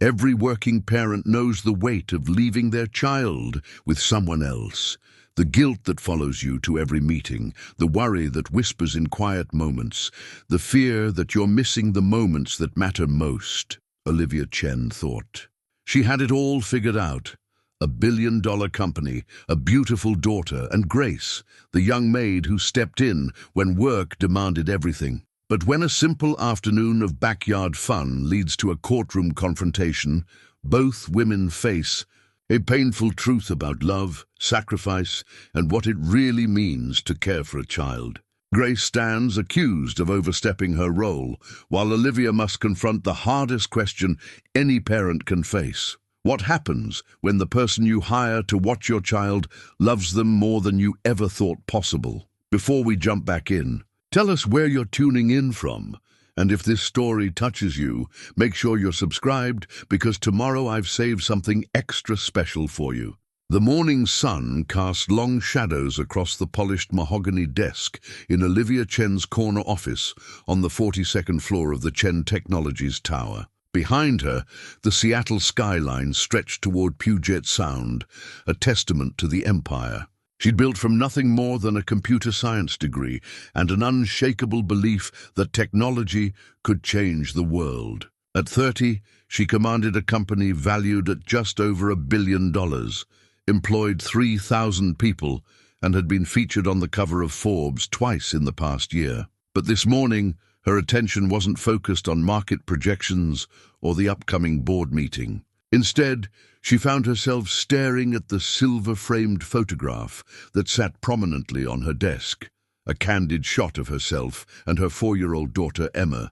Every working parent knows the weight of leaving their child with someone else. The guilt that follows you to every meeting, the worry that whispers in quiet moments, the fear that you're missing the moments that matter most, Olivia Chen thought. She had it all figured out. A billion-dollar company, a beautiful daughter, and Grace, the young maid who stepped in when work demanded everything. But when a simple afternoon of backyard fun leads to a courtroom confrontation, both women face a painful truth about love, sacrifice, and what it really means to care for a child. Grace stands accused of overstepping her role, while Olivia must confront the hardest question any parent can face. What happens when the person you hire to watch your child loves them more than you ever thought possible? Before we jump back in, tell us where you're tuning in from. And if this story touches you, make sure you're subscribed, because tomorrow I've saved something extra special for you. The morning sun cast long shadows across the polished mahogany desk in Olivia Chen's corner office on the 42nd floor of the Chen Technologies Tower. Behind her, the Seattle skyline stretched toward Puget Sound, a testament to the empire. She'd built from nothing more than a computer science degree and an unshakable belief that technology could change the world. At 30, she commanded a company valued at just over $1 billion, employed 3,000 people, and had been featured on the cover of Forbes twice in the past year. But this morning, her attention wasn't focused on market projections or the upcoming board meeting. Instead, she found herself staring at the silver-framed photograph that sat prominently on her desk, a candid shot of herself and her 4-year-old daughter Emma,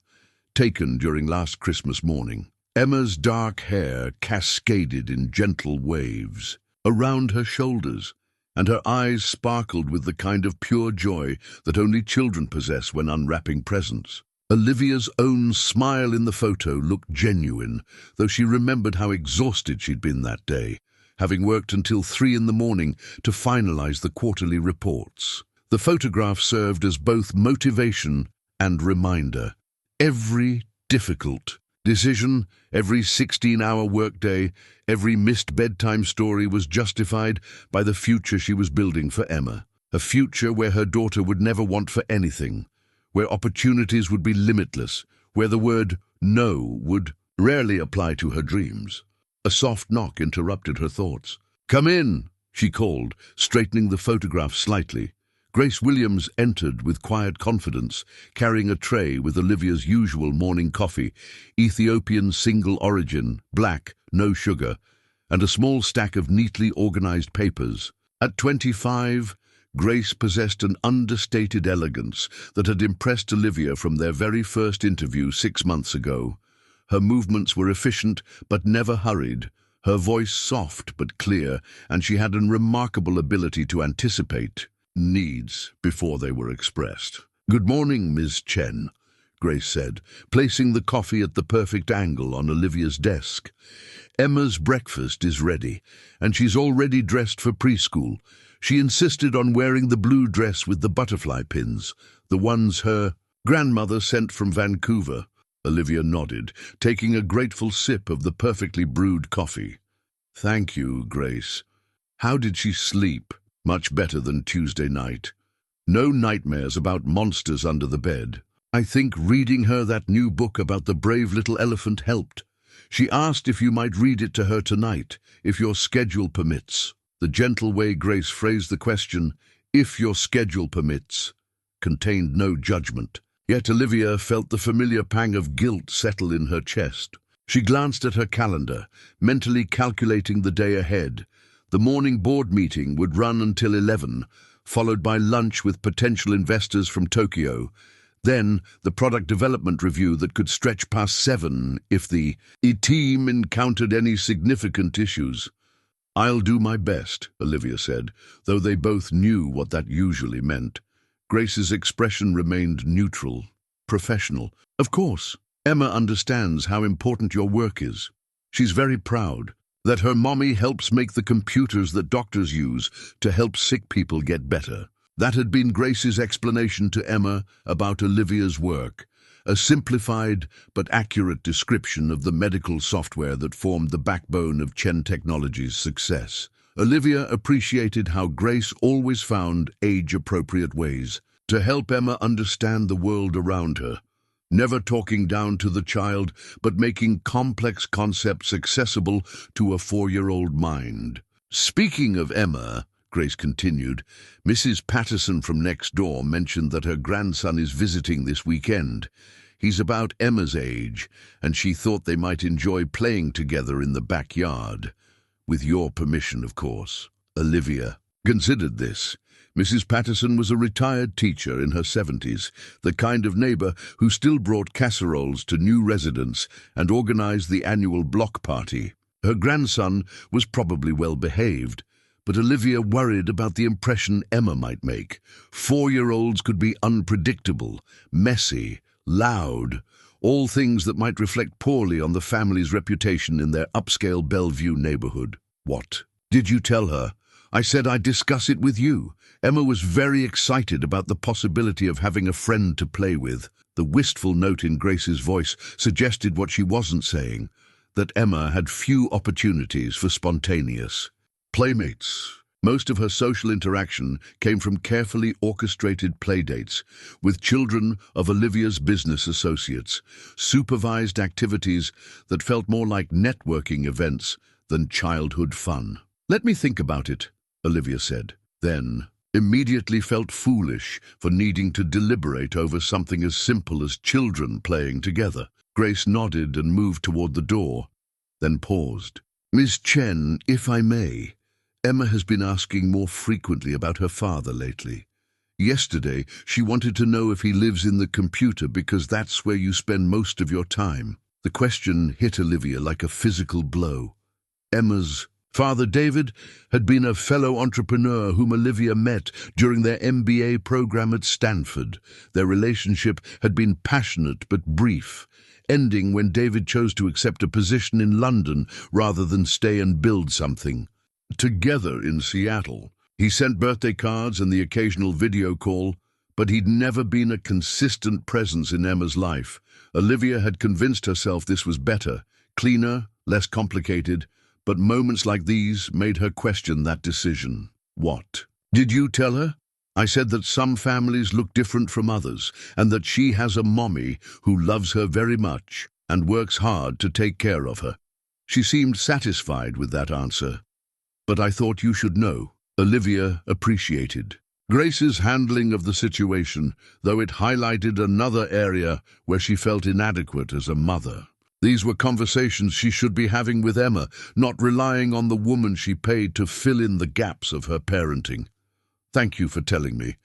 taken during last Christmas morning. Emma's dark hair cascaded in gentle waves around her shoulders, and her eyes sparkled with the kind of pure joy that only children possess when unwrapping presents. Olivia's own smile in the photo looked genuine, though she remembered how exhausted she'd been that day, having worked until 3 in the morning to finalize the quarterly reports. The photograph served as both motivation and reminder. Every difficult decision, every 16-hour workday, every missed bedtime story was justified by the future she was building for Emma. A future where her daughter would never want for anything, where opportunities would be limitless, where the word no would rarely apply to her dreams. A soft knock interrupted her thoughts. "Come in," she called, straightening the photograph slightly. Grace Williams entered with quiet confidence, carrying a tray with Olivia's usual morning coffee, Ethiopian single origin, black, no sugar, and a small stack of neatly organized papers. At 25, Grace possessed an understated elegance that had impressed Olivia from their very first interview 6 months ago. Her movements were efficient but never hurried, her voice soft but clear, and she had a remarkable ability to anticipate needs before they were expressed. "Good morning, Ms. Chen," Grace said, placing the coffee at the perfect angle on Olivia's desk. "Emma's breakfast is ready, and she's already dressed for preschool. She insisted on wearing the blue dress with the butterfly pins, the ones her grandmother sent from Vancouver." Olivia nodded, taking a grateful sip of the perfectly brewed coffee. "Thank you, Grace. How did she sleep?" "Much better than Tuesday night. No nightmares about monsters under the bed. I think reading her that new book about the brave little elephant helped. She asked if you might read it to her tonight, if your schedule permits." The gentle way Grace phrased the question, "if your schedule permits," contained no judgment. Yet Olivia felt the familiar pang of guilt settle in her chest. She glanced at her calendar, mentally calculating the day ahead. The morning board meeting would run until 11, followed by lunch with potential investors from Tokyo. Then, the product development review that could stretch past 7 if the team encountered any significant issues. "I'll do my best," Olivia said, though they both knew what that usually meant. Grace's expression remained neutral, professional. "Of course, Emma understands how important your work is. She's very proud that her mommy helps make the computers that doctors use to help sick people get better." That had been Grace's explanation to Emma about Olivia's work, a simplified but accurate description of the medical software that formed the backbone of Chen Technologies' success. Olivia appreciated how Grace always found age-appropriate ways to help Emma understand the world around her, never talking down to the child, but making complex concepts accessible to a 4-year-old mind. Speaking of Emma, Grace continued, Mrs. Patterson from next door mentioned that her grandson is visiting this weekend. He's about Emma's age, and she thought they might enjoy playing together in the backyard. With your permission, of course. Olivia considered this. Mrs. Patterson was a retired teacher in her 70s, the kind of neighbor who still brought casseroles to new residents and organized the annual block party. Her grandson was probably well behaved, but Olivia worried about the impression Emma might make. 4-year-olds could be unpredictable, messy, loud, all things that might reflect poorly on the family's reputation in their upscale Bellevue neighborhood. What? Did you tell her? I said I'd discuss it with you. Emma was very excited about the possibility of having a friend to play with. The wistful note in Grace's voice suggested what she wasn't saying, that Emma had few opportunities for spontaneous playmates. Most of her social interaction came from carefully orchestrated playdates with children of Olivia's business associates, supervised activities that felt more like networking events than childhood fun. Let me think about it, Olivia said, then immediately felt foolish for needing to deliberate over something as simple as children playing together. Grace nodded and moved toward the door, then paused. Miss Chen, if I may, Emma has been asking more frequently about her father lately. Yesterday, she wanted to know if he lives in the computer because that's where you spend most of your time. The question hit Olivia like a physical blow. Emma's father, David, had been a fellow entrepreneur whom Olivia met during their MBA program at Stanford. Their relationship had been passionate but brief, ending when David chose to accept a position in London rather than stay and build something together in Seattle. He sent birthday cards and the occasional video call, but he'd never been a consistent presence in Emma's life. Olivia had convinced herself this was better, cleaner, less complicated, but moments like these made her question that decision. What? Did you tell her? I said that some families look different from others, and that she has a mommy who loves her very much and works hard to take care of her. She seemed satisfied with that answer. But I thought you should know. Olivia appreciated Grace's handling of the situation, though it highlighted another area where she felt inadequate as a mother. These were conversations she should be having with Emma, not relying on the woman she paid to fill in the gaps of her parenting. Thank you for telling me.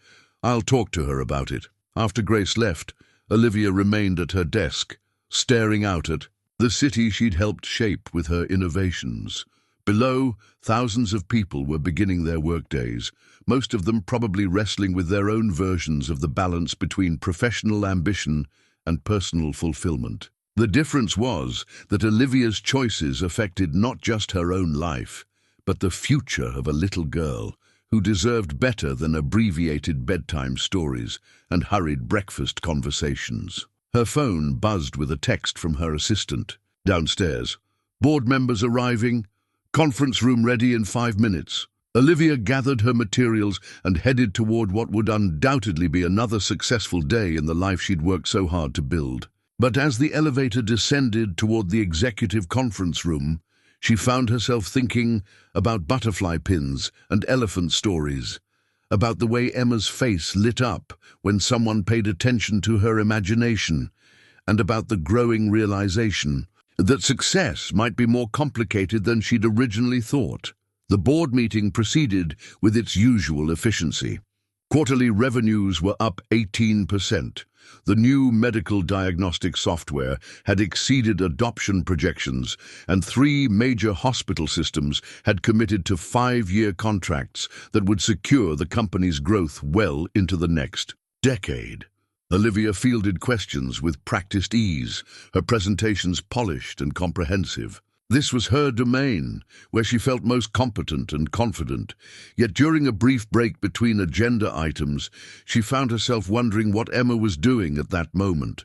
I'll talk to her about it. After Grace left, Olivia remained at her desk, staring out at the city she'd helped shape with her innovations. Below, thousands of people were beginning their workdays, most of them probably wrestling with their own versions of the balance between professional ambition and personal fulfillment. The difference was that Olivia's choices affected not just her own life, but the future of a little girl who deserved better than abbreviated bedtime stories and hurried breakfast conversations. Her phone buzzed with a text from her assistant. Downstairs. Board members arriving. Conference room ready in 5 minutes. Olivia gathered her materials and headed toward what would undoubtedly be another successful day in the life she'd worked so hard to build. But as the elevator descended toward the executive conference room, she found herself thinking about butterfly pins and elephant stories, about the way Emma's face lit up when someone paid attention to her imagination, and about the growing realization that success might be more complicated than she'd originally thought. The board meeting proceeded with its usual efficiency. Quarterly revenues were up 18%. The new medical diagnostic software had exceeded adoption projections, and 3 major hospital systems had committed to 5-year contracts that would secure the company's growth well into the next decade. Olivia fielded questions with practiced ease, her presentations polished and comprehensive. This was her domain, where she felt most competent and confident. Yet during a brief break between agenda items, she found herself wondering what Emma was doing at that moment.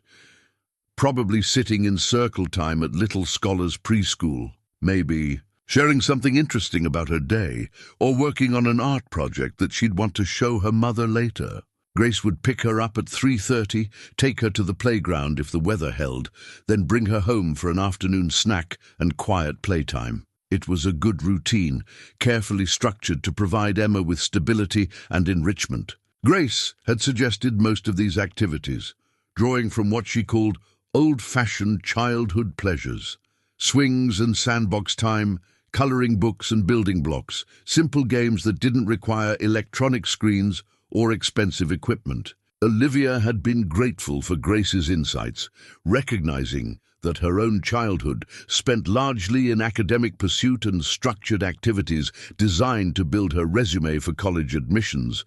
probably sitting in circle time at Little Scholars Preschool, maybe sharing something interesting about her day, or working on an art project that she'd want to show her mother later. Grace would pick her up at 3:30, take her to the playground if the weather held, then bring her home for an afternoon snack and quiet playtime. It was a good routine, carefully structured to provide Emma with stability and enrichment. Grace had suggested most of these activities, drawing from what she called old-fashioned childhood pleasures. Swings and sandbox time, coloring books and building blocks, simple games that didn't require electronic screens or expensive equipment. Olivia had been grateful for Grace's insights, recognizing that her own childhood, spent largely in academic pursuit and structured activities designed to build her resume for college admissions,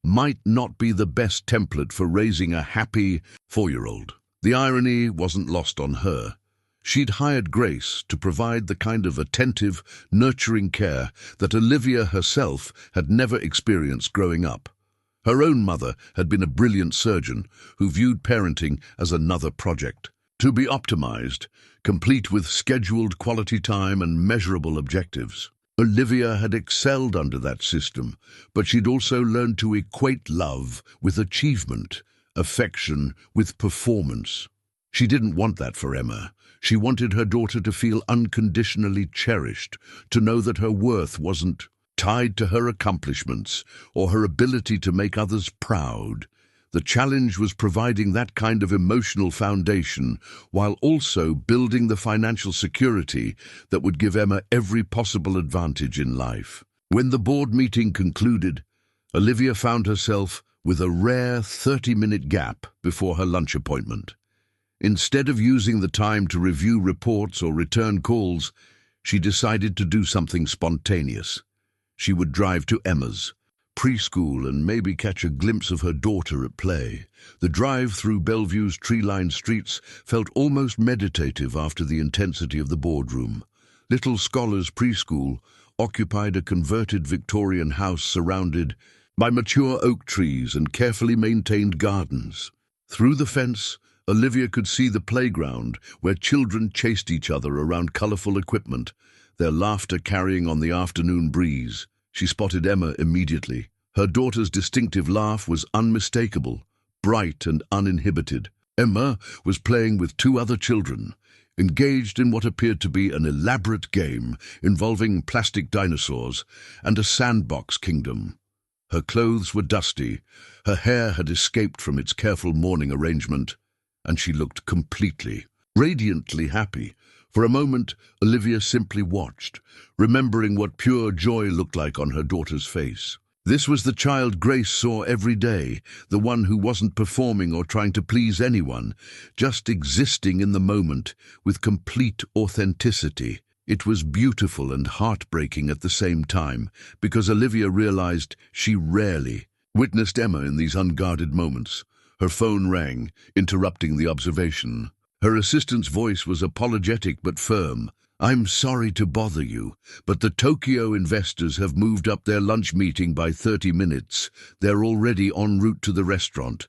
might not be the best template for raising a happy 4-year-old. The irony wasn't lost on her. She'd hired Grace to provide the kind of attentive, nurturing care that Olivia herself had never experienced growing up. Her own mother had been a brilliant surgeon who viewed parenting as another project, to be optimized, complete with scheduled quality time and measurable objectives. Olivia had excelled under that system, but she'd also learned to equate love with achievement, affection with performance. She didn't want that for Emma. She wanted her daughter to feel unconditionally cherished, to know that her worth wasn't tied to her accomplishments or her ability to make others proud. The challenge was providing that kind of emotional foundation while also building the financial security that would give Emma every possible advantage in life. When the board meeting concluded, Olivia found herself with a rare 30-minute gap before her lunch appointment. Instead of using the time to review reports or return calls, she decided to do something spontaneous. She would drive to Emma's preschool and maybe catch a glimpse of her daughter at play. The drive through Bellevue's tree-lined streets felt almost meditative after the intensity of the boardroom. Little Scholars Preschool occupied a converted Victorian house surrounded by mature oak trees and carefully maintained gardens. Through the fence, Olivia could see the playground where children chased each other around colorful equipment, their laughter carrying on the afternoon breeze. She spotted Emma immediately. Her daughter's distinctive laugh was unmistakable, bright and uninhibited. Emma was playing with 2 other children, engaged in what appeared to be an elaborate game involving plastic dinosaurs and a sandbox kingdom. Her clothes were dusty, her hair had escaped from its careful morning arrangement, and she looked completely, radiantly happy. For a moment, Olivia simply watched, remembering what pure joy looked like on her daughter's face. This was the child Grace saw every day, the one who wasn't performing or trying to please anyone, just existing in the moment with complete authenticity. It was beautiful and heartbreaking at the same time, because Olivia realized she rarely witnessed Emma in these unguarded moments. Her phone rang, interrupting the observation. Her assistant's voice was apologetic but firm. "I'm sorry to bother you, but the Tokyo investors have moved up their lunch meeting by 30 minutes. They're already en route to the restaurant."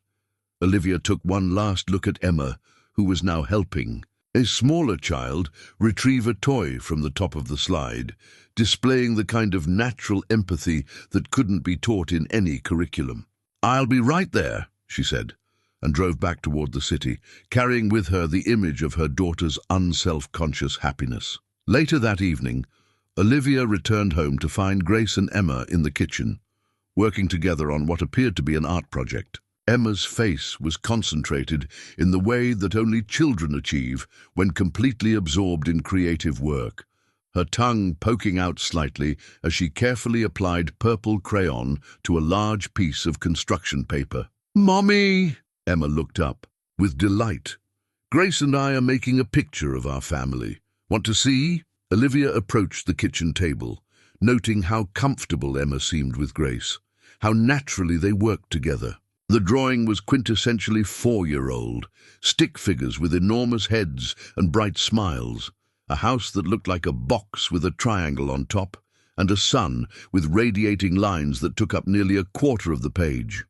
Olivia took one last look at Emma, who was now helping a smaller child retrieve a toy from the top of the slide, displaying the kind of natural empathy that couldn't be taught in any curriculum. "I'll be right there," she said, and drove back toward the city, carrying with her the image of her daughter's unself-conscious happiness. Later that evening, Olivia returned home to find Grace and Emma in the kitchen, working together on what appeared to be an art project. Emma's face was concentrated in the way that only children achieve when completely absorbed in creative work, her tongue poking out slightly as she carefully applied purple crayon to a large piece of construction paper. "Mommy!" Emma looked up with delight. "Grace and I are making a picture of our family. Want to see?" Olivia approached the kitchen table, noting how comfortable Emma seemed with Grace, how naturally they worked together. The drawing was quintessentially 4-year-old, stick figures with enormous heads and bright smiles, a house that looked like a box with a triangle on top, and a sun with radiating lines that took up nearly a quarter of the page.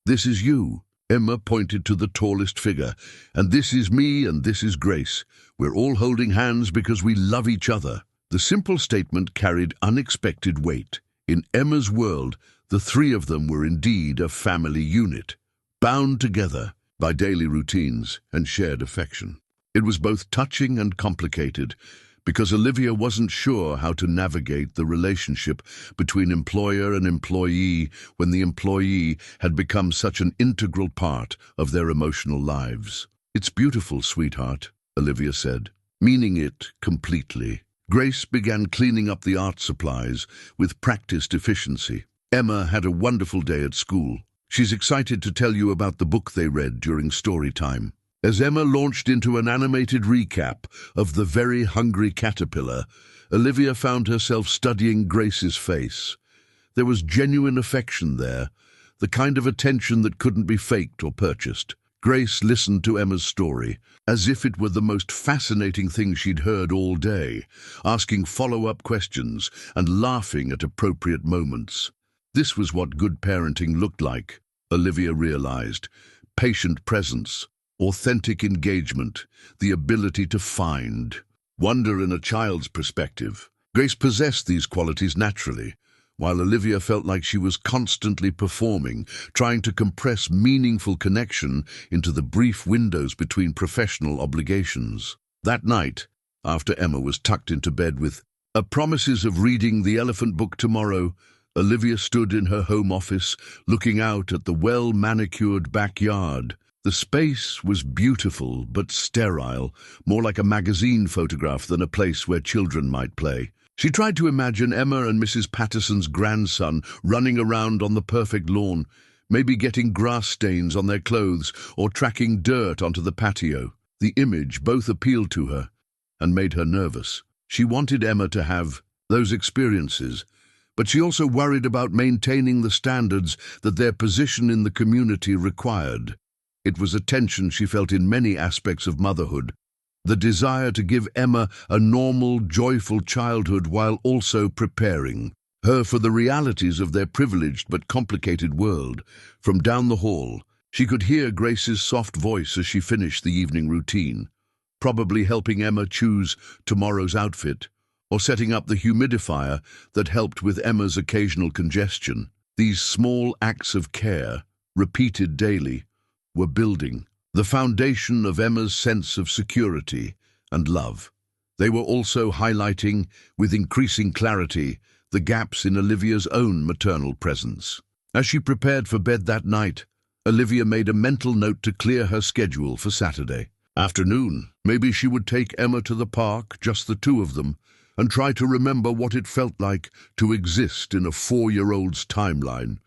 "This is you," Emma pointed to the tallest figure. "And this is me and this is Grace. We're all holding hands because we love each other." The simple statement carried unexpected weight. In Emma's world, the three of them were indeed a family unit, bound together by daily routines and shared affection. It was both touching and complicated, because Olivia wasn't sure how to navigate the relationship between employer and employee when the employee had become such an integral part of their emotional lives. "It's beautiful, sweetheart," Olivia said, meaning it completely. Grace began cleaning up the art supplies with practiced efficiency. "Emma had a wonderful day at school. She's excited to tell you about the book they read during story time." As Emma launched into an animated recap of The Very Hungry Caterpillar, Olivia found herself studying Grace's face. There was genuine affection there, the kind of attention that couldn't be faked or purchased. Grace listened to Emma's story as if it were the most fascinating thing she'd heard all day, asking follow-up questions and laughing at appropriate moments. This was what good parenting looked like, Olivia realized. Patient presence, authentic engagement, the ability to find wonder in a child's perspective. Grace possessed these qualities naturally, while Olivia felt like she was constantly performing, trying to compress meaningful connection into the brief windows between professional obligations. That night, after Emma was tucked into bed with a promises of reading The Elephant Book tomorrow, Olivia stood in her home office, looking out at the well-manicured backyard. The space was beautiful but sterile, more like a magazine photograph than a place where children might play. She tried to imagine Emma and Mrs. Patterson's grandson running around on the perfect lawn, maybe getting grass stains on their clothes or tracking dirt onto the patio. The image both appealed to her and made her nervous. She wanted Emma to have those experiences, but she also worried about maintaining the standards that their position in the community required. It was a tension she felt in many aspects of motherhood, the desire to give Emma a normal, joyful childhood while also preparing her for the realities of their privileged but complicated world. From down the hall, she could hear Grace's soft voice as she finished the evening routine, probably helping Emma choose tomorrow's outfit, or setting up the humidifier that helped with Emma's occasional congestion. These small acts of care, repeated daily, were building the foundation of Emma's sense of security and love. They were also highlighting, with increasing clarity, the gaps in Olivia's own maternal presence. As she prepared for bed that night, Olivia made a mental note to clear her schedule for Saturday afternoon. Maybe she would take Emma to the park, just the two of them, and try to remember what it felt like to exist in a 4-year-old's timeline,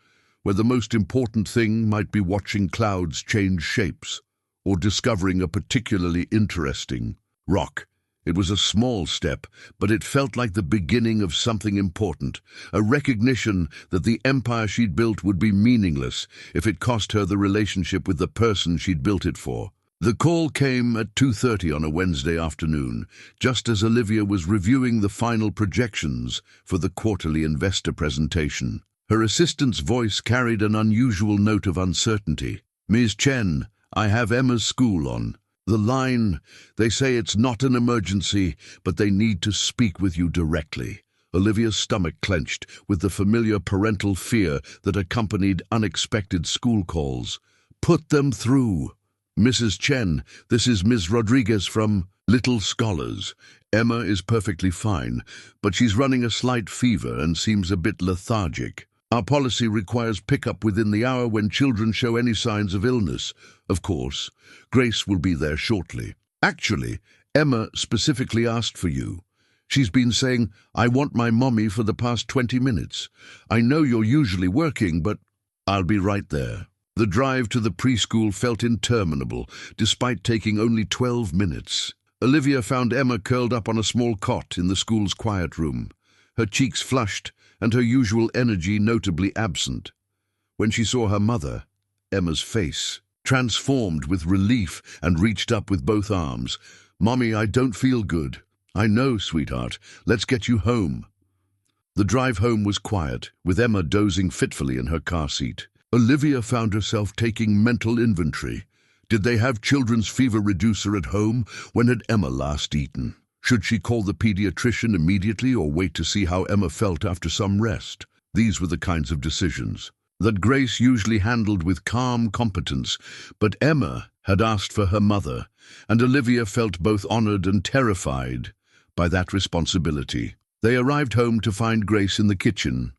where the most important thing might be watching clouds change shapes or discovering a particularly interesting rock. It was a small step, but it felt like the beginning of something important, a recognition that the empire she'd built would be meaningless if it cost her the relationship with the person she'd built it for. The call came at 2:30 on a Wednesday afternoon, just as Olivia was reviewing the final projections for the quarterly investor presentation. Her assistant's voice carried an unusual note of uncertainty. "Ms. Chen, I have Emma's school on. The line, they say it's not an emergency, but they need to speak with you directly." Olivia's stomach clenched with the familiar parental fear that accompanied unexpected school calls. "Put them through." "Mrs. Chen, this is Ms. Rodriguez from Little Scholars. Emma is perfectly fine, but she's running a slight fever and seems a bit lethargic. Our policy requires pickup within the hour when children show any signs of illness. Of course, Grace will be there shortly. Actually, Emma specifically asked for you. She's been saying, 'I want my mommy' for the past 20 minutes. I know you're usually working, but I'll be right there." The drive to the preschool felt interminable, despite taking only 12 minutes. Olivia found Emma curled up on a small cot in the school's quiet room, her cheeks flushed and her usual energy notably absent. When she saw her mother, Emma's face transformed with relief and reached up with both arms. "Mommy, I don't feel good." "I know, sweetheart. Let's get you home." The drive home was quiet, with Emma dozing fitfully in her car seat. Olivia found herself taking mental inventory. Did they have children's fever reducer at home? When had Emma last eaten? Should she call the pediatrician immediately or wait to see how Emma felt after some rest? These were the kinds of decisions that Grace usually handled with calm competence, but Emma had asked for her mother, and Olivia felt both honored and terrified by that responsibility. They arrived home to find Grace in the kitchen,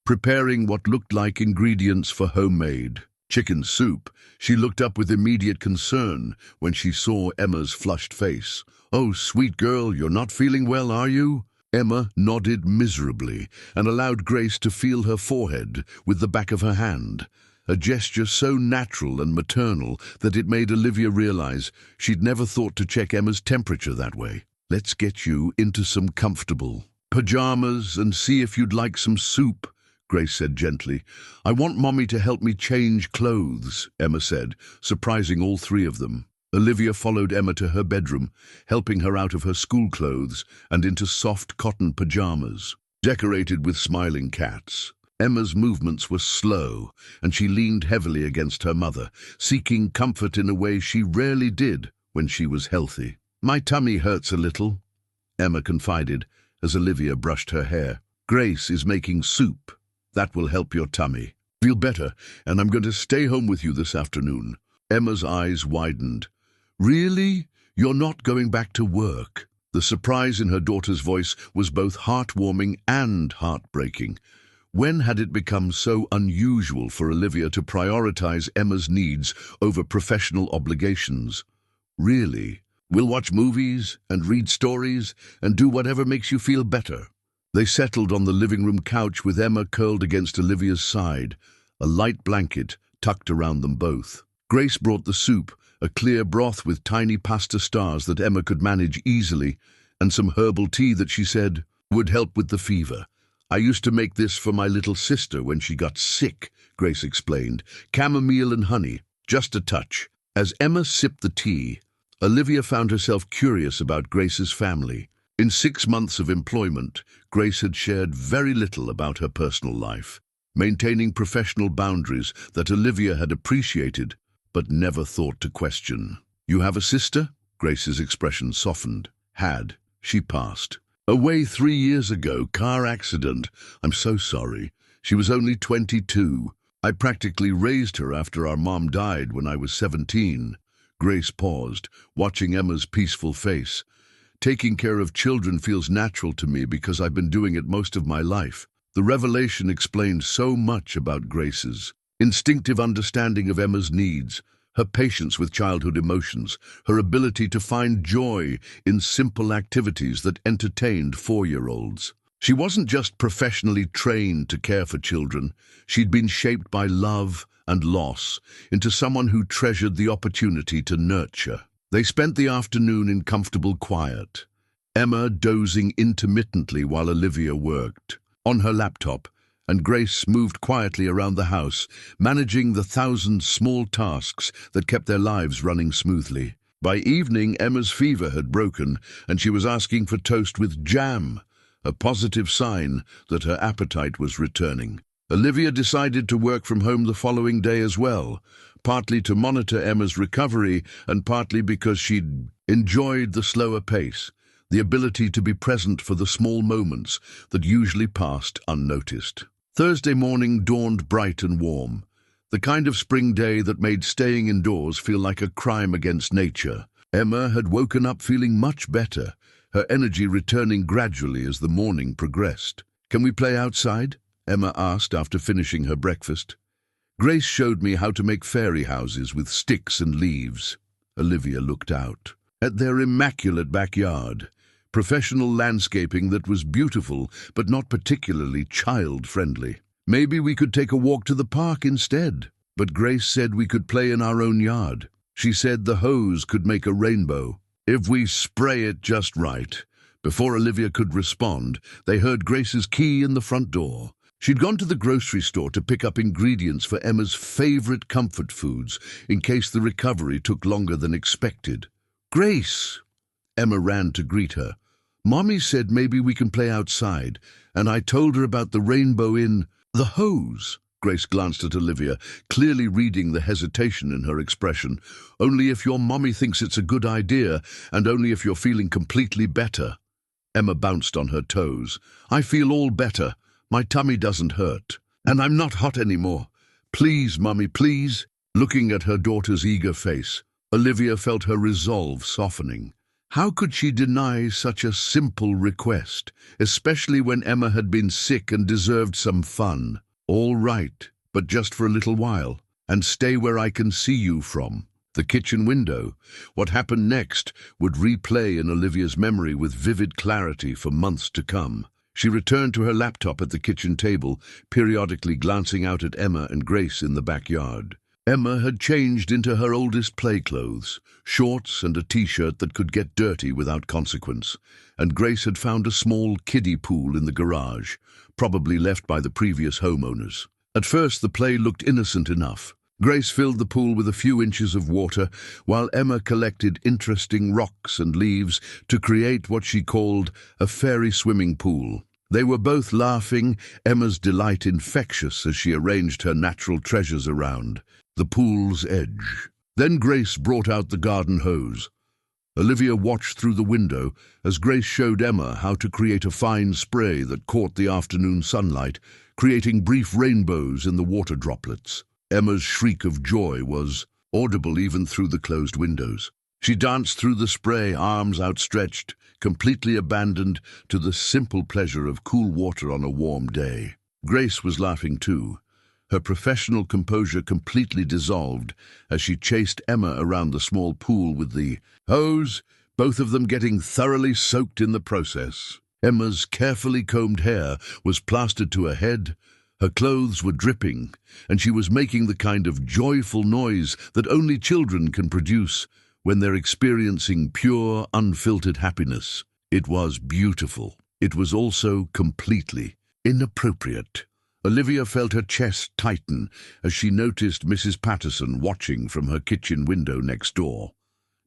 preparing what looked like ingredients for homemade chicken soup. She looked up with immediate concern when she saw Emma's flushed face. "Oh, sweet girl, you're not feeling well, are you?" Emma nodded miserably and allowed Grace to feel her forehead with the back of her hand, a gesture so natural and maternal that it made Olivia realize she'd never thought to check Emma's temperature that way. "Let's get you into some comfortable pajamas and see if you'd like some soup," Grace said gently. "I want Mommy to help me change clothes," Emma said, surprising all three of them. Olivia followed Emma to her bedroom, helping her out of her school clothes and into soft cotton pajamas, decorated with smiling cats. Emma's movements were slow, and she leaned heavily against her mother, seeking comfort in a way she rarely did when she was healthy. "My tummy hurts a little," Emma confided as Olivia brushed her hair. "Grace is making soup. That will help your tummy. Feel better, and I'm going to stay home with you this afternoon." Emma's eyes widened. "Really? You're not going back to work?" The surprise in her daughter's voice was both heartwarming and heartbreaking. When had it become so unusual for Olivia to prioritize Emma's needs over professional obligations? "Really? We'll watch movies and read stories and do whatever makes you feel better." They settled on the living room couch with Emma curled against Olivia's side, a light blanket tucked around them both. Grace brought the soup, a clear broth with tiny pasta stars that Emma could manage easily, and some herbal tea that she said would help with the fever. "I used to make this for my little sister when she got sick," Grace explained. "Chamomile and honey, just a touch." As Emma sipped the tea, Olivia found herself curious about Grace's family. In 6 months of employment, Grace had shared very little about her personal life, maintaining professional boundaries that Olivia had appreciated but never thought to question. "You have a sister?" Grace's expression softened. "Had. She passed away 3 years ago, car accident. I'm so sorry. She was only 22. I practically raised her after our mom died when I was 17. Grace paused, watching Emma's peaceful face. "Taking care of children feels natural to me because I've been doing it most of my life." The revelation explained so much about Grace's instinctive understanding of Emma's needs, her patience with childhood emotions, her ability to find joy in simple activities that entertained 4-year-olds. She wasn't just professionally trained to care for children. She'd been shaped by love and loss into someone who treasured the opportunity to nurture. They spent the afternoon in comfortable quiet, Emma dozing intermittently while Olivia worked on her laptop, and Grace moved quietly around the house, managing the 1,000 small tasks that kept their lives running smoothly. By evening, Emma's fever had broken, and she was asking for toast with jam, a positive sign that her appetite was returning. Olivia decided to work from home the following day as well, partly to monitor Emma's recovery and partly because she'd enjoyed the slower pace, the ability to be present for the small moments that usually passed unnoticed. Thursday morning dawned bright and warm, the kind of spring day that made staying indoors feel like a crime against nature. Emma had woken up feeling much better, her energy returning gradually as the morning progressed. "Can we play outside?" Emma asked after finishing her breakfast. "Grace showed me how to make fairy houses with sticks and leaves." Olivia looked out at their immaculate backyard, professional landscaping that was beautiful but not particularly child-friendly. "Maybe we could take a walk to the park instead." But Grace said we could play in our own yard. She said the hose could make a rainbow if we spray it just right. Before Olivia could respond, they heard Grace's key in the front door. She'd gone to the grocery store to pick up ingredients for Emma's favorite comfort foods in case the recovery took longer than expected. "Grace!" Emma ran to greet her. "Mommy said maybe we can play outside, and I told her about the rainbow in the hose." Grace glanced at Olivia, clearly reading the hesitation in her expression. Only if your mommy thinks it's a good idea, and only if you're feeling completely better. Emma bounced on her toes. I feel all better. My tummy doesn't hurt. And I'm not hot anymore. Please, Mummy, please. Looking at her daughter's eager face, Olivia felt her resolve softening. How could she deny such a simple request, especially when Emma had been sick and deserved some fun? All right, but just for a little while, and stay where I can see you from. The kitchen window. What happened next would replay in Olivia's memory with vivid clarity for months to come. She returned to her laptop at the kitchen table, periodically glancing out at Emma and Grace in the backyard. Emma had changed into her oldest play clothes, shorts and a t-shirt that could get dirty without consequence, and Grace had found a small kiddie pool in the garage, probably left by the previous homeowners. At first the play looked innocent enough. Grace filled the pool with a few inches of water, while Emma collected interesting rocks and leaves to create what she called a fairy swimming pool. They were both laughing, Emma's delight infectious as she arranged her natural treasures around the pool's edge. Then Grace brought out the garden hose. Olivia watched through the window as Grace showed Emma how to create a fine spray that caught the afternoon sunlight, creating brief rainbows in the water droplets. Emma's shriek of joy was audible even through the closed windows. She danced through the spray, arms outstretched, completely abandoned to the simple pleasure of cool water on a warm day. Grace was laughing too. Her professional composure completely dissolved as she chased Emma around the small pool with the hose, both of them getting thoroughly soaked in the process. Emma's carefully combed hair was plastered to her head, her clothes were dripping, and she was making the kind of joyful noise that only children can produce when they're experiencing pure, unfiltered happiness. It was beautiful. It was also completely inappropriate. Olivia felt her chest tighten as she noticed Mrs. Patterson watching from her kitchen window next door.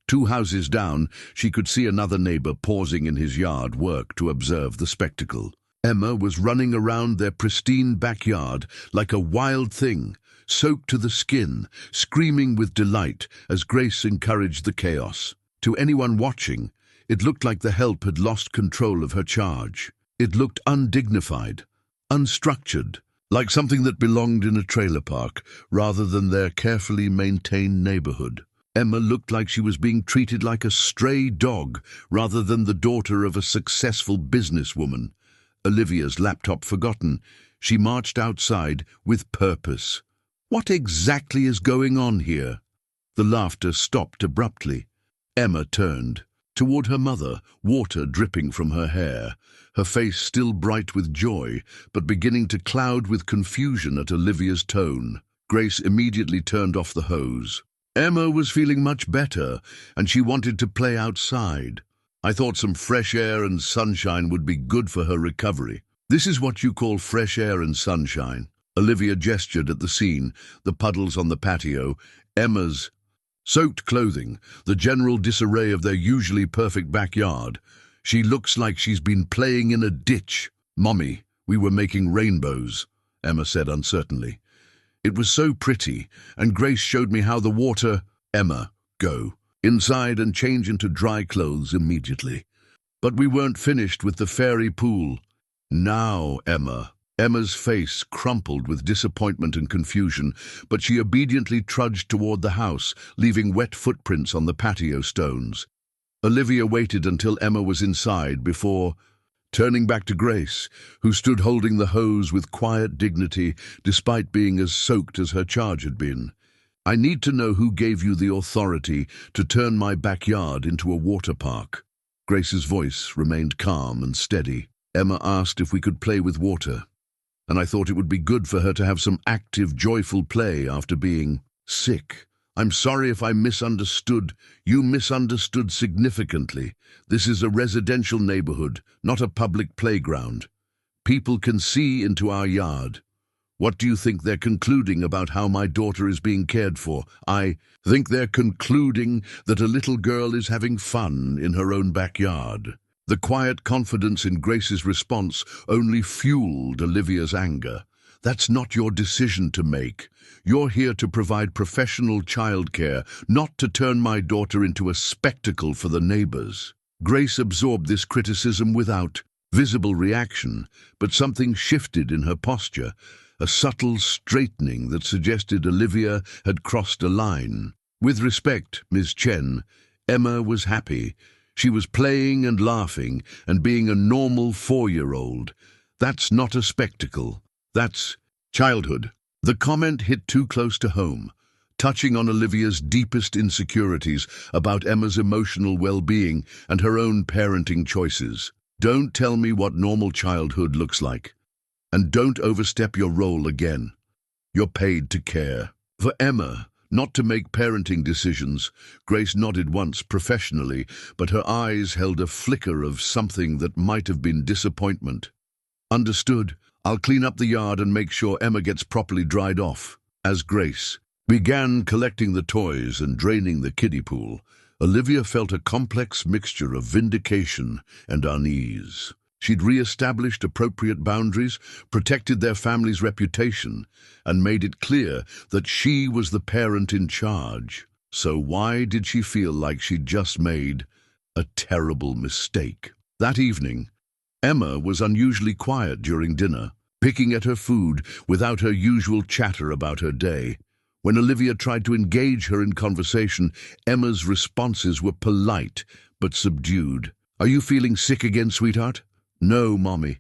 2 houses down, she could see another neighbor pausing in his yard work to observe the spectacle. Emma was running around their pristine backyard like a wild thing, soaked to the skin, screaming with delight as Grace encouraged the chaos. To anyone watching, it looked like the help had lost control of her charge. It looked undignified, unstructured, like something that belonged in a trailer park rather than their carefully maintained neighborhood. Emma looked like she was being treated like a stray dog rather than the daughter of a successful businesswoman. Olivia's laptop forgotten, she marched outside with purpose. What exactly is going on here? The laughter stopped abruptly. Emma turned toward her mother, water dripping from her hair, her face still bright with joy, but beginning to cloud with confusion at Olivia's tone. Grace immediately turned off the hose. Emma was feeling much better, and she wanted to play outside. I thought some fresh air and sunshine would be good for her recovery. This is what you call fresh air and sunshine. Olivia gestured at the scene, the puddles on the patio, Emma's soaked clothing, the general disarray of their usually perfect backyard. She looks like she's been playing in a ditch. Mommy, we were making rainbows, Emma said uncertainly. It was so pretty, and Grace showed me how the water... Emma, go inside and change into dry clothes immediately. But we weren't finished with the fairy pool. Now, Emma. Emma's face crumpled with disappointment and confusion, but she obediently trudged toward the house, leaving wet footprints on the patio stones. Olivia waited until Emma was inside before turning back to Grace, who stood holding the hose with quiet dignity despite being as soaked as her charge had been. I need to know who gave you the authority to turn my backyard into a water park. Grace's voice remained calm and steady. Emma asked if we could play with water, and I thought it would be good for her to have some active, joyful play after being sick. I'm sorry if I misunderstood. You misunderstood significantly. This is a residential neighborhood, not a public playground. People can see into our yard. What do you think they're concluding about how my daughter is being cared for? I think they're concluding that a little girl is having fun in her own backyard. The quiet confidence in Grace's response only fueled Olivia's anger. That's not your decision to make. You're here to provide professional childcare, not to turn my daughter into a spectacle for the neighbors." Grace absorbed this criticism without visible reaction, but something shifted in her posture, a subtle straightening that suggested Olivia had crossed a line. "With respect, Ms. Chen," Emma was happy. She was playing and laughing and being a normal 4-year-old. "That's not a spectacle. That's childhood." The comment hit too close to home, touching on Olivia's deepest insecurities about Emma's emotional well-being and her own parenting choices. "Don't tell me what normal childhood looks like. And don't overstep your role again. You're paid to care." For Emma, not to make parenting decisions, Grace nodded once professionally, but her eyes held a flicker of something that might have been disappointment. "Understood. I'll clean up the yard and make sure Emma gets properly dried off." As Grace began collecting the toys and draining the kiddie pool, Olivia felt a complex mixture of vindication and unease. She'd re-established appropriate boundaries, protected their family's reputation, and made it clear that she was the parent in charge. So why did she feel like she'd just made a terrible mistake? That evening, Emma was unusually quiet during dinner, picking at her food without her usual chatter about her day. When Olivia tried to engage her in conversation, Emma's responses were polite but subdued. "Are you feeling sick again, sweetheart?" "No, Mommy.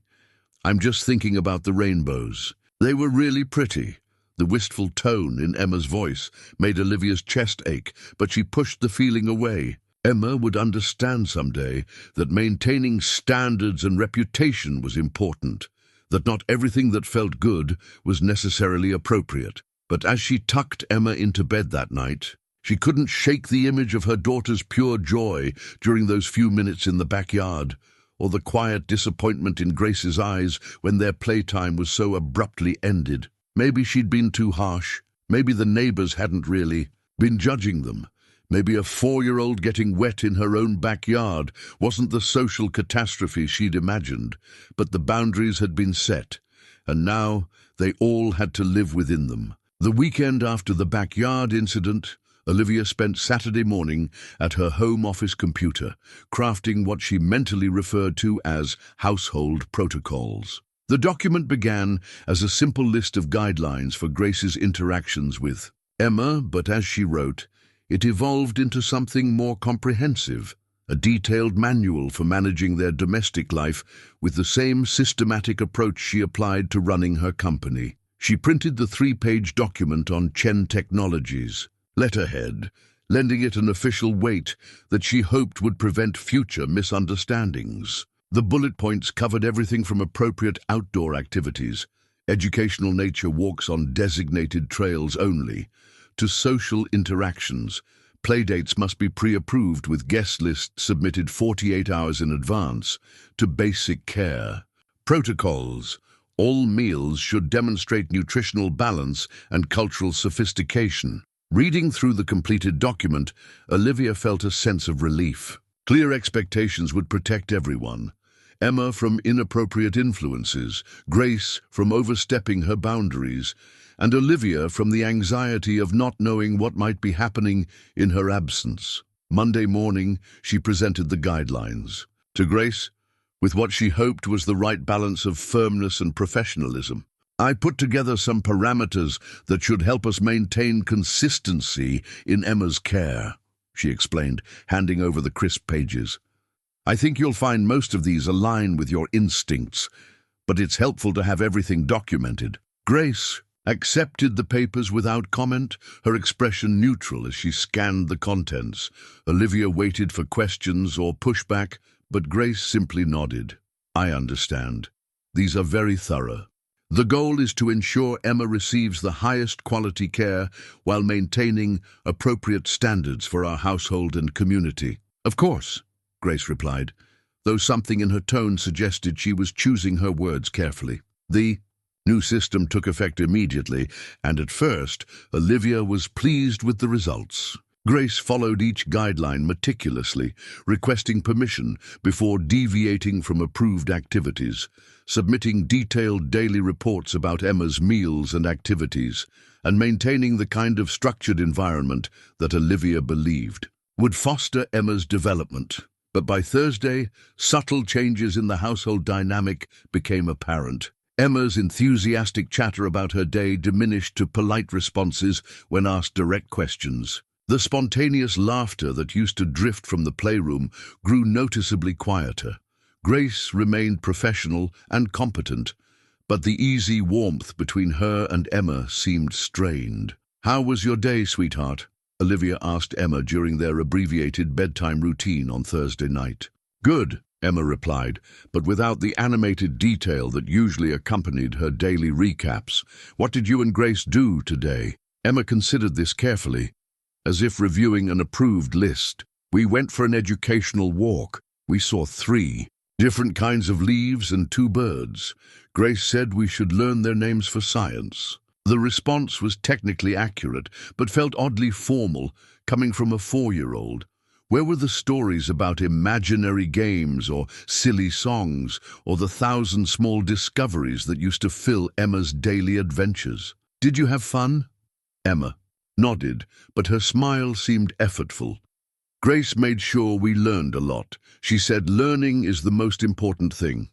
I'm just thinking about the rainbows. They were really pretty." The wistful tone in Emma's voice made Olivia's chest ache, but she pushed the feeling away. Emma would understand someday that maintaining standards and reputation was important, that not everything that felt good was necessarily appropriate. But as she tucked Emma into bed that night, she couldn't shake the image of her daughter's pure joy during those few minutes in the backyard, or the quiet disappointment in Grace's eyes when their playtime was so abruptly ended. Maybe she'd been too harsh. Maybe the neighbors hadn't really been judging them. Maybe a 4-year-old getting wet in her own backyard wasn't the social catastrophe she'd imagined, but the boundaries had been set, and now they all had to live within them. The weekend after the backyard incident, Olivia spent Saturday morning at her home office computer, crafting what she mentally referred to as household protocols. The document began as a simple list of guidelines for Grace's interactions with Emma, but as she wrote, it evolved into something more comprehensive, a detailed manual for managing their domestic life with the same systematic approach she applied to running her company. She printed the 3-page document on Chen Technologies letterhead, lending it an official weight that she hoped would prevent future misunderstandings. The bullet points covered everything from appropriate outdoor activities, educational nature walks on designated trails only, to social interactions. Playdates must be pre-approved with guest lists submitted 48 hours in advance, to basic care. Protocols. All meals should demonstrate nutritional balance and cultural sophistication. Reading through the completed document, Olivia felt a sense of relief. Clear expectations would protect everyone. Emma from inappropriate influences, Grace from overstepping her boundaries, and Olivia from the anxiety of not knowing what might be happening in her absence. Monday morning, she presented the guidelines to Grace with what she hoped was the right balance of firmness and professionalism. "I put together some parameters that should help us maintain consistency in Emma's care," she explained, handing over the crisp pages. "I think you'll find most of these align with your instincts, but it's helpful to have everything documented." Grace accepted the papers without comment, her expression neutral as she scanned the contents. Olivia waited for questions or pushback, but Grace simply nodded. "I understand. These are very thorough. The goal is to ensure Emma receives the highest quality care while maintaining appropriate standards for our household and community." "Of course," Grace replied, though something in her tone suggested she was choosing her words carefully. The new system took effect immediately, and at first, Olivia was pleased with the results. Grace followed each guideline meticulously, requesting permission before deviating from approved activities, submitting detailed daily reports about Emma's meals and activities, and maintaining the kind of structured environment that Olivia believed would foster Emma's development. But by Thursday, subtle changes in the household dynamic became apparent. Emma's enthusiastic chatter about her day diminished to polite responses when asked direct questions. The spontaneous laughter that used to drift from the playroom grew noticeably quieter. Grace remained professional and competent, but the easy warmth between her and Emma seemed strained. "How was your day, sweetheart?" Olivia asked Emma during their abbreviated bedtime routine on Thursday night. "Good," Emma replied, but without the animated detail that usually accompanied her daily recaps. "What did you and Grace do today?" Emma considered this carefully, as if reviewing an approved list. "We went for an educational walk. We saw 3 different kinds of leaves and 2 birds. Grace said we should learn their names for science." The response was technically accurate, but felt oddly formal, coming from a 4-year-old. Where were the stories about imaginary games or silly songs, or the 1,000 small discoveries that used to fill Emma's daily adventures? "Did you have fun?" Emma nodded, but her smile seemed effortful. "Grace made sure we learned a lot. She said learning is the most important thing."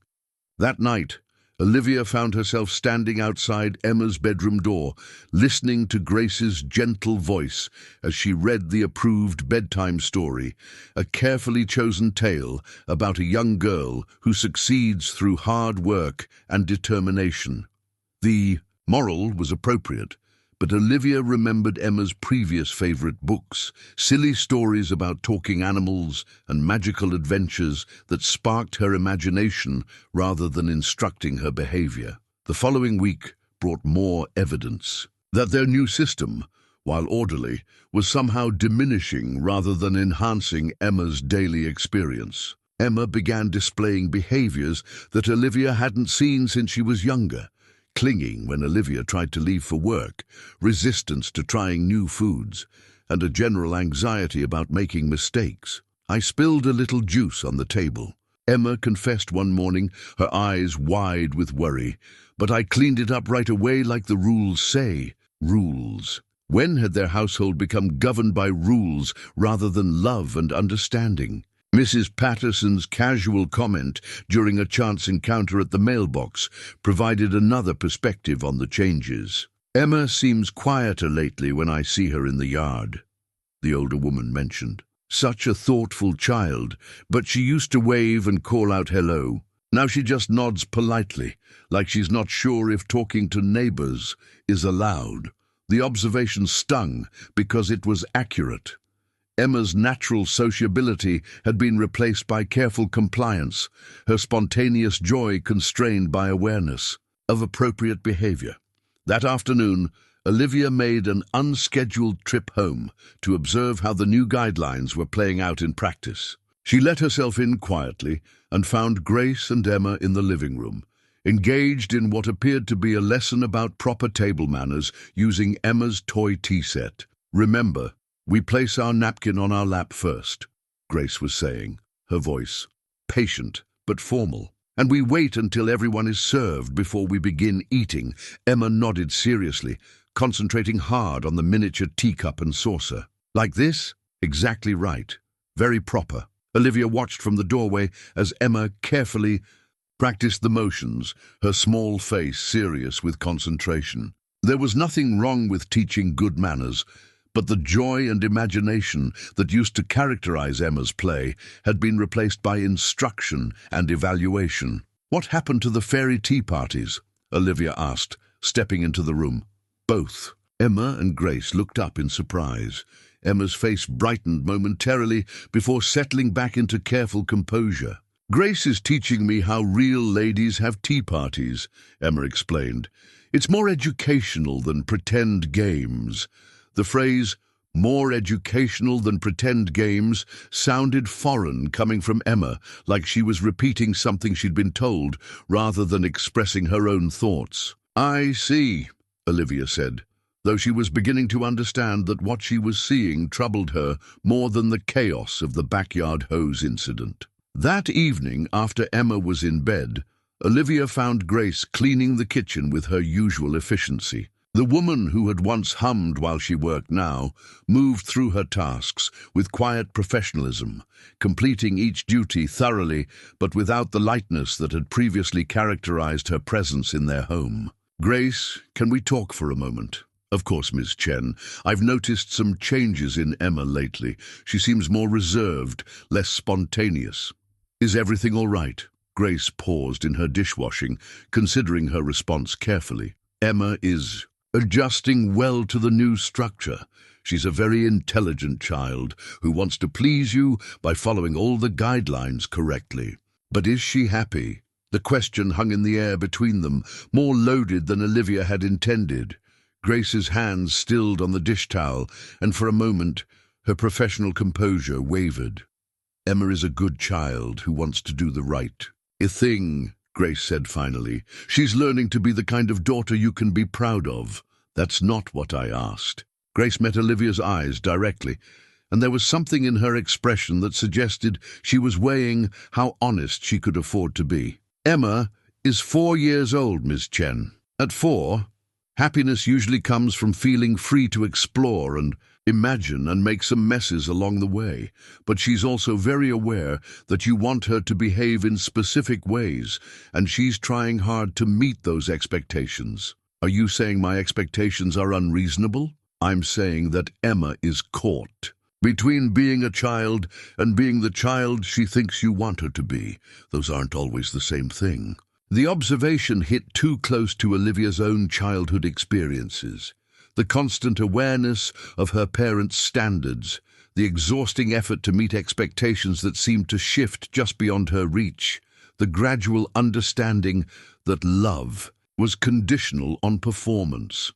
That night, Olivia found herself standing outside Emma's bedroom door, listening to Grace's gentle voice as she read the approved bedtime story, a carefully chosen tale about a young girl who succeeds through hard work and determination. The moral was appropriate, but Olivia remembered Emma's previous favorite books, silly stories about talking animals and magical adventures that sparked her imagination rather than instructing her behavior. The following week brought more evidence that their new system, while orderly, was somehow diminishing rather than enhancing Emma's daily experience. Emma began displaying behaviors that Olivia hadn't seen since she was younger. Clinging when Olivia tried to leave for work, resistance to trying new foods, and a general anxiety about making mistakes. "I spilled a little juice on the table," Emma confessed one morning, her eyes wide with worry. "But I cleaned it up right away like the rules say." Rules. When had their household become governed by rules rather than love and understanding? Mrs. Patterson's casual comment during a chance encounter at the mailbox provided another perspective on the changes. "Emma seems quieter lately when I see her in the yard," the older woman mentioned. "Such a thoughtful child, but she used to wave and call out hello. Now she just nods politely, like she's not sure if talking to neighbors is allowed." The observation stung because it was accurate. Emma's natural sociability had been replaced by careful compliance, her spontaneous joy constrained by awareness of appropriate behavior. That afternoon, Olivia made an unscheduled trip home to observe how the new guidelines were playing out in practice. She let herself in quietly and found Grace and Emma in the living room, engaged in what appeared to be a lesson about proper table manners using Emma's toy tea set. "Remember, we place our napkin on our lap first," Grace was saying, her voice patient but formal. "And we wait until everyone is served before we begin eating." Emma nodded seriously, concentrating hard on the miniature teacup and saucer. "Like this? Exactly right. Very proper." Olivia watched from the doorway as Emma carefully practiced the motions, her small face serious with concentration. There was nothing wrong with teaching good manners, but the joy and imagination that used to characterize Emma's play had been replaced by instruction and evaluation. "What happened to the fairy tea parties?" Olivia asked, stepping into the room. "Both." Emma and Grace looked up in surprise. Emma's face brightened momentarily before settling back into careful composure. "Grace is teaching me how real ladies have tea parties," Emma explained. "It's more educational than pretend games." The phrase, "more educational than pretend games," sounded foreign coming from Emma, like she was repeating something she'd been told, rather than expressing her own thoughts. "I see," Olivia said. though she was beginning to understand that what she was seeing troubled her more than the chaos of the backyard hose incident. That evening, after Emma was in bed, Olivia found Grace cleaning the kitchen with her usual efficiency. The woman who had once hummed while she worked now moved through her tasks with quiet professionalism, completing each duty thoroughly but without the lightness that had previously characterized her presence in their home. "Grace, can we talk for a moment?" "Of course, Miss Chen. I've noticed some changes in Emma lately. She seems more reserved, less spontaneous." "Is everything all right?" Grace paused in her dishwashing, considering her response carefully. "Emma is adjusting well to the new structure. She's a very intelligent child who wants to please you by following all the guidelines correctly. But is she happy?" The question hung in the air between them, more loaded than Olivia had intended. Grace's hands stilled on the dish towel, and for a moment her professional composure wavered. "Emma is a good child who wants to do the right thing," Grace said finally. "She's learning to be the kind of daughter you can be proud of." "That's not what I asked." Grace met Olivia's eyes directly, and there was something in her expression that suggested she was weighing how honest she could afford to be. "Emma is 4 years old, Miss Chen. At 4, happiness usually comes from feeling free to explore and imagine and make some messes along the way. But she's also very aware that you want her to behave in specific ways, and she's trying hard to meet those expectations." "Are you saying my expectations are unreasonable?" "I'm saying that Emma is caught between being a child and being the child she thinks you want her to be. Those aren't always the same thing." The observation hit too close to Olivia's own childhood experiences. The constant awareness of her parents' standards, the exhausting effort to meet expectations that seemed to shift just beyond her reach, the gradual understanding that love was conditional on performance.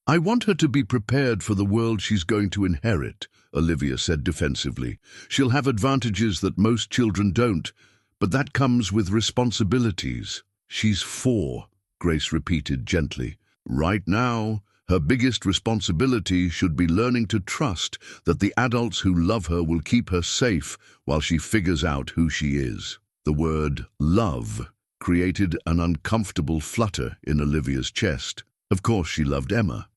"I want her to be prepared for the world she's going to inherit," Olivia said defensively. "She'll have advantages that most children don't, but that comes with responsibilities." "She's 4, Grace repeated gently. "Right now, her biggest responsibility should be learning to trust that the adults who love her will keep her safe while she figures out who she is." The word love created an uncomfortable flutter in Olivia's chest. Of course she loved Emma.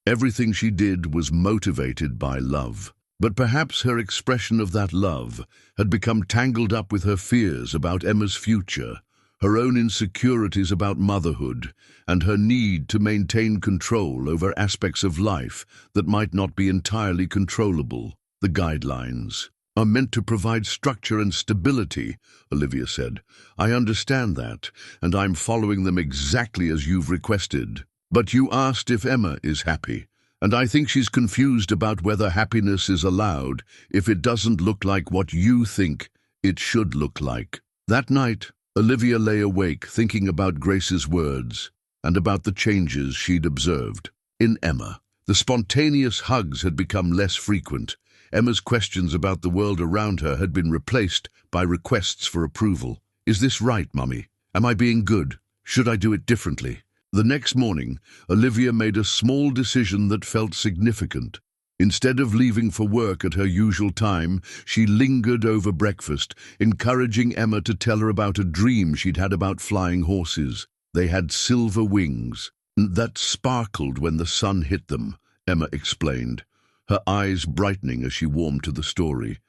Everything she did was motivated by love. But perhaps her expression of that love had become tangled up with her fears about Emma's future, her own insecurities about motherhood, and her need to maintain control over aspects of life that might not be entirely controllable. "The guidelines are meant to provide structure and stability," Olivia said. "I understand that, and I'm following them exactly as you've requested. But you asked if Emma is happy, and I think she's confused about whether happiness is allowed if it doesn't look like what you think it should look like." That night, Olivia lay awake thinking about Grace's words and about the changes she'd observed in Emma. The spontaneous hugs had become less frequent. Emma's questions about the world around her had been replaced by requests for approval. "Is this right, Mummy? Am I being good? Should I do it differently?" The next morning, Olivia made a small decision that felt significant. Instead of leaving for work at her usual time, she lingered over breakfast, encouraging Emma to tell her about a dream she'd had about flying horses. They had silver wings that sparkled when the sun hit them, Emma explained, her eyes brightening as she warmed to the story.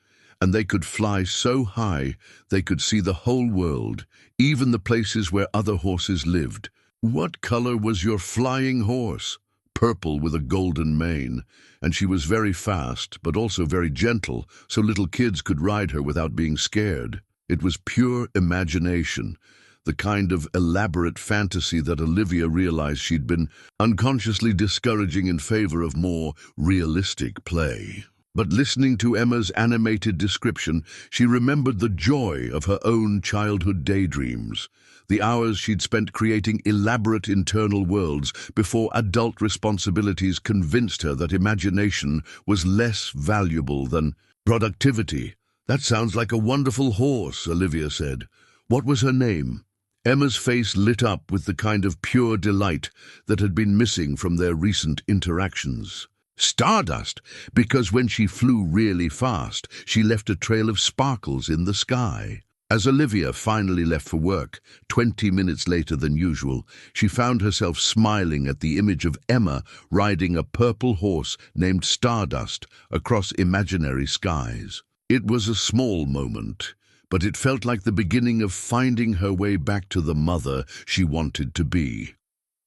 And they could fly so high they could see the whole world, even the places where other horses lived. "What color was your flying horse?" "Purple with a golden mane, and she was very fast, but also very gentle, so little kids could ride her without being scared." It was pure imagination, the kind of elaborate fantasy that Olivia realized she'd been unconsciously discouraging in favor of more realistic play. But listening to Emma's animated description, she remembered the joy of her own childhood daydreams, the hours she'd spent creating elaborate internal worlds before adult responsibilities convinced her that imagination was less valuable than productivity. "That sounds like a wonderful horse," Olivia said. "What was her name?" Emma's face lit up with the kind of pure delight that had been missing from their recent interactions. Stardust, because when she flew really fast, she left a trail of sparkles in the sky. As Olivia finally left for work, 20 minutes later than usual, she found herself smiling at the image of Emma riding a purple horse named Stardust across imaginary skies. It was a small moment, but it felt like the beginning of finding her way back to the mother she wanted to be.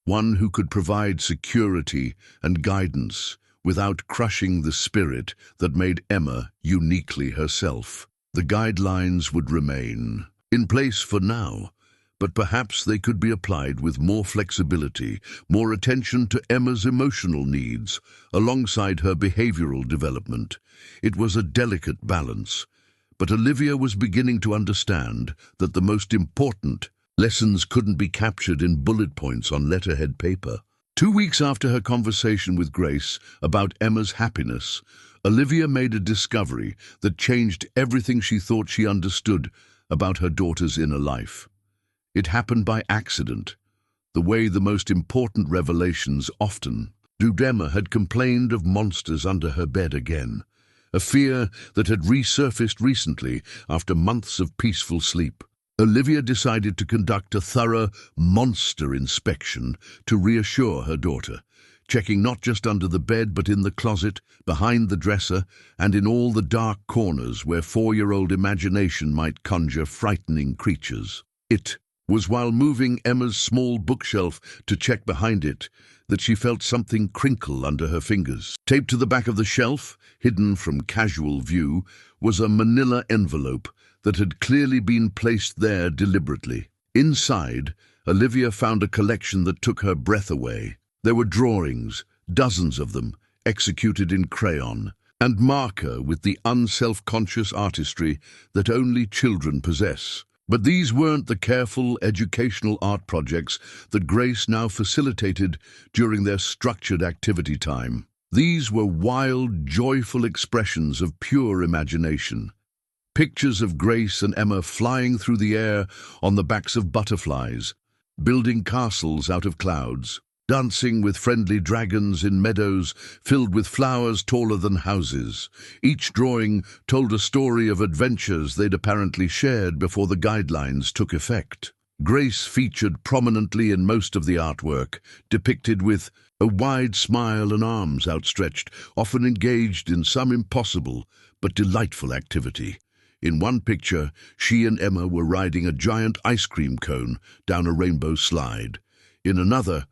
One who could provide security and guidance without crushing the spirit that made Emma uniquely herself. The guidelines would remain in place for now, but perhaps they could be applied with more flexibility, more attention to Emma's emotional needs, alongside her behavioral development. It was a delicate balance, but Olivia was beginning to understand that the most important lessons couldn't be captured in bullet points on letterhead paper. 2 weeks after her conversation with Grace about Emma's happiness, Olivia made a discovery that changed everything she thought she understood about her daughter's inner life. It happened by accident, the way the most important revelations often do. Emma had complained of monsters under her bed again, a fear that had resurfaced recently after months of peaceful sleep. Olivia decided to conduct a thorough monster inspection to reassure her daughter, checking not just under the bed but in the closet, behind the dresser, and in all the dark corners where 4-year-old imagination might conjure frightening creatures. It was while moving Emma's small bookshelf to check behind it that she felt something crinkle under her fingers. Taped to the back of the shelf, hidden from casual view, was a manila envelope that had clearly been placed there deliberately. Inside, Olivia found a collection that took her breath away. There were drawings, dozens of them, executed in crayon and marker with the unself-conscious artistry that only children possess. But these weren't the careful, educational art projects that Grace now facilitated during their structured activity time. These were wild, joyful expressions of pure imagination. Pictures of Grace and Emma flying through the air on the backs of butterflies, building castles out of clouds, dancing with friendly dragons in meadows filled with flowers taller than houses. Each drawing told a story of adventures they'd apparently shared before the guidelines took effect. Grace featured prominently in most of the artwork, depicted with a wide smile and arms outstretched, often engaged in some impossible but delightful activity. In one picture, she and Emma were riding a giant ice cream cone down a rainbow slide. In another,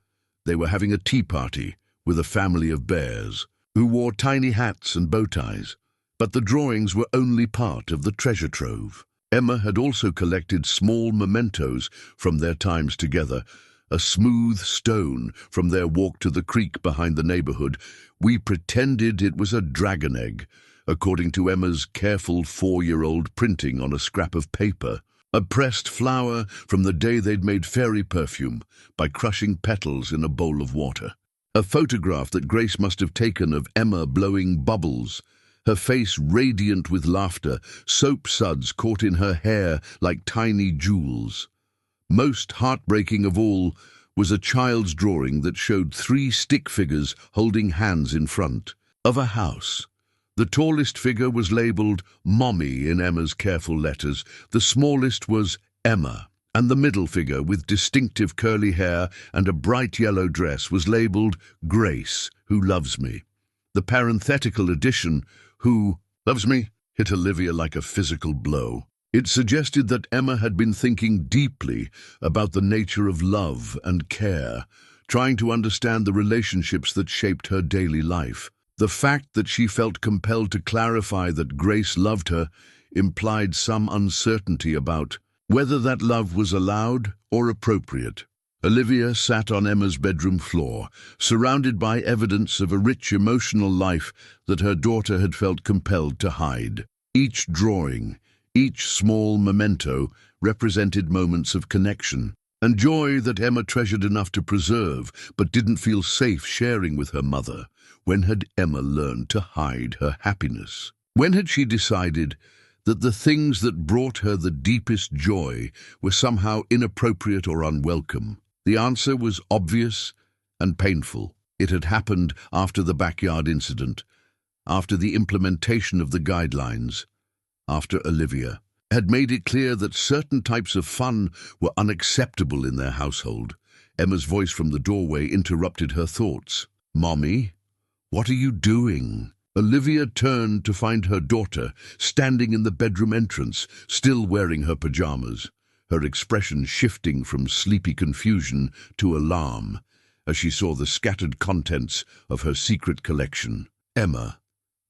they were having a tea party with a family of bears who wore tiny hats and bow ties. But the drawings were only part of the treasure trove. Emma had also collected small mementos from their times together. A smooth stone from their walk to the creek behind the neighborhood. We pretended it was a dragon egg, according to Emma's careful 4-year-old printing on a scrap of paper. A pressed flower from the day they'd made fairy perfume by crushing petals in a bowl of water. A photograph that Grace must have taken of Emma blowing bubbles, her face radiant with laughter, soap suds caught in her hair like tiny jewels. Most heartbreaking of all was a child's drawing that showed 3 stick figures holding hands in front of a house. The tallest figure was labelled Mommy in Emma's careful letters, the smallest was Emma, and the middle figure, with distinctive curly hair and a bright yellow dress, was labelled Grace, who loves me. The parenthetical addition, who loves me, hit Olivia like a physical blow. It suggested that Emma had been thinking deeply about the nature of love and care, trying to understand the relationships that shaped her daily life. The fact that she felt compelled to clarify that Grace loved her implied some uncertainty about whether that love was allowed or appropriate. Olivia sat on Emma's bedroom floor, surrounded by evidence of a rich emotional life that her daughter had felt compelled to hide. Each drawing, each small memento represented moments of connection and joy that Emma treasured enough to preserve but didn't feel safe sharing with her mother. When had Emma learned to hide her happiness? When had she decided that the things that brought her the deepest joy were somehow inappropriate or unwelcome. The answer was obvious and painful. It had happened after the backyard incident, after the implementation of the guidelines, after Olivia had made it clear that certain types of fun were unacceptable in their household. Emma's voice from the doorway interrupted her thoughts. "Mommy, what are you doing?" Olivia turned to find her daughter standing in the bedroom entrance, still wearing her pajamas, her expression shifting from sleepy confusion to alarm as she saw the scattered contents of her secret collection. "Emma,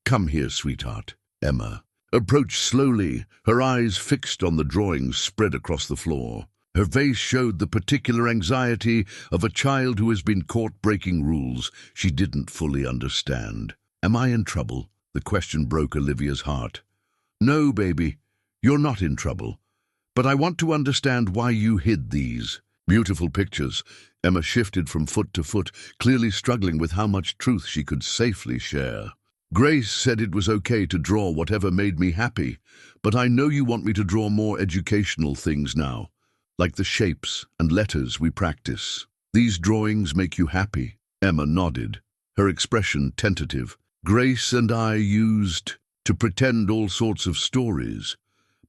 come here, sweetheart." Emma approached slowly, her eyes fixed on the drawings spread across the floor. Her face showed the particular anxiety of a child who has been caught breaking rules she didn't fully understand. "Am I in trouble?" The question broke Olivia's heart. "No, baby, you're not in trouble. But I want to understand why you hid these." Beautiful pictures. Emma shifted from foot to foot, clearly struggling with how much truth she could safely share. "Grace said it was okay to draw whatever made me happy, but I know you want me to draw more educational things now, like the shapes and letters we practice. These drawings make you happy?" Emma nodded, her expression tentative. "Grace and I used to pretend all sorts of stories,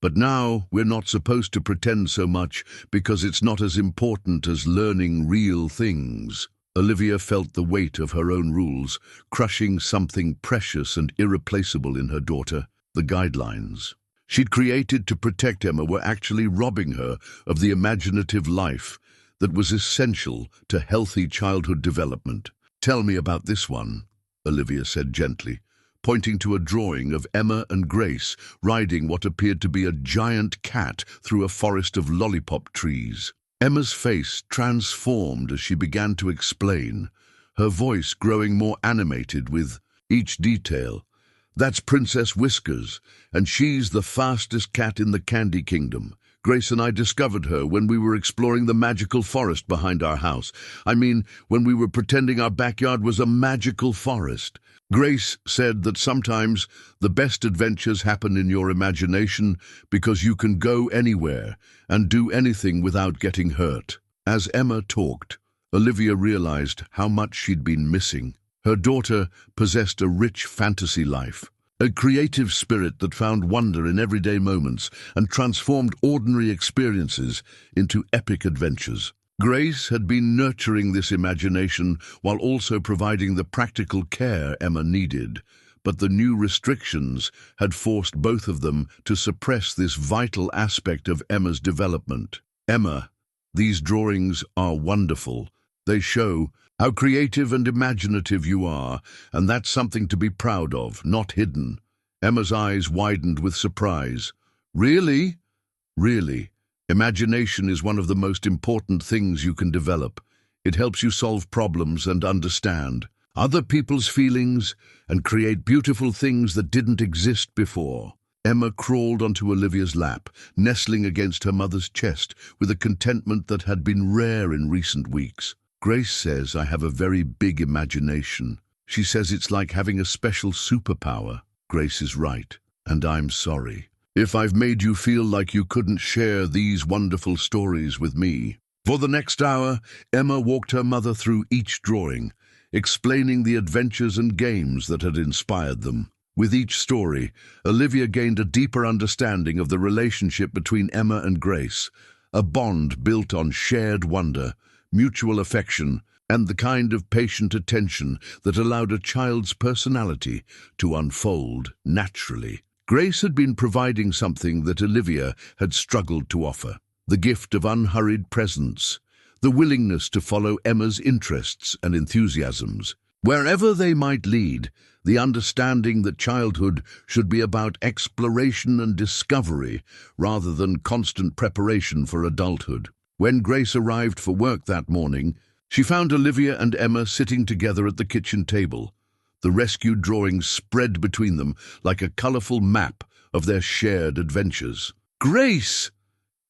but now we're not supposed to pretend so much because it's not as important as learning real things." Olivia felt the weight of her own rules, crushing something precious and irreplaceable in her daughter. The guidelines she'd created to protect Emma were actually robbing her of the imaginative life that was essential to healthy childhood development. "Tell me about this one," Olivia said gently, pointing to a drawing of Emma and Grace riding what appeared to be a giant cat through a forest of lollipop trees. Emma's face transformed as she began to explain, her voice growing more animated with each detail. "That's Princess Whiskers, and she's the fastest cat in the Candy Kingdom. Grace and I discovered her when we were exploring the magical forest behind our house. I mean, when we were pretending our backyard was a magical forest. Grace said that sometimes the best adventures happen in your imagination because you can go anywhere and do anything without getting hurt." As Emma talked, Olivia realized how much she'd been missing. Her daughter possessed a rich fantasy life, a creative spirit that found wonder in everyday moments and transformed ordinary experiences into epic adventures. Grace had been nurturing this imagination while also providing the practical care Emma needed, but the new restrictions had forced both of them to suppress this vital aspect of Emma's development. "Emma, these drawings are wonderful. They show how creative and imaginative you are, and that's something to be proud of, not hidden." Emma's eyes widened with surprise. "Really?" "Really. Imagination is one of the most important things you can develop. It helps you solve problems and understand other people's feelings and create beautiful things that didn't exist before." Emma crawled onto Olivia's lap, nestling against her mother's chest with a contentment that had been rare in recent weeks. "Grace says I have a very big imagination. She says it's like having a special superpower." "Grace is right, and I'm sorry if I've made you feel like you couldn't share these wonderful stories with me." For the next hour, Emma walked her mother through each drawing, explaining the adventures and games that had inspired them. With each story, Olivia gained a deeper understanding of the relationship between Emma and Grace, a bond built on shared wonder, mutual affection, and the kind of patient attention that allowed a child's personality to unfold naturally. Grace had been providing something that Olivia had struggled to offer: the gift of unhurried presence, the willingness to follow Emma's interests and enthusiasms, wherever they might lead, the understanding that childhood should be about exploration and discovery rather than constant preparation for adulthood. When Grace arrived for work that morning, she found Olivia and Emma sitting together at the kitchen table, the rescued drawings spread between them like a colorful map of their shared adventures. "Grace!"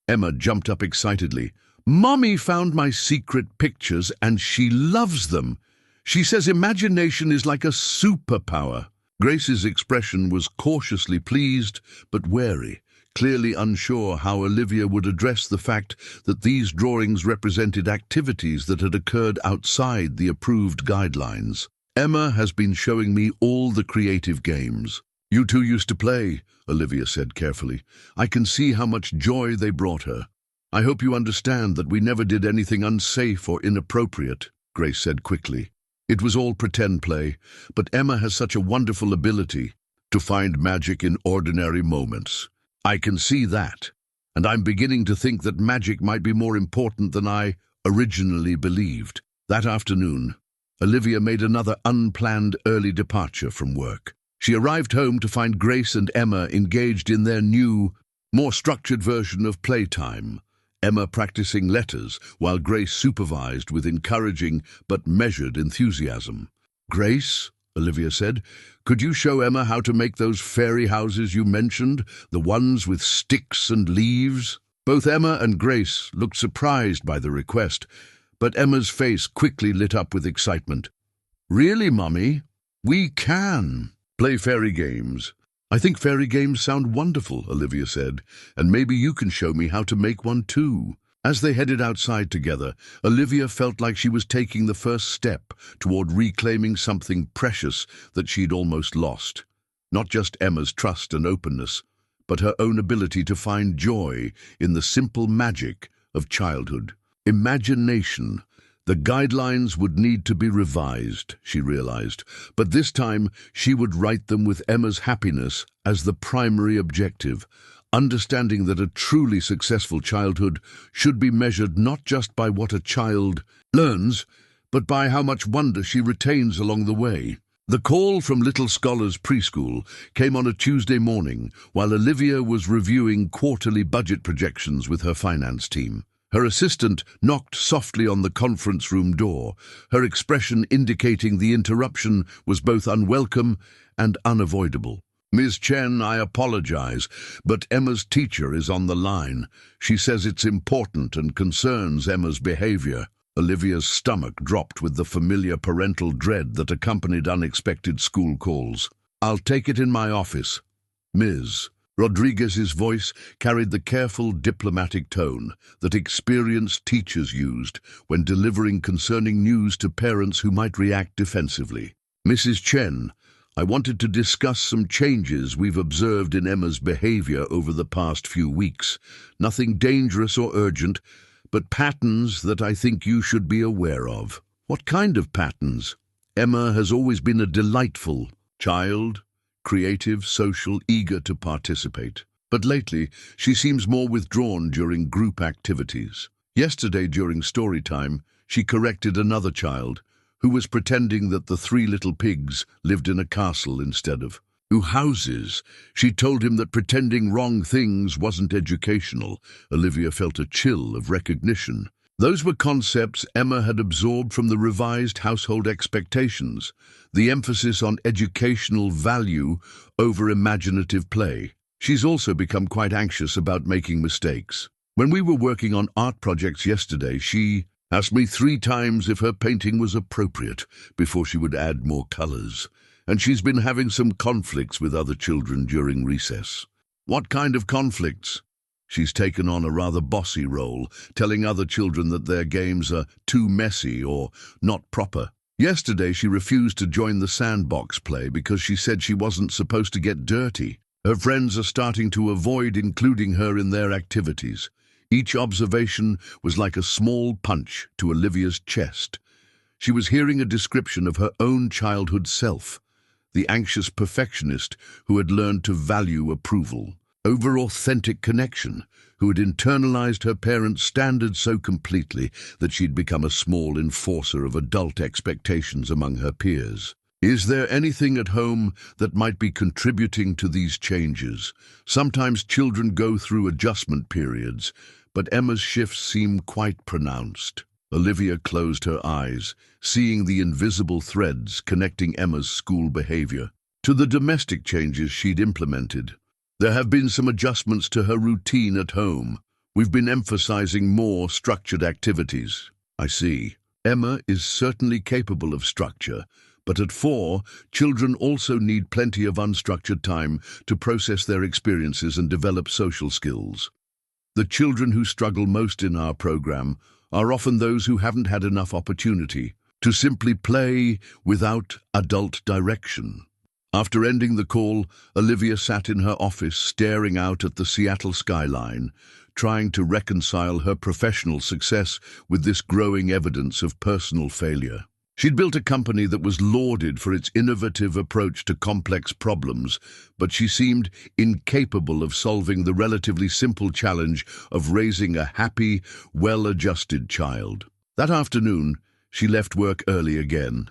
Emma jumped up excitedly. "Mommy found my secret pictures and she loves them. She says imagination is like a superpower." Grace's expression was cautiously pleased but wary, clearly unsure how Olivia would address the fact that these drawings represented activities that had occurred outside the approved guidelines. "Emma has been showing me all the creative games you two used to play," Olivia said carefully. "I can see how much joy they brought her. I hope you understand that we never did anything unsafe or inappropriate," Grace said quickly. "It was all pretend play, but Emma has such a wonderful ability to find magic in ordinary moments. I can see that, and I'm beginning to think that magic might be more important than I originally believed." That afternoon, Olivia made another unplanned early departure from work. She arrived home to find Grace and Emma engaged in their new, more structured version of playtime. Emma practicing letters, while Grace supervised with encouraging but measured enthusiasm. "Grace," Olivia said, "could you show Emma how to make those fairy houses you mentioned, the ones with sticks and leaves?" Both Emma and Grace looked surprised by the request, but Emma's face quickly lit up with excitement. "Really, Mummy? We can play fairy games. I think fairy games sound wonderful," Olivia said, "and maybe you can show me how to make one too." As they headed outside together, Olivia felt like she was taking the first step toward reclaiming something precious that she'd almost lost. Not just Emma's trust and openness, but her own ability to find joy in the simple magic of childhood. Imagination. The guidelines would need to be revised, she realized, but this time she would write them with Emma's happiness as the primary objective, understanding that a truly successful childhood should be measured not just by what a child learns, but by how much wonder she retains along the way. The call from Little Scholars Preschool came on a Tuesday morning while Olivia was reviewing quarterly budget projections with her finance team. Her assistant knocked softly on the conference room door, her expression indicating the interruption was both unwelcome and unavoidable. "Ms. Chen, I apologize, but Emma's teacher is on the line. She says it's important and concerns Emma's behavior." Olivia's stomach dropped with the familiar parental dread that accompanied unexpected school calls. "I'll take it in my office, Ms." Rodriguez's voice carried the careful, diplomatic tone that experienced teachers used when delivering concerning news to parents who might react defensively. "Mrs. Chen, I wanted to discuss some changes we've observed in Emma's behavior over the past few weeks. Nothing dangerous or urgent, but patterns that I think you should be aware of." "What kind of patterns?" "Emma has always been a delightful child, creative, social, eager to participate. But lately, she seems more withdrawn during group activities. Yesterday, during story time, she corrected another child who was pretending that the three little pigs lived in a castle instead of houses. She told him that pretending wrong things wasn't educational. Olivia felt a chill of recognition. Those were concepts Emma had absorbed from the revised household expectations, the emphasis on educational value over imaginative play. She's also become quite anxious about making mistakes. When we were working on art projects yesterday, she asked me 3 times if her painting was appropriate before she would add more colors. And she's been having some conflicts with other children during recess. "What kind of conflicts?" She's taken on a rather bossy role, telling other children that their games are too messy or not proper. Yesterday she refused to join the sandbox play because she said she wasn't supposed to get dirty. Her friends are starting to avoid including her in their activities. Each observation was like a small punch to Olivia's chest. She was hearing a description of her own childhood self, the anxious perfectionist who had learned to value approval over authentic connection, who had internalized her parents' standards so completely that she'd become a small enforcer of adult expectations among her peers. Is there anything at home that might be contributing to these changes? Sometimes children go through adjustment periods, but Emma's shifts seem quite pronounced. Olivia closed her eyes, seeing the invisible threads connecting Emma's school behavior to the domestic changes she'd implemented. There have been some adjustments to her routine at home. We've been emphasizing more structured activities. I see. Emma is certainly capable of structure, But at 4, children also need plenty of unstructured time to process their experiences and develop social skills. The children who struggle most in our program are often those who haven't had enough opportunity to simply play without adult direction. After ending the call, Olivia sat in her office staring out at the Seattle skyline, trying to reconcile her professional success with this growing evidence of personal failure. She'd built a company that was lauded for its innovative approach to complex problems, but she seemed incapable of solving the relatively simple challenge of raising a happy, well-adjusted child. That afternoon, she left work early again,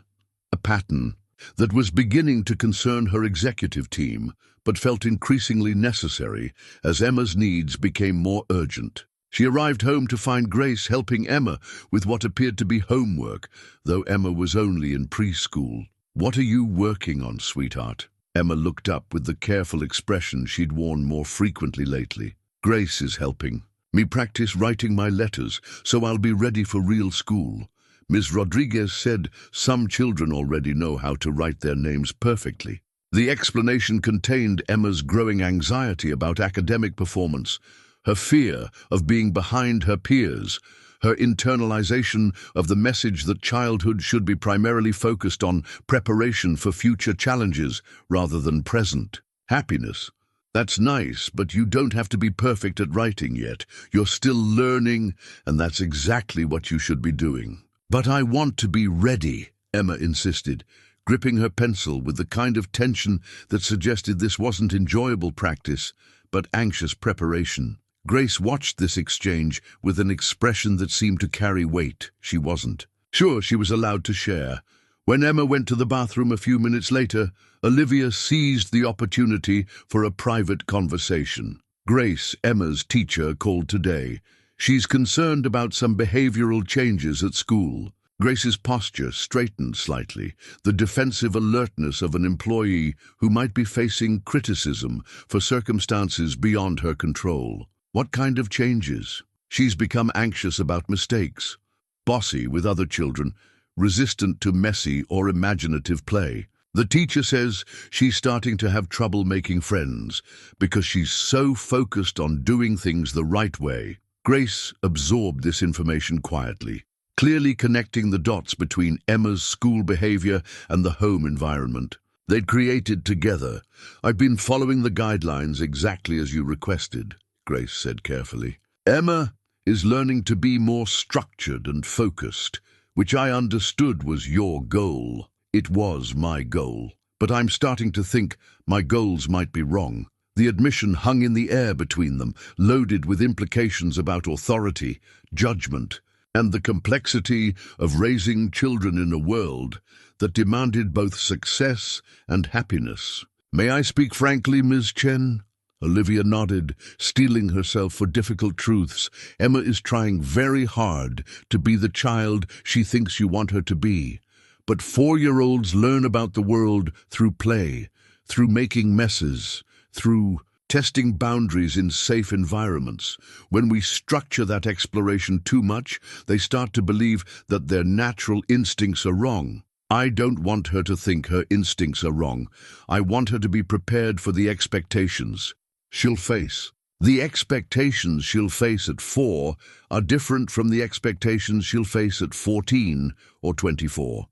a pattern that was beginning to concern her executive team, but felt increasingly necessary as Emma's needs became more urgent. She arrived home to find Grace helping Emma with what appeared to be homework, though Emma was only in preschool. "What are you working on, sweetheart?" Emma looked up with the careful expression she'd worn more frequently lately. "Grace is helping me practice writing my letters, so I'll be ready for real school. Ms. Rodriguez said some children already know how to write their names perfectly." The explanation contained Emma's growing anxiety about academic performance, her fear of being behind her peers, her internalization of the message that childhood should be primarily focused on preparation for future challenges rather than present. "Happiness. That's nice, but you don't have to be perfect at writing yet. You're still learning, and that's exactly what you should be doing." "But I want to be ready," Emma insisted, gripping her pencil with the kind of tension that suggested this wasn't enjoyable practice, but anxious preparation. Grace watched this exchange with an expression that seemed to carry weight. She wasn't. Sure, she was allowed to share. When Emma went to the bathroom a few minutes later, Olivia seized the opportunity for a private conversation. "Grace, Emma's teacher, called today. She's concerned about some behavioral changes at school." Grace's posture straightened slightly, the defensive alertness of an employee who might be facing criticism for circumstances beyond her control. "What kind of changes?" "She's become anxious about mistakes, bossy with other children, resistant to messy or imaginative play. The teacher says she's starting to have trouble making friends because she's so focused on doing things the right way." Grace absorbed this information quietly, clearly connecting the dots between Emma's school behavior and the home environment they'd created together. "I've been following the guidelines exactly as you requested," Grace said carefully. "Emma is learning to be more structured and focused, which I understood was your goal. It was my goal. But I'm starting to think my goals might be wrong." The admission hung in the air between them, loaded with implications about authority, judgment, and the complexity of raising children in a world that demanded both success and happiness. "May I speak frankly, Ms. Chen?" Olivia nodded, steeling herself for difficult truths. "Emma is trying very hard to be the child she thinks you want her to be. But 4-year-olds learn about the world through play, through making messes, through testing boundaries in safe environments. When we structure that exploration too much, they start to believe that their natural instincts are wrong. I don't want her to think her instincts are wrong. I want her to be prepared for the expectations she'll face. The expectations she'll face at 4 are different from the expectations she'll face at 14 or 24.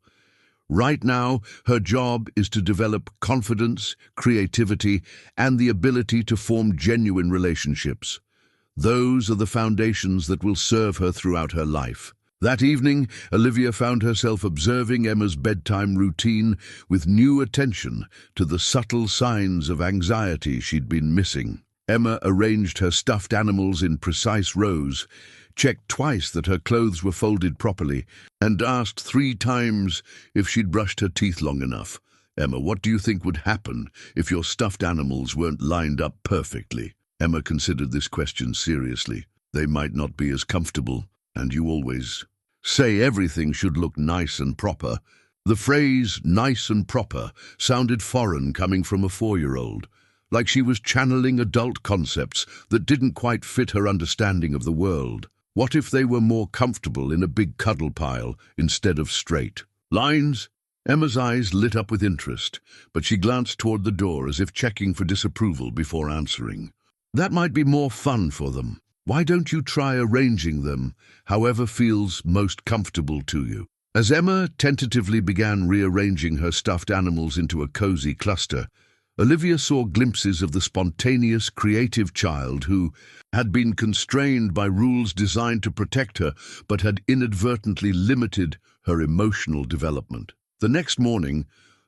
Right now, her job is to develop confidence, creativity, and the ability to form genuine relationships. Those are the foundations that will serve her throughout her life." That evening, Olivia found herself observing Emma's bedtime routine with new attention to the subtle signs of anxiety she'd been missing. Emma arranged her stuffed animals in precise rows, checked twice that her clothes were folded properly, and asked 3 times if she'd brushed her teeth long enough. "Emma, what do you think would happen if your stuffed animals weren't lined up perfectly?" Emma considered this question seriously. "They might not be as comfortable, and you always say everything should look nice and proper." The phrase "nice and proper" sounded foreign coming from a 4-year-old, like she was channeling adult concepts that didn't quite fit her understanding of the world. What if they were more comfortable in a big cuddle pile instead of straight lines? Emma's eyes lit up with interest, but she glanced toward the door as if checking for disapproval before answering. That might be more fun for them. Why don't you try arranging them, however feels most comfortable to you? As Emma tentatively began rearranging her stuffed animals into a cozy cluster, Olivia saw glimpses of the spontaneous, creative child who had been constrained by rules designed to protect her, but had inadvertently limited her emotional development. The next morning,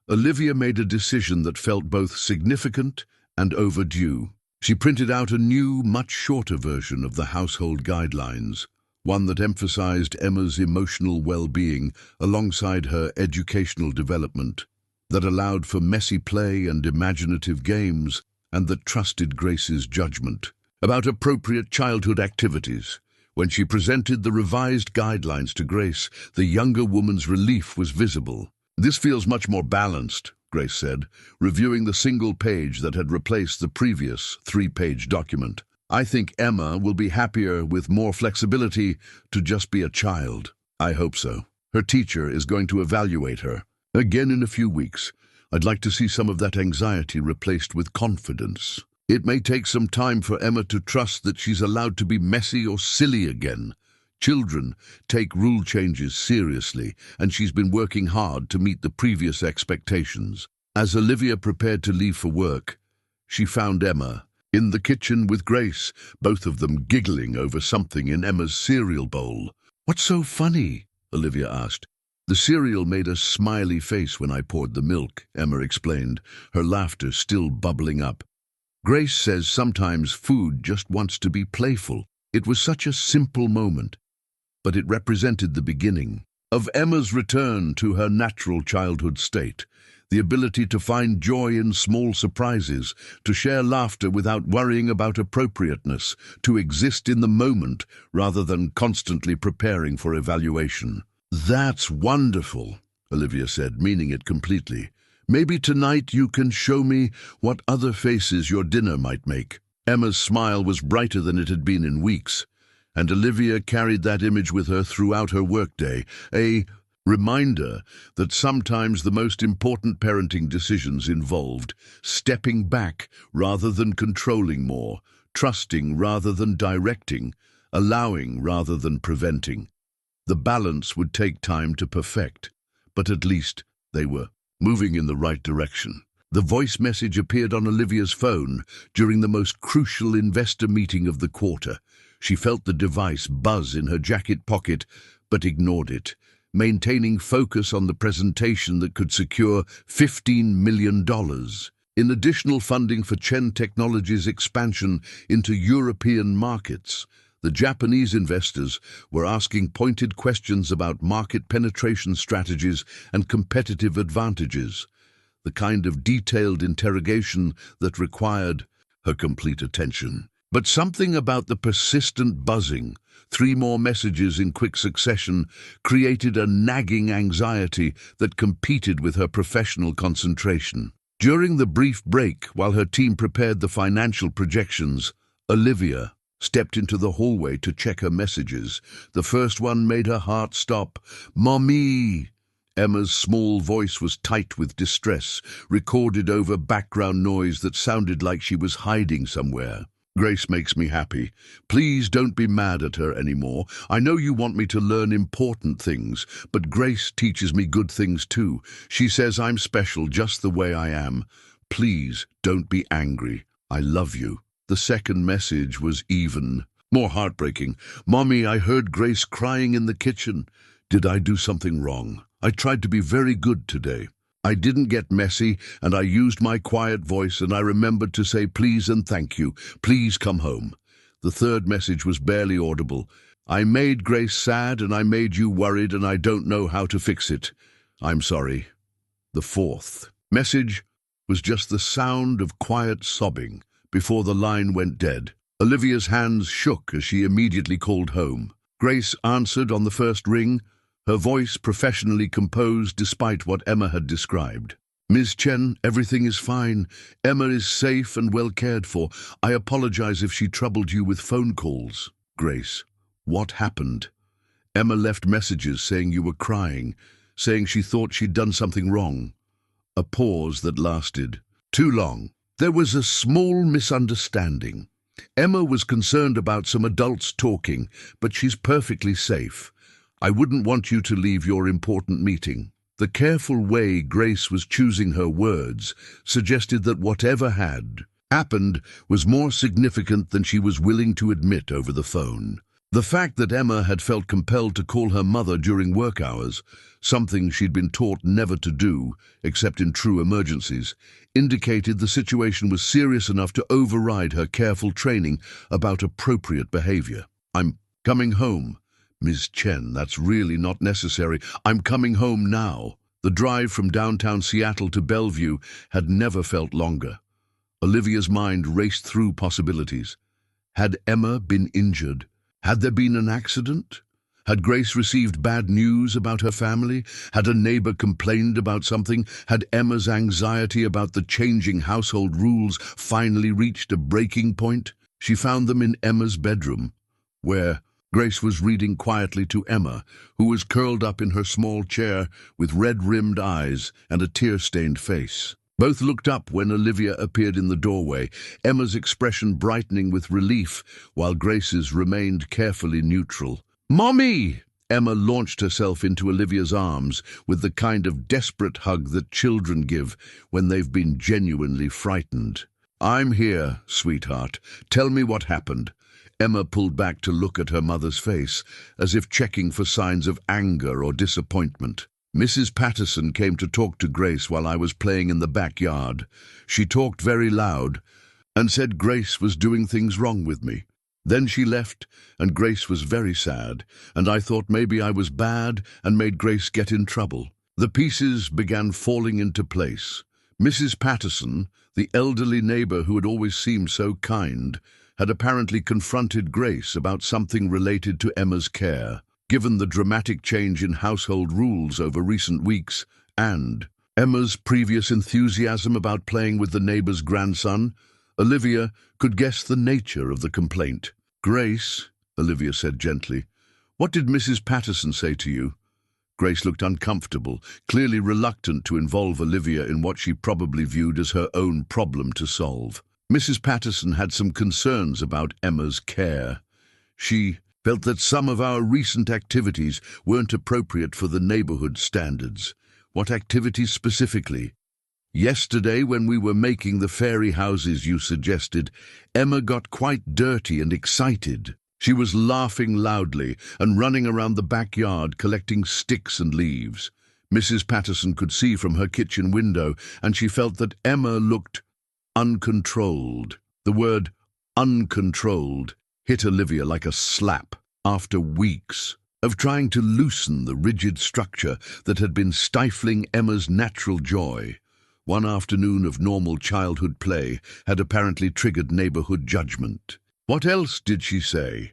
Olivia made a decision that felt both significant and overdue. She printed out a new, much shorter version of the household guidelines, one that emphasized Emma's emotional well-being alongside her educational development, that allowed for messy play and imaginative games, and that trusted Grace's judgment about appropriate childhood activities. When she presented the revised guidelines to Grace, the younger woman's relief was visible. "This feels much more balanced," Grace said, reviewing the single page that had replaced the previous 3-page document. "I think Emma will be happier with more flexibility to just be a child." "I hope so. Her teacher is going to evaluate her again in a few weeks. I'd like to see some of that anxiety replaced with confidence. It may take some time for Emma to trust that she's allowed to be messy or silly again. Children take rule changes seriously, and she's been working hard to meet the previous expectations." As Olivia prepared to leave for work, she found Emma in the kitchen with Grace, both of them giggling over something in Emma's cereal bowl. "What's so funny?" Olivia asked. "The cereal made a smiley face when I poured the milk," Emma explained, her laughter still bubbling up. "Grace says sometimes food just wants to be playful." It was such a simple moment, but it represented the beginning of Emma's return to her natural childhood state, the ability to find joy in small surprises, to share laughter without worrying about appropriateness, to exist in the moment rather than constantly preparing for evaluation. "That's wonderful," Olivia said, meaning it completely. "Maybe tonight you can show me what other faces your dinner might make." Emma's smile was brighter than it had been in weeks, and Olivia carried that image with her throughout her workday, a reminder that sometimes the most important parenting decisions involved stepping back rather than controlling more, trusting rather than directing, allowing rather than preventing. The balance would take time to perfect, but at least they were moving in the right direction. The voice message appeared on Olivia's phone during the most crucial investor meeting of the quarter. She felt the device buzz in her jacket pocket, but ignored it, maintaining focus on the presentation that could secure $15 million in additional funding for Chen Technologies' expansion into European markets. The Japanese investors were asking pointed questions about market penetration strategies and competitive advantages, the kind of detailed interrogation that required her complete attention. But something about the persistent buzzing, 3 more messages in quick succession, created a nagging anxiety that competed with her professional concentration. During the brief break, while her team prepared the financial projections, Olivia stepped into the hallway to check her messages. The first one made her heart stop. "Mommy!" Emma's small voice was tight with distress, recorded over background noise that sounded like she was hiding somewhere. "Grace makes me happy. Please don't be mad at her anymore. I know you want me to learn important things, but Grace teaches me good things too. She says I'm special just the way I am. Please don't be angry. I love you." The second message was even more heartbreaking. "Mommy, I heard Grace crying in the kitchen. Did I do something wrong? I tried to be very good today. I didn't get messy, and I used my quiet voice, and I remembered to say please and thank you. Please come home." The third message was barely audible. "I made Grace sad, and I made you worried, and I don't know how to fix it. I'm sorry." The fourth message was just the sound of quiet sobbing before the line went dead. Olivia's hands shook as she immediately called home. Grace answered on the first ring, her voice professionally composed despite what Emma had described. "Ms. Chen, everything is fine. Emma is safe and well cared for. I apologize if she troubled you with phone calls." "Grace, what happened?" "Emma left messages saying you were crying, saying she thought she'd done something wrong. A pause that lasted too long. There was a small misunderstanding. Emma was concerned about some adults talking, but she's perfectly safe. I wouldn't want you to leave your important meeting. The careful way Grace was choosing her words suggested that whatever had happened was more significant than she was willing to admit over the phone. The fact that Emma had felt compelled to call her mother during work hours, something she'd been taught never to do, except in true emergencies, indicated the situation was serious enough to override her careful training about appropriate behavior. "I'm coming home, Ms. Chen. That's really not necessary. I'm coming home now." The drive from downtown Seattle to Bellevue had never felt longer. Olivia's mind raced through possibilities. Had Emma been injured? Had there been an accident? Had Grace received bad news about her family? Had a neighbor complained about something? Had Emma's anxiety about the changing household rules finally reached a breaking point? She found them in Emma's bedroom, where Grace was reading quietly to Emma, who was curled up in her small chair with red-rimmed eyes and a tear-stained face. Both looked up when Olivia appeared in the doorway, Emma's expression brightening with relief, while Grace's remained carefully neutral. "Mommy!" Emma launched herself into Olivia's arms with the kind of desperate hug that children give when they've been genuinely frightened. "I'm here, sweetheart. Tell me what happened." Emma pulled back to look at her mother's face, as if checking for signs of anger or disappointment. "Mrs. Patterson came to talk to Grace while I was playing in the backyard. She talked very loud and said Grace was doing things wrong with me. Then she left, and Grace was very sad, and I thought maybe I was bad and made Grace get in trouble." The pieces began falling into place. Mrs. Patterson, the elderly neighbor who had always seemed so kind, had apparently confronted Grace about something related to Emma's care. Given the dramatic change in household rules over recent weeks and Emma's previous enthusiasm about playing with the neighbor's grandson, Olivia could guess the nature of the complaint. "Grace," Olivia said gently, "what did Mrs. Patterson say to you?" Grace looked uncomfortable, clearly reluctant to involve Olivia in what she probably viewed as her own problem to solve. Mrs. Patterson had some concerns about Emma's care. She felt that some of our recent activities weren't appropriate for the neighborhood standards. "What activities specifically?" "Yesterday, when we were making the fairy houses you suggested, Emma got quite dirty and excited. She was laughing loudly and running around the backyard collecting sticks and leaves. Mrs. Patterson could see from her kitchen window, and she felt that Emma looked uncontrolled." The word uncontrolled hit Olivia like a slap. After weeks of trying to loosen the rigid structure that had been stifling Emma's natural joy, one afternoon of normal childhood play had apparently triggered neighborhood judgment. "What else did she say?"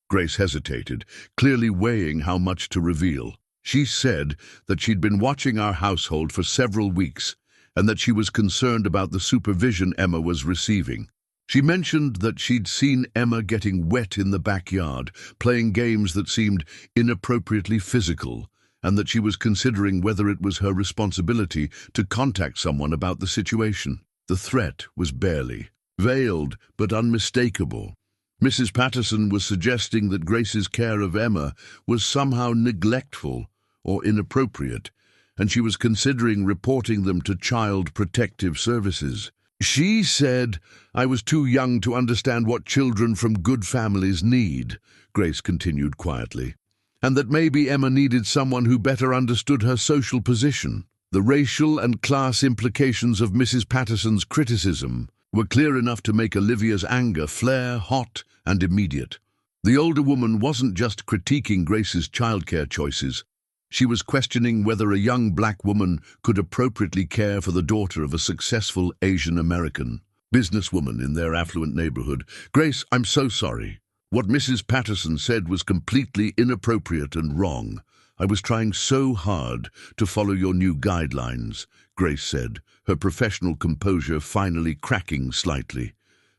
Grace hesitated, clearly weighing how much to reveal. "She said that she'd been watching our household for several weeks and that she was concerned about the supervision Emma was receiving. She mentioned that she'd seen Emma getting wet in the backyard, playing games that seemed inappropriately physical, and that she was considering whether it was her responsibility to contact someone about the situation." The threat was barely veiled but unmistakable. Mrs. Patterson was suggesting that Grace's care of Emma was somehow neglectful or inappropriate, and she was considering reporting them to Child Protective Services. "She said I was too young to understand what children from good families need," Grace continued quietly, "and that maybe Emma needed someone who better understood her social position." The racial and class implications of Mrs. Patterson's criticism were clear enough to make Olivia's anger flare hot and immediate. The older woman wasn't just critiquing Grace's childcare choices. She was questioning whether a young black woman could appropriately care for the daughter of a successful Asian American businesswoman in their affluent neighborhood. "Grace, I'm so sorry. What Mrs. Patterson said was completely inappropriate and wrong. I was trying so hard to follow your new guidelines," Grace said, her professional composure finally cracking slightly.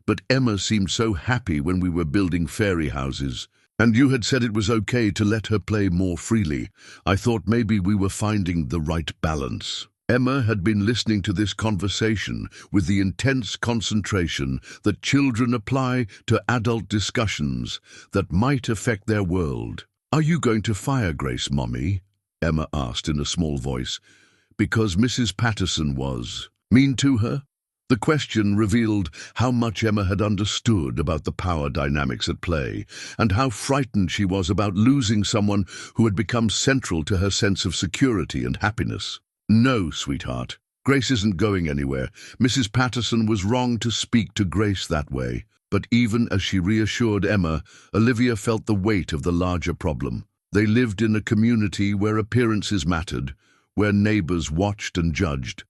"But Emma seemed so happy when we were building fairy houses. And you had said it was okay to let her play more freely. I thought maybe we were finding the right balance. Emma had been listening to this conversation with the intense concentration that children apply to adult discussions that might affect their world. "Are you going to fire Grace, Mommy?" Emma asked in a small voice, because Mrs. Patterson was mean to her. The question revealed how much Emma had understood about the power dynamics at play, and how frightened she was about losing someone who had become central to her sense of security and happiness. "No, sweetheart. Grace isn't going anywhere." Mrs. Patterson was wrong to speak to Grace that way, but even as she reassured Emma, Olivia felt the weight of the larger problem. They lived in a community where appearances mattered, where neighbors watched and judged,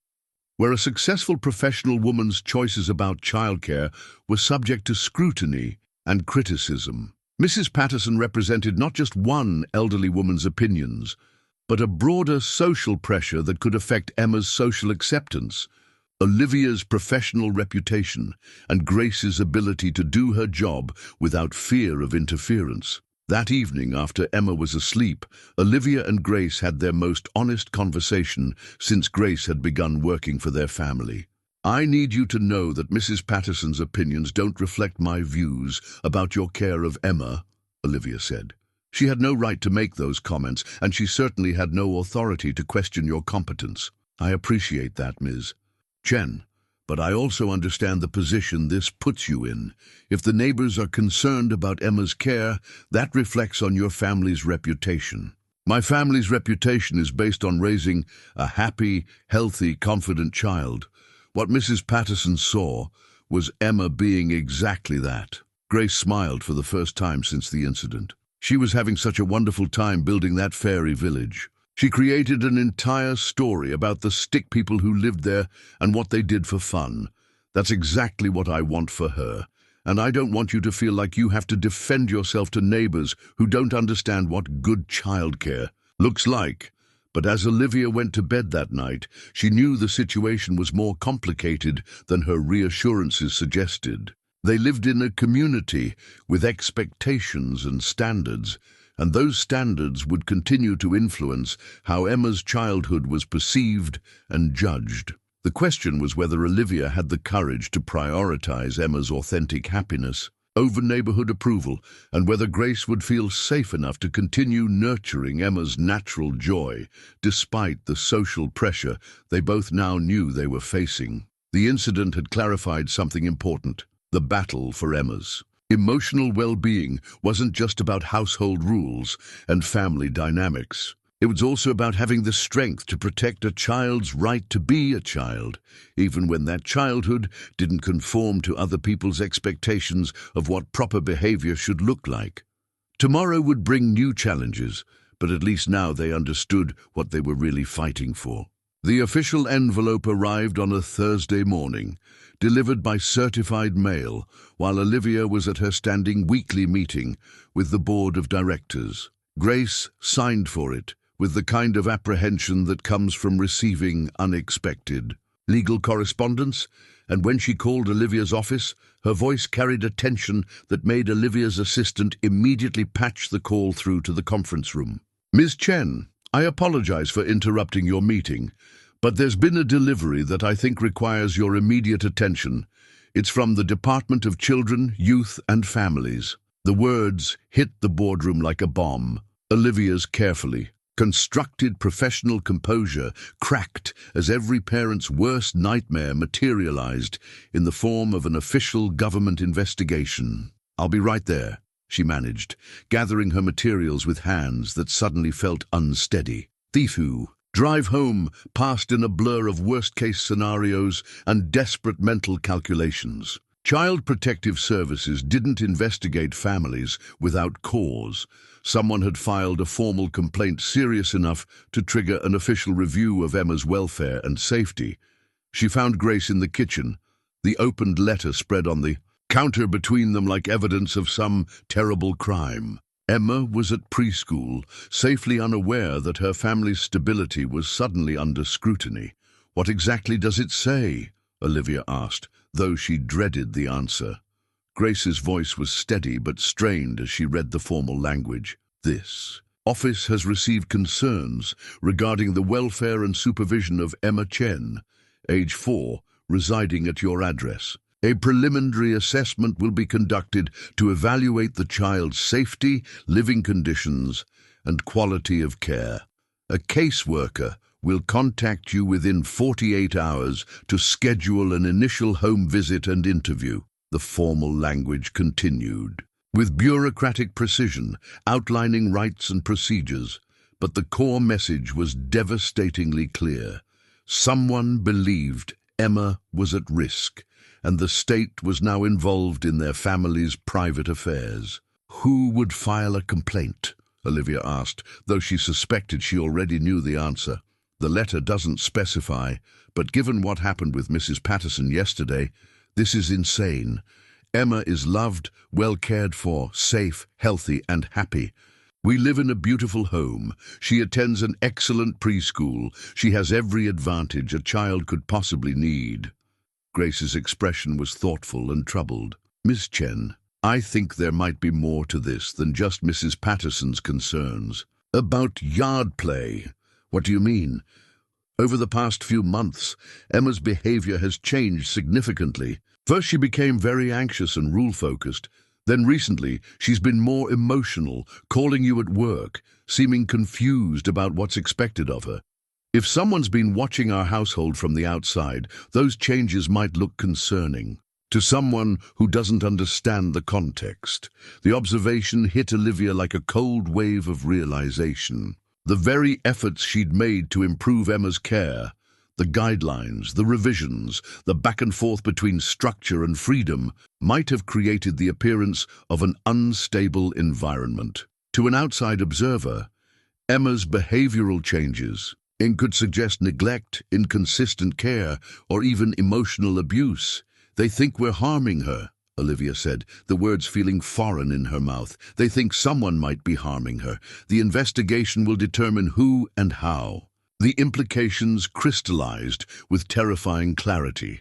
where a successful professional woman's choices about childcare were subject to scrutiny and criticism. Mrs. Patterson represented not just one elderly woman's opinions, but a broader social pressure that could affect Emma's social acceptance, Olivia's professional reputation, and Grace's ability to do her job without fear of interference. That evening, after Emma was asleep, Olivia and Grace had their most honest conversation since Grace had begun working for their family. "I need you to know that Mrs. Patterson's opinions don't reflect my views about your care of Emma," Olivia said. "She had no right to make those comments, and she certainly had no authority to question your competence." "I appreciate that, Ms. Chen, but I also understand the position this puts you in. If the neighbors are concerned about Emma's care, that reflects on your family's reputation. My family's reputation is based on raising a happy, healthy, confident child. What Mrs. Patterson saw was Emma being exactly that." Grace smiled for the first time since the incident. She was having such a wonderful time building that fairy village. She created an entire story about the stick people who lived there and what they did for fun. That's exactly what I want for her. And I don't want you to feel like you have to defend yourself to neighbors who don't understand what good childcare looks like. But as Olivia went to bed that night, she knew the situation was more complicated than her reassurances suggested. They lived in a community with expectations and standards, and those standards would continue to influence how Emma's childhood was perceived and judged. The question was whether Olivia had the courage to prioritize Emma's authentic happiness over neighborhood approval, and whether Grace would feel safe enough to continue nurturing Emma's natural joy, despite the social pressure they both now knew they were facing. The incident had clarified something important: the battle for Emma's emotional well-being wasn't just about household rules and family dynamics. It was also about having the strength to protect a child's right to be a child, even when that childhood didn't conform to other people's expectations of what proper behavior should look like. Tomorrow would bring new challenges, but at least now they understood what they were really fighting for. The official envelope arrived on a Thursday morning, delivered by certified mail, while Olivia was at her standing weekly meeting with the board of directors. Grace signed for it, with the kind of apprehension that comes from receiving unexpected legal correspondence, and when she called Olivia's office, her voice carried a tension that made Olivia's assistant immediately patch the call through to the conference room. "Ms. Chen, I apologize for interrupting your meeting, but there's been a delivery that I think requires your immediate attention. It's from the Department of Children, Youth and Families." The words hit the boardroom like a bomb. Olivia's carefully constructed professional composure cracked as every parent's worst nightmare materialized in the form of an official government investigation. "I'll be right there," she managed, gathering her materials with hands that suddenly felt unsteady. "Thifu." Drive home passed in a blur of worst-case scenarios and desperate mental calculations. Child Protective Services didn't investigate families without cause. Someone had filed a formal complaint serious enough to trigger an official review of Emma's welfare and safety. She found Grace in the kitchen, the opened letter spread on the counter between them like evidence of some terrible crime. Emma was at preschool, safely unaware that her family's stability was suddenly under scrutiny. "What exactly does it say?" Olivia asked, though she dreaded the answer. Grace's voice was steady but strained as she read the formal language. This office has received concerns regarding the welfare and supervision of Emma Chen, age 4, residing at your address. A preliminary assessment will be conducted to evaluate the child's safety, living conditions, and quality of care. A caseworker will contact you within 48 hours to schedule an initial home visit and interview. The formal language continued, with bureaucratic precision, outlining rights and procedures, but the core message was devastatingly clear. Someone believed Emma was at risk, and the state was now involved in their family's private affairs. Who would file a complaint? Olivia asked, though she suspected she already knew the answer. The letter doesn't specify, but given what happened with Mrs. Patterson yesterday, this is insane. Emma is loved, well cared for, safe, healthy, and happy. We live in a beautiful home. She attends an excellent preschool. She has every advantage a child could possibly need. Grace's expression was thoughtful and troubled. Miss Chen, I think there might be more to this than just Mrs. Patterson's concerns. About yard play. What do you mean? Over the past few months, Emma's behavior has changed significantly. First, she became very anxious and rule-focused. Then recently, she's been more emotional, calling you at work, seeming confused about what's expected of her. If someone's been watching our household from the outside, those changes might look concerning. To someone who doesn't understand the context, the observation hit Olivia like a cold wave of realization. The very efforts she'd made to improve Emma's care, the guidelines, the revisions, the back and forth between structure and freedom, might have created the appearance of an unstable environment. To an outside observer, Emma's behavioral changes could suggest neglect, inconsistent care, or even emotional abuse. They think we're harming her, Olivia said, the words feeling foreign in her mouth. They think someone might be harming her. The investigation will determine who and how. The implications crystallized with terrifying clarity.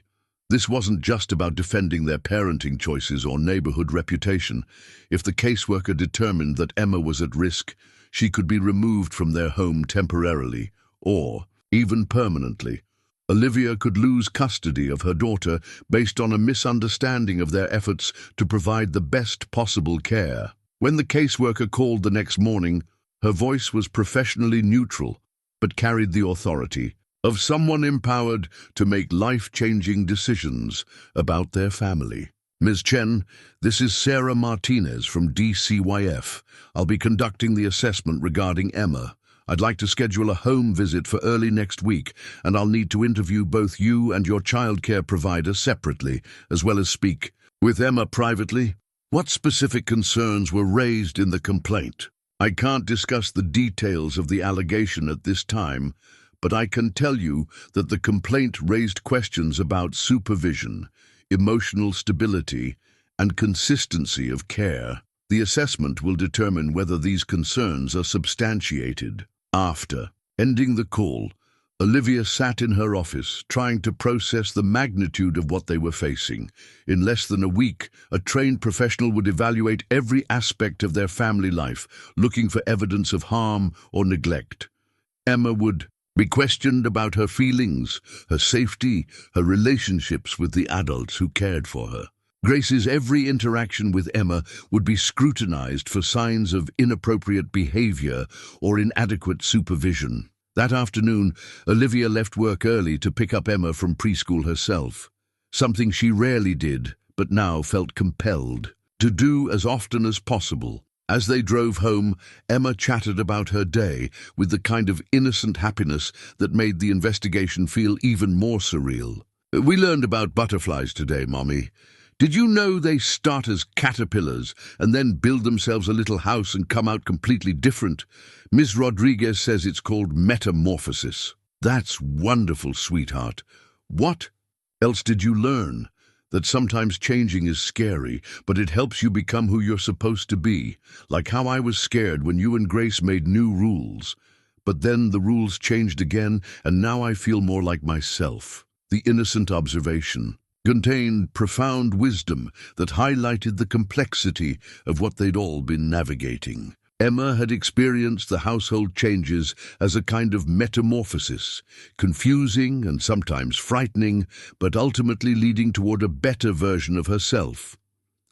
This wasn't just about defending their parenting choices or neighborhood reputation. If the caseworker determined that Emma was at risk, she could be removed from their home temporarily, or even permanently. Olivia could lose custody of her daughter based on a misunderstanding of their efforts to provide the best possible care. When the caseworker called the next morning, her voice was professionally neutral, but carried the authority of someone empowered to make life-changing decisions about their family. Ms. Chen, this is Sarah Martinez from DCYF. I'll be conducting the assessment regarding Emma. I'd like to schedule a home visit for early next week, and I'll need to interview both you and your childcare provider separately, as well as speak with Emma privately. What specific concerns were raised in the complaint? I can't discuss the details of the allegation at this time, but I can tell you that the complaint raised questions about supervision, emotional stability, and consistency of care. The assessment will determine whether these concerns are substantiated. After ending the call, Olivia sat in her office, trying to process the magnitude of what they were facing. In less than a week, a trained professional would evaluate every aspect of their family life, looking for evidence of harm or neglect. Emma would be questioned about her feelings, her safety, her relationships with the adults who cared for her. Grace's every interaction with Emma would be scrutinized for signs of inappropriate behavior or inadequate supervision. That afternoon, Olivia left work early to pick up Emma from preschool herself, something she rarely did, but now felt compelled to do as often as possible. As they drove home, Emma chatted about her day with the kind of innocent happiness that made the investigation feel even more surreal. "We learned about butterflies today, Mommy. Did you know they start as caterpillars and then build themselves a little house and come out completely different? Ms. Rodriguez says it's called metamorphosis." "That's wonderful, sweetheart. What else did you learn?" "That sometimes changing is scary, but it helps you become who you're supposed to be. Like how I was scared when you and Grace made new rules. But then the rules changed again, and now I feel more like myself." The innocent observation contained profound wisdom that highlighted the complexity of what they'd all been navigating. Emma had experienced the household changes as a kind of metamorphosis, confusing and sometimes frightening, but ultimately leading toward a better version of herself.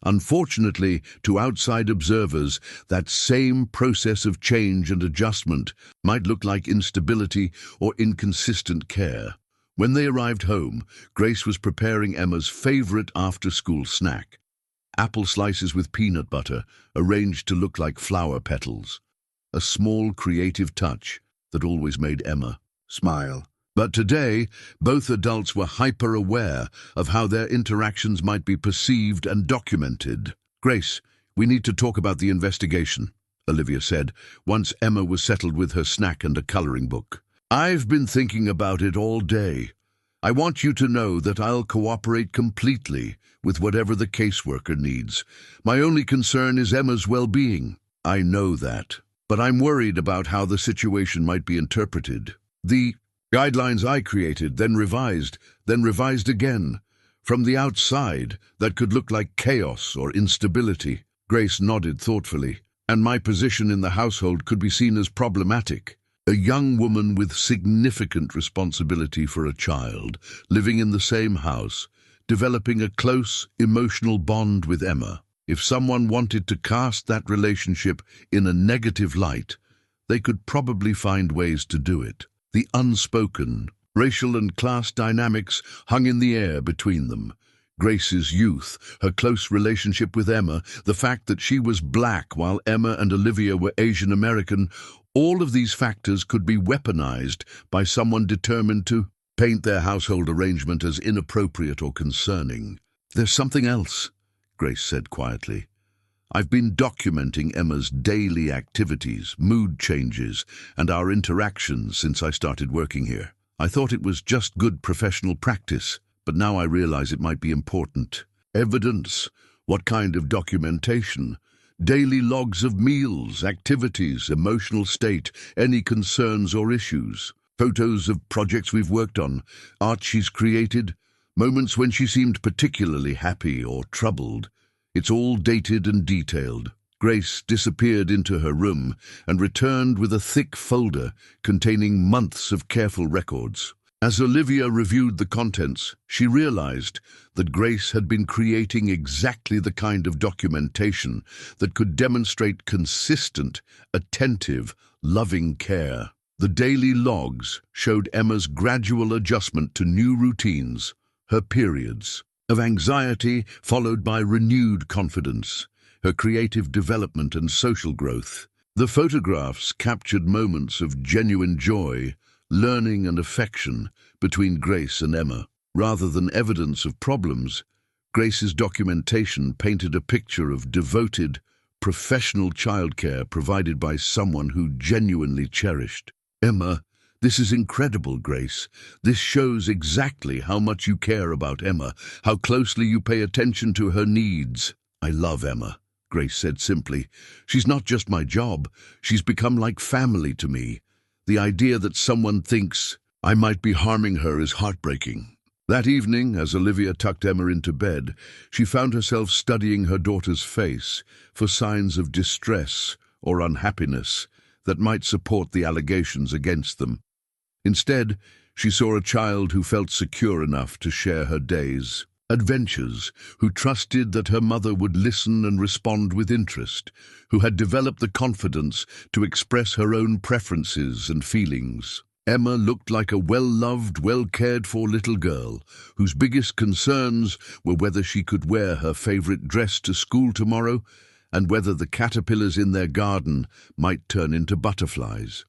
Unfortunately, to outside observers, that same process of change and adjustment might look like instability or inconsistent care. When they arrived home, Grace was preparing Emma's favorite after-school snack: apple slices with peanut butter, arranged to look like flower petals. A small creative touch that always made Emma smile. But today, both adults were hyper-aware of how their interactions might be perceived and documented. "Grace, we need to talk about the investigation," Olivia said, once Emma was settled with her snack and a coloring book. "I've been thinking about it all day. I want you to know that I'll cooperate completely with whatever the caseworker needs. My only concern is Emma's well-being." "I know that, but I'm worried about how the situation might be interpreted. The guidelines I created, then revised again. From the outside, that could look like chaos or instability." Grace nodded thoughtfully. "And my position in the household could be seen as problematic. A young woman with significant responsibility for a child, living in the same house, developing a close emotional bond with Emma. If someone wanted to cast that relationship in a negative light, they could probably find ways to do it. The unspoken, racial and class dynamics hung in the air between them. Grace's youth, her close relationship with Emma, the fact that she was black while Emma and Olivia were Asian American, all of these factors could be weaponized by someone determined to paint their household arrangement as inappropriate or concerning. "There's something else," Grace said quietly. "I've been documenting Emma's daily activities, mood changes, and our interactions since I started working here. I thought it was just good professional practice, but now I realize it might be important. Evidence. What kind of documentation? Daily logs of meals, activities, emotional state, any concerns or issues. Photos of projects we've worked on, art she's created, moments when she seemed particularly happy or troubled. It's all dated and detailed." Grace disappeared into her room and returned with a thick folder containing months of careful records. As Olivia reviewed the contents, she realized that Grace had been creating exactly the kind of documentation that could demonstrate consistent, attentive, loving care. The daily logs showed Emma's gradual adjustment to new routines, her periods of anxiety followed by renewed confidence, her creative development and social growth. The photographs captured moments of genuine joy, learning and affection between Grace and Emma. Rather than evidence of problems, Grace's documentation painted a picture of devoted, professional childcare provided by someone who genuinely cherished Emma. "This is incredible, Grace. This shows exactly how much you care about Emma, how closely you pay attention to her needs." "I love Emma," Grace said simply. "She's not just my job. She's become like family to me. The idea that someone thinks I might be harming her is heartbreaking." That evening, as Olivia tucked Emma into bed, she found herself studying her daughter's face for signs of distress or unhappiness that might support the allegations against them. Instead, she saw a child who felt secure enough to share her days' adventures, who trusted that her mother would listen and respond with interest, who had developed the confidence to express her own preferences and feelings. Emma looked like a well-loved, well-cared-for little girl, whose biggest concerns were whether she could wear her favorite dress to school tomorrow and whether the caterpillars in their garden might turn into butterflies.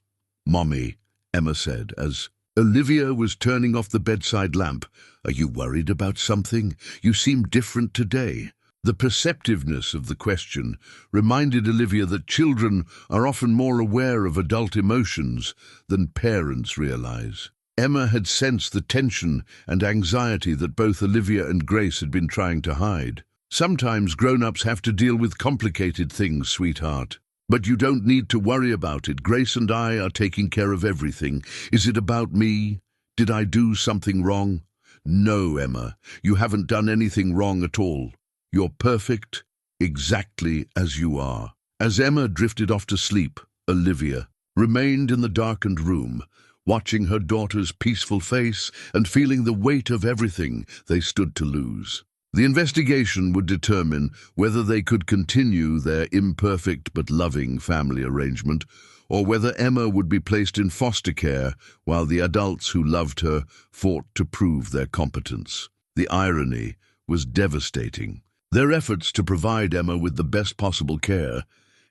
"Mommy," Emma said, as Olivia was turning off the bedside lamp, "are you worried about something? You seem different today." The perceptiveness of the question reminded Olivia that children are often more aware of adult emotions than parents realize. Emma had sensed the tension and anxiety that both Olivia and Grace had been trying to hide. "Sometimes grown-ups have to deal with complicated things, sweetheart. But you don't need to worry about it. Grace and I are taking care of everything. Is it about me? Did I do something wrong?" "No, Emma, you haven't done anything wrong at all. You're perfect, exactly as you are." As Emma drifted off to sleep, Olivia remained in the darkened room, watching her daughter's peaceful face and feeling the weight of everything they stood to lose. The investigation would determine whether they could continue their imperfect but loving family arrangement, or whether Emma would be placed in foster care while the adults who loved her fought to prove their competence. The irony was devastating. Their efforts to provide Emma with the best possible care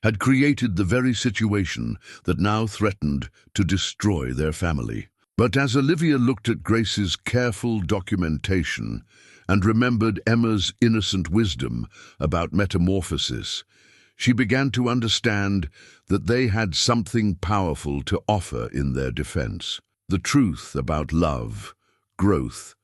had created the very situation that now threatened to destroy their family. But as Olivia looked at Grace's careful documentation and remembered Emma's innocent wisdom about metamorphosis, she began to understand that they had something powerful to offer in their defense. The truth about love, growth,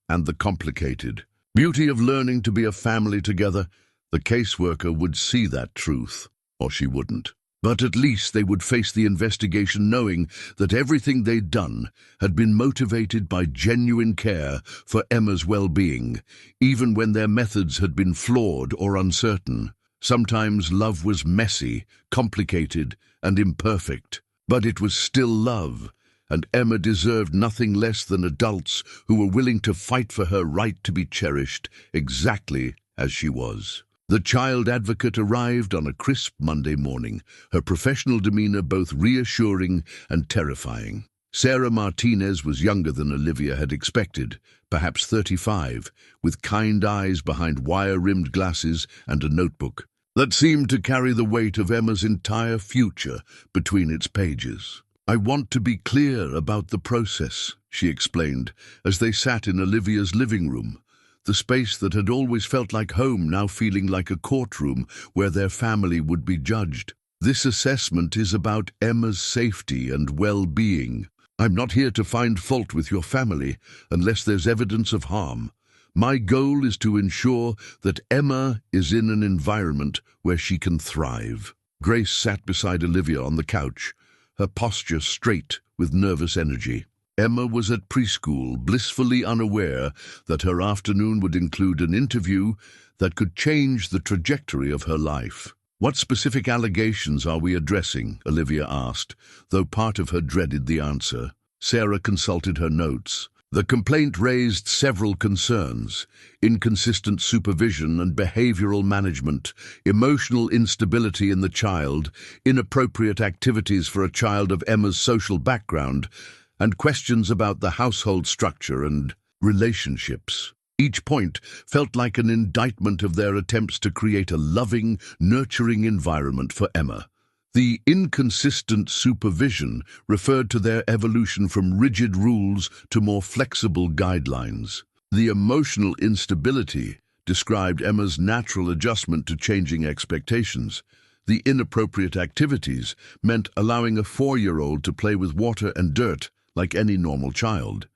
and the complicated beauty of learning to be a family together. The caseworker would see that truth, or she wouldn't. But at least they would face the investigation knowing that everything they'd done had been motivated by genuine care for Emma's well-being, even when their methods had been flawed or uncertain. Sometimes love was messy, complicated, and imperfect, but it was still love, and Emma deserved nothing less than adults who were willing to fight for her right to be cherished exactly as she was. The child advocate arrived on a crisp Monday morning, her professional demeanor both reassuring and terrifying. Sarah Martinez was younger than Olivia had expected, perhaps 35, with kind eyes behind wire-rimmed glasses and a notebook that seemed to carry the weight of Emma's entire future between its pages. "I want to be clear about the process," she explained, as they sat in Olivia's living room, the space that had always felt like home now feeling like a courtroom where their family would be judged. "This assessment is about Emma's safety and well-being. I'm not here to find fault with your family unless there's evidence of harm. My goal is to ensure that Emma is in an environment where she can thrive." Grace sat beside Olivia on the couch, her posture straight with nervous energy. Emma was at preschool, blissfully unaware that her afternoon would include an interview that could change the trajectory of her life. "What specific allegations are we addressing?" Olivia asked, though part of her dreaded the answer. Sarah consulted her notes. The complaint raised several concerns: inconsistent supervision and behavioral management, emotional instability in the child, inappropriate activities for a child of Emma's social background, and questions about the household structure and relationships. Each point felt like an indictment of their attempts to create a loving, nurturing environment for Emma. The inconsistent supervision referred to their evolution from rigid rules to more flexible guidelines. The emotional instability described Emma's natural adjustment to changing expectations. The inappropriate activities meant allowing a 4-year-old to play with water and dirt like any normal child.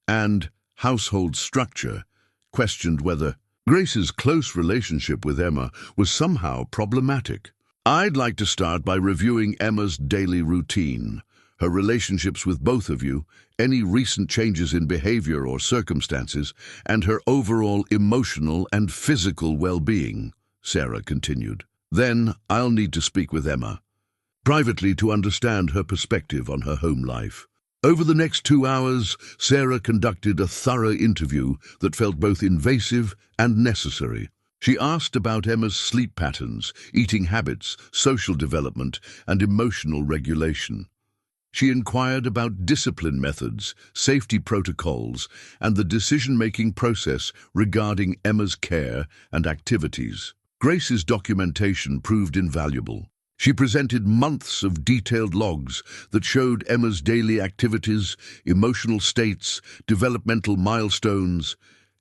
And household structure questioned whether Grace's close relationship with Emma was somehow problematic. "I'd like to start by reviewing Emma's daily routine, her relationships with both of you, any recent changes in behavior or circumstances, and her overall emotional and physical well-being," Sarah continued. "Then I'll need to speak with Emma privately to understand her perspective on her home life." Over the next 2 hours, Sarah conducted a thorough interview that felt both invasive and necessary. She asked about Emma's sleep patterns, eating habits, social development, and emotional regulation. She inquired about discipline methods, safety protocols, and the decision-making process regarding Emma's care and activities. Grace's documentation proved invaluable. She presented months of detailed logs that showed Emma's daily activities, emotional states, developmental milestones,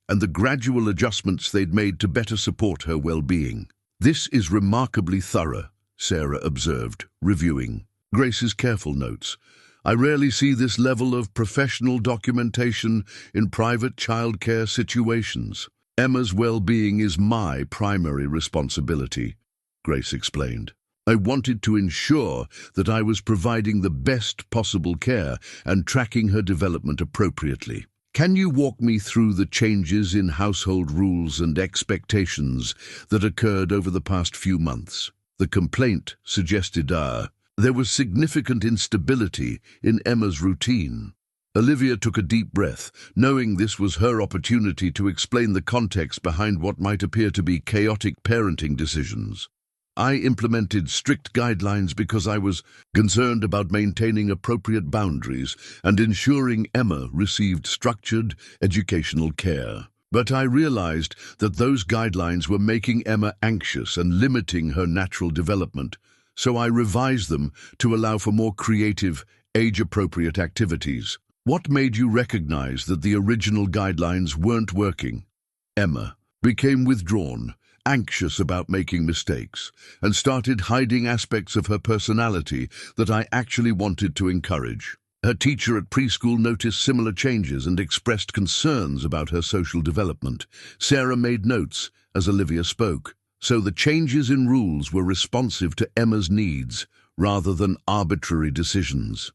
and the gradual adjustments they'd made to better support her well-being. "This is remarkably thorough," Sarah observed, reviewing Grace's careful notes. "I rarely see this level of professional documentation in private childcare situations. Emma's well-being is my primary responsibility," Grace explained. "I wanted to ensure that I was providing the best possible care and tracking her development appropriately." Can you walk me through the changes in household rules and expectations that occurred over the past few months? The complaint suggested there was significant instability in Emma's routine. Olivia took a deep breath, knowing this was her opportunity to explain the context behind what might appear to be chaotic parenting decisions. I implemented strict guidelines because I was concerned about maintaining appropriate boundaries and ensuring Emma received structured educational care. But I realized that those guidelines were making Emma anxious and limiting her natural development, so I revised them to allow for more creative, age-appropriate activities. What made you recognize that the original guidelines weren't working? Emma became withdrawn, anxious about making mistakes, and started hiding aspects of her personality that I actually wanted to encourage. Her teacher at preschool noticed similar changes and expressed concerns about her social development. Sarah made notes as Olivia spoke, so the changes in rules were responsive to Emma's needs rather than arbitrary decisions.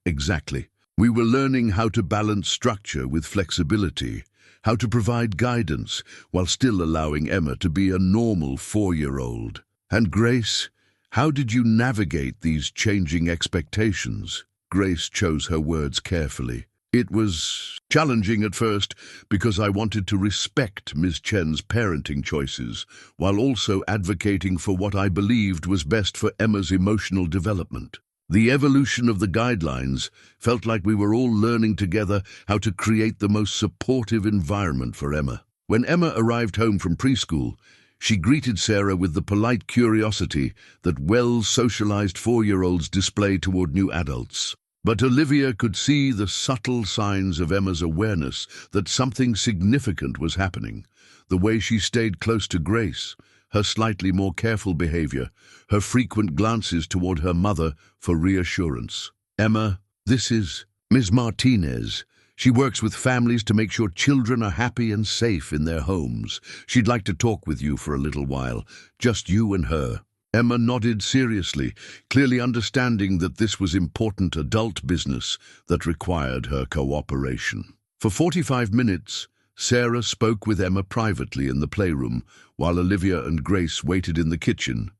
Exactly. We were learning how to balance structure with flexibility, how to provide guidance while still allowing Emma to be a normal 4-year-old. And Grace, how did you navigate these changing expectations? Grace chose her words carefully. It was challenging at first because I wanted to respect Ms. Chen's parenting choices while also advocating for what I believed was best for Emma's emotional development. The evolution of the guidelines felt like we were all learning together how to create the most supportive environment for Emma. When Emma arrived home from preschool, she greeted Sarah with the polite curiosity that well-socialized 4-year-olds display toward new adults. But Olivia could see the subtle signs of Emma's awareness that something significant was happening. The way she stayed close to Grace, her slightly more careful behavior, her frequent glances toward her mother for reassurance. Emma, this is Ms. Martinez. She works with families to make sure children are happy and safe in their homes. She'd like to talk with you for a little while, just you and her. Emma nodded seriously, clearly understanding that this was important adult business that required her cooperation. For 45 minutes, Sarah spoke with Emma privately in the playroom, while Olivia and Grace waited in the kitchen,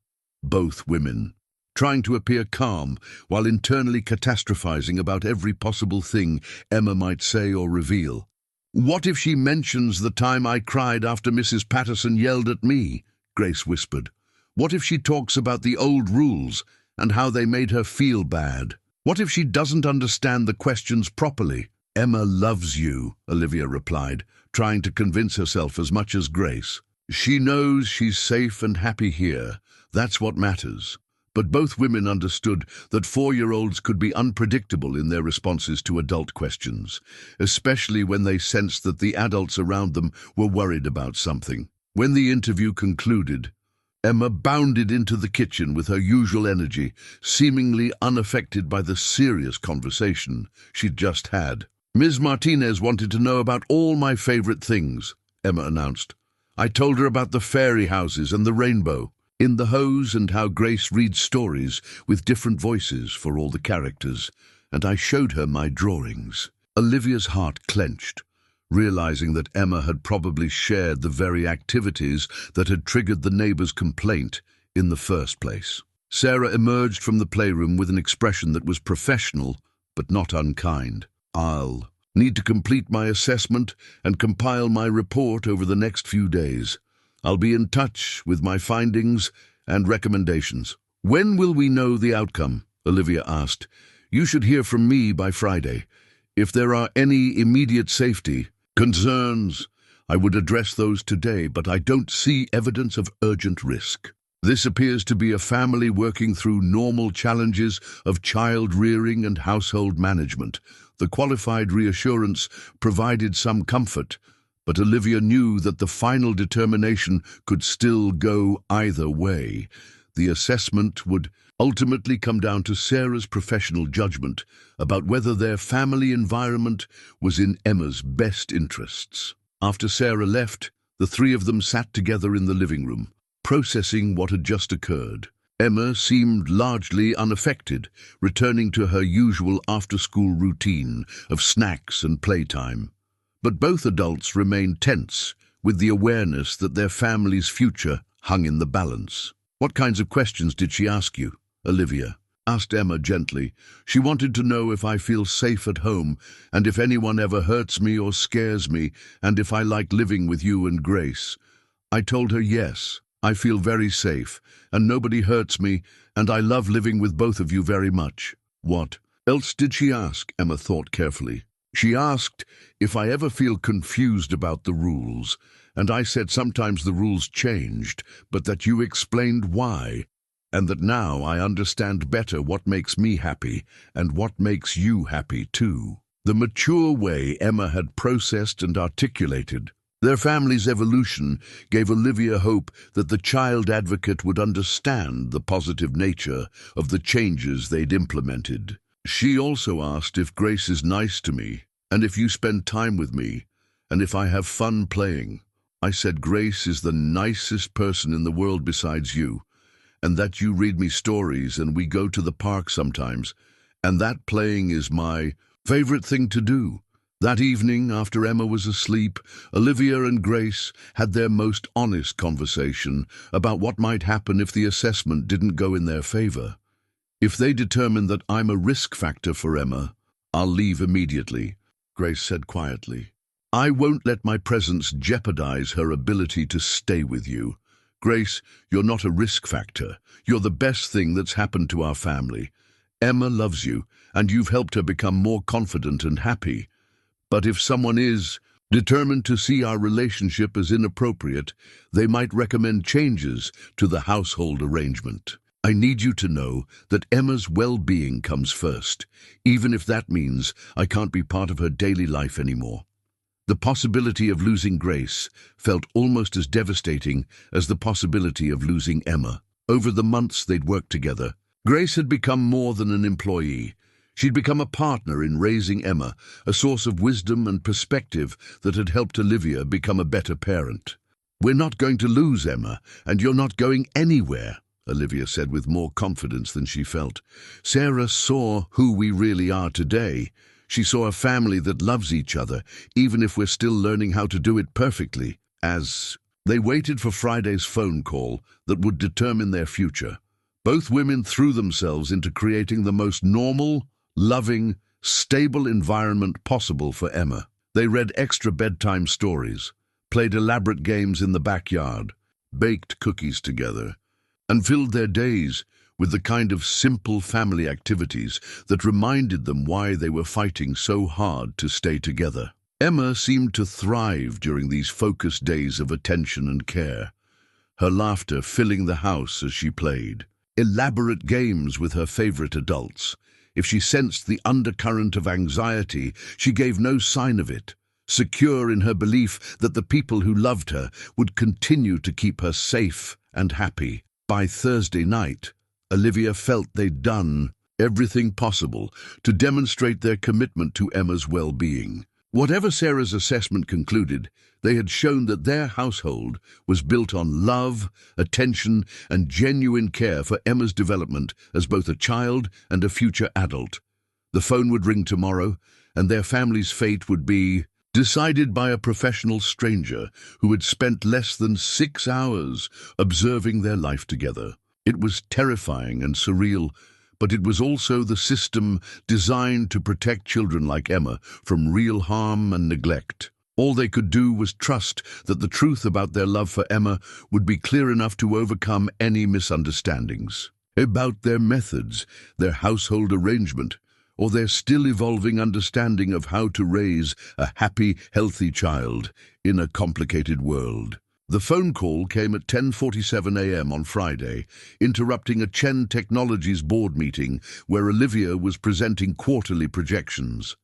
both women, trying to appear calm while internally catastrophizing about every possible thing Emma might say or reveal. "What if she mentions the time I cried after Mrs. Patterson yelled at me?" Grace whispered. "What if she talks about the old rules and how they made her feel bad? What if she doesn't understand the questions properly?" "Emma loves you," Olivia replied, trying to convince herself as much as Grace. "She knows she's safe and happy here. That's what matters." But both women understood that 4-year-olds could be unpredictable in their responses to adult questions, especially when they sensed that the adults around them were worried about something. When the interview concluded, Emma bounded into the kitchen with her usual energy, seemingly unaffected by the serious conversation she'd just had. "Ms. Martinez wanted to know about all my favorite things," Emma announced. "I told her about the fairy houses and the rainbow in the hose and how Grace reads stories with different voices for all the characters, and I showed her my drawings." Olivia's heart clenched, realizing that Emma had probably shared the very activities that had triggered the neighbor's complaint in the first place. Sarah emerged from the playroom with an expression that was professional but not unkind. "I'll need to complete my assessment and compile my report over the next few days. I'll be in touch with my findings and recommendations." "When will we know the outcome?" Olivia asked. "You should hear from me by Friday. If there are any immediate safety concerns, I would address those today, but I don't see evidence of urgent risk. This appears to be a family working through normal challenges of child rearing and household management." The qualified reassurance provided some comfort, but Olivia knew that the final determination could still go either way. The assessment would ultimately come down to Sarah's professional judgment about whether their family environment was in Emma's best interests. After Sarah left, the three of them sat together in the living room, processing what had just occurred. Emma seemed largely unaffected, returning to her usual after-school routine of snacks and playtime. But both adults remained tense, with the awareness that their family's future hung in the balance. "What kinds of questions did she ask you?" Olivia asked Emma gently. "She wanted to know if I feel safe at home, and if anyone ever hurts me or scares me, and if I like living with you and Grace." I told her yes, I feel very safe, and nobody hurts me, and I love living with both of you very much. "What else did she ask?" Emma thought carefully. "She asked if I ever feel confused about the rules, and I said sometimes the rules changed, but that you explained why, and that now I understand better what makes me happy and what makes you happy too." The mature way Emma had processed and articulated their family's evolution gave Olivia hope that the child advocate would understand the positive nature of the changes they'd implemented. She also asked if Grace is nice to me, and if you spend time with me, and if I have fun playing. I said Grace is the nicest person in the world besides you, and that you read me stories and we go to the park sometimes, and that playing is my favorite thing to do. That evening, after Emma was asleep, Olivia and Grace had their most honest conversation about what might happen if the assessment didn't go in their favor. "If they determine that I'm a risk factor for Emma, I'll leave immediately," Grace said quietly. "I won't let my presence jeopardize her ability to stay with you. Grace, you're not a risk factor. You're the best thing that's happened to our family. Emma loves you, and you've helped her become more confident and happy. But if someone is determined to see our relationship as inappropriate, they might recommend changes to the household arrangement. I need you to know that Emma's well-being comes first, even if that means I can't be part of her daily life anymore." The possibility of losing Grace felt almost as devastating as the possibility of losing Emma. Over the months they'd worked together, Grace had become more than an employee. She'd become a partner in raising Emma, a source of wisdom and perspective that had helped Olivia become a better parent. "We're not going to lose Emma, and you're not going anywhere," Olivia said with more confidence than she felt. "Sarah saw who we really are today. She saw a family that loves each other, even if we're still learning how to do it perfectly." As they waited for Friday's phone call that would determine their future, both women threw themselves into creating the most normal, loving, stable environment possible for Emma. They read extra bedtime stories, played elaborate games in the backyard, baked cookies together, and filled their days with the kind of simple family activities that reminded them why they were fighting so hard to stay together. Emma seemed to thrive during these focused days of attention and care, her laughter filling the house as she played elaborate games with her favorite adults. If she sensed the undercurrent of anxiety, she gave no sign of it, secure in her belief that the people who loved her would continue to keep her safe and happy. By Thursday night, Olivia felt they'd done everything possible to demonstrate their commitment to Emma's well-being. Whatever Sarah's assessment concluded, they had shown that their household was built on love, attention, and genuine care for Emma's development as both a child and a future adult. The phone would ring tomorrow, and their family's fate would be decided by a professional stranger who had spent less than 6 hours observing their life together. It was terrifying and surreal, but it was also the system designed to protect children like Emma from real harm and neglect. All they could do was trust that the truth about their love for Emma would be clear enough to overcome any misunderstandings about their methods, their household arrangement, or their still-evolving understanding of how to raise a happy, healthy child in a complicated world. The phone call came at 10:47 a.m. on Friday, interrupting a Chen Technologies board meeting where Olivia was presenting quarterly projections.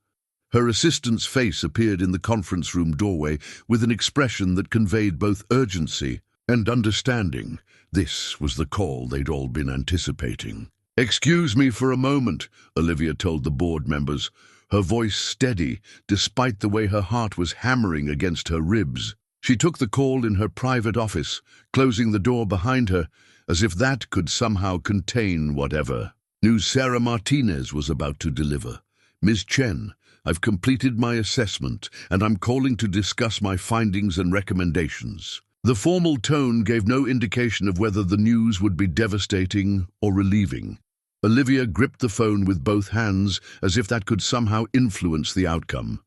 Her assistant's face appeared in the conference room doorway with an expression that conveyed both urgency and understanding. This was the call they'd all been anticipating. "Excuse me for a moment," Olivia told the board members, her voice steady despite the way her heart was hammering against her ribs. She took the call in her private office, closing the door behind her, as if that could somehow contain whatever news Sarah Martinez was about to deliver. "Ms. Chen, I've completed my assessment, and I'm calling to discuss my findings and recommendations." The formal tone gave no indication of whether the news would be devastating or relieving. Olivia gripped the phone with both hands as if that could somehow influence the outcome.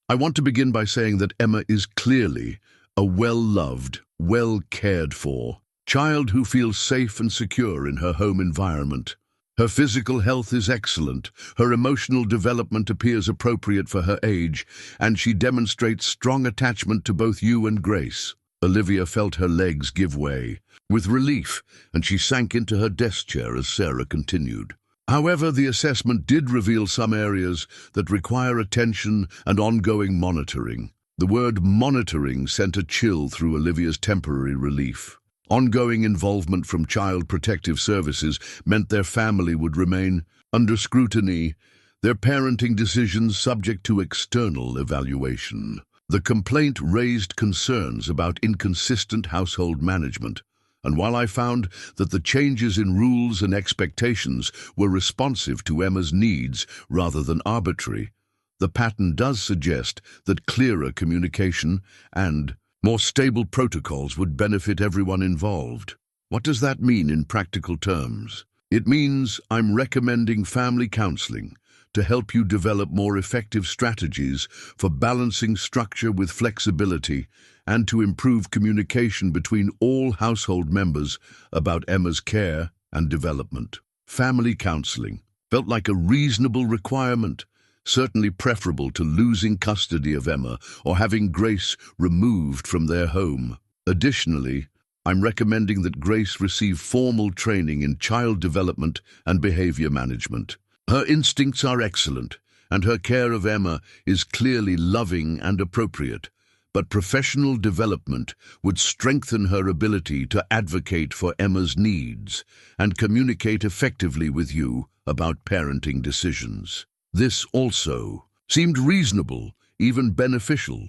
"I want to begin by saying that Emma is clearly a well-loved, well-cared-for child who feels safe and secure in her home environment. Her physical health is excellent, her emotional development appears appropriate for her age, and she demonstrates strong attachment to both you and Grace." Olivia felt her legs give way with relief, and she sank into her desk chair as Sarah continued. "However, the assessment did reveal some areas that require attention and ongoing monitoring." The word monitoring sent a chill through Olivia's temporary relief. Ongoing involvement from Child Protective Services meant their family would remain under scrutiny, their parenting decisions subject to external evaluation. The complaint raised concerns about inconsistent household management, and while I found that the changes in rules and expectations were responsive to Emma's needs rather than arbitrary, the pattern does suggest that clearer communication and more stable protocols would benefit everyone involved. What does that mean in practical terms? It means I'm recommending family counseling to help you develop more effective strategies for balancing structure with flexibility and to improve communication between all household members about Emma's care and development. Family counseling felt like a reasonable requirement, certainly preferable to losing custody of Emma or having Grace removed from their home. Additionally, I'm recommending that Grace receive formal training in child development and behavior management. Her instincts are excellent, and her care of Emma is clearly loving and appropriate, but professional development would strengthen her ability to advocate for Emma's needs and communicate effectively with you about parenting decisions. This also seemed reasonable, even beneficial.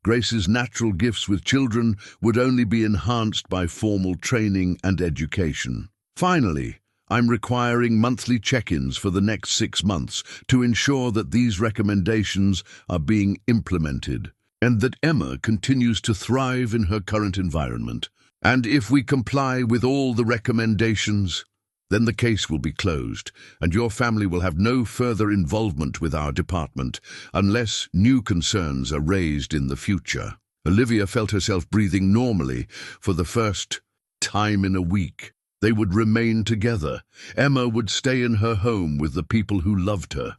Grace's natural gifts with children would only be enhanced by formal training and education. Finally, I'm requiring monthly check-ins for the next 6 months to ensure that these recommendations are being implemented and that Emma continues to thrive in her current environment. And if we comply with all the recommendations, then the case will be closed, and your family will have no further involvement with our department unless new concerns are raised in the future. Olivia felt herself breathing normally for the first time in a week. They would remain together. Emma would stay in her home with the people who loved her.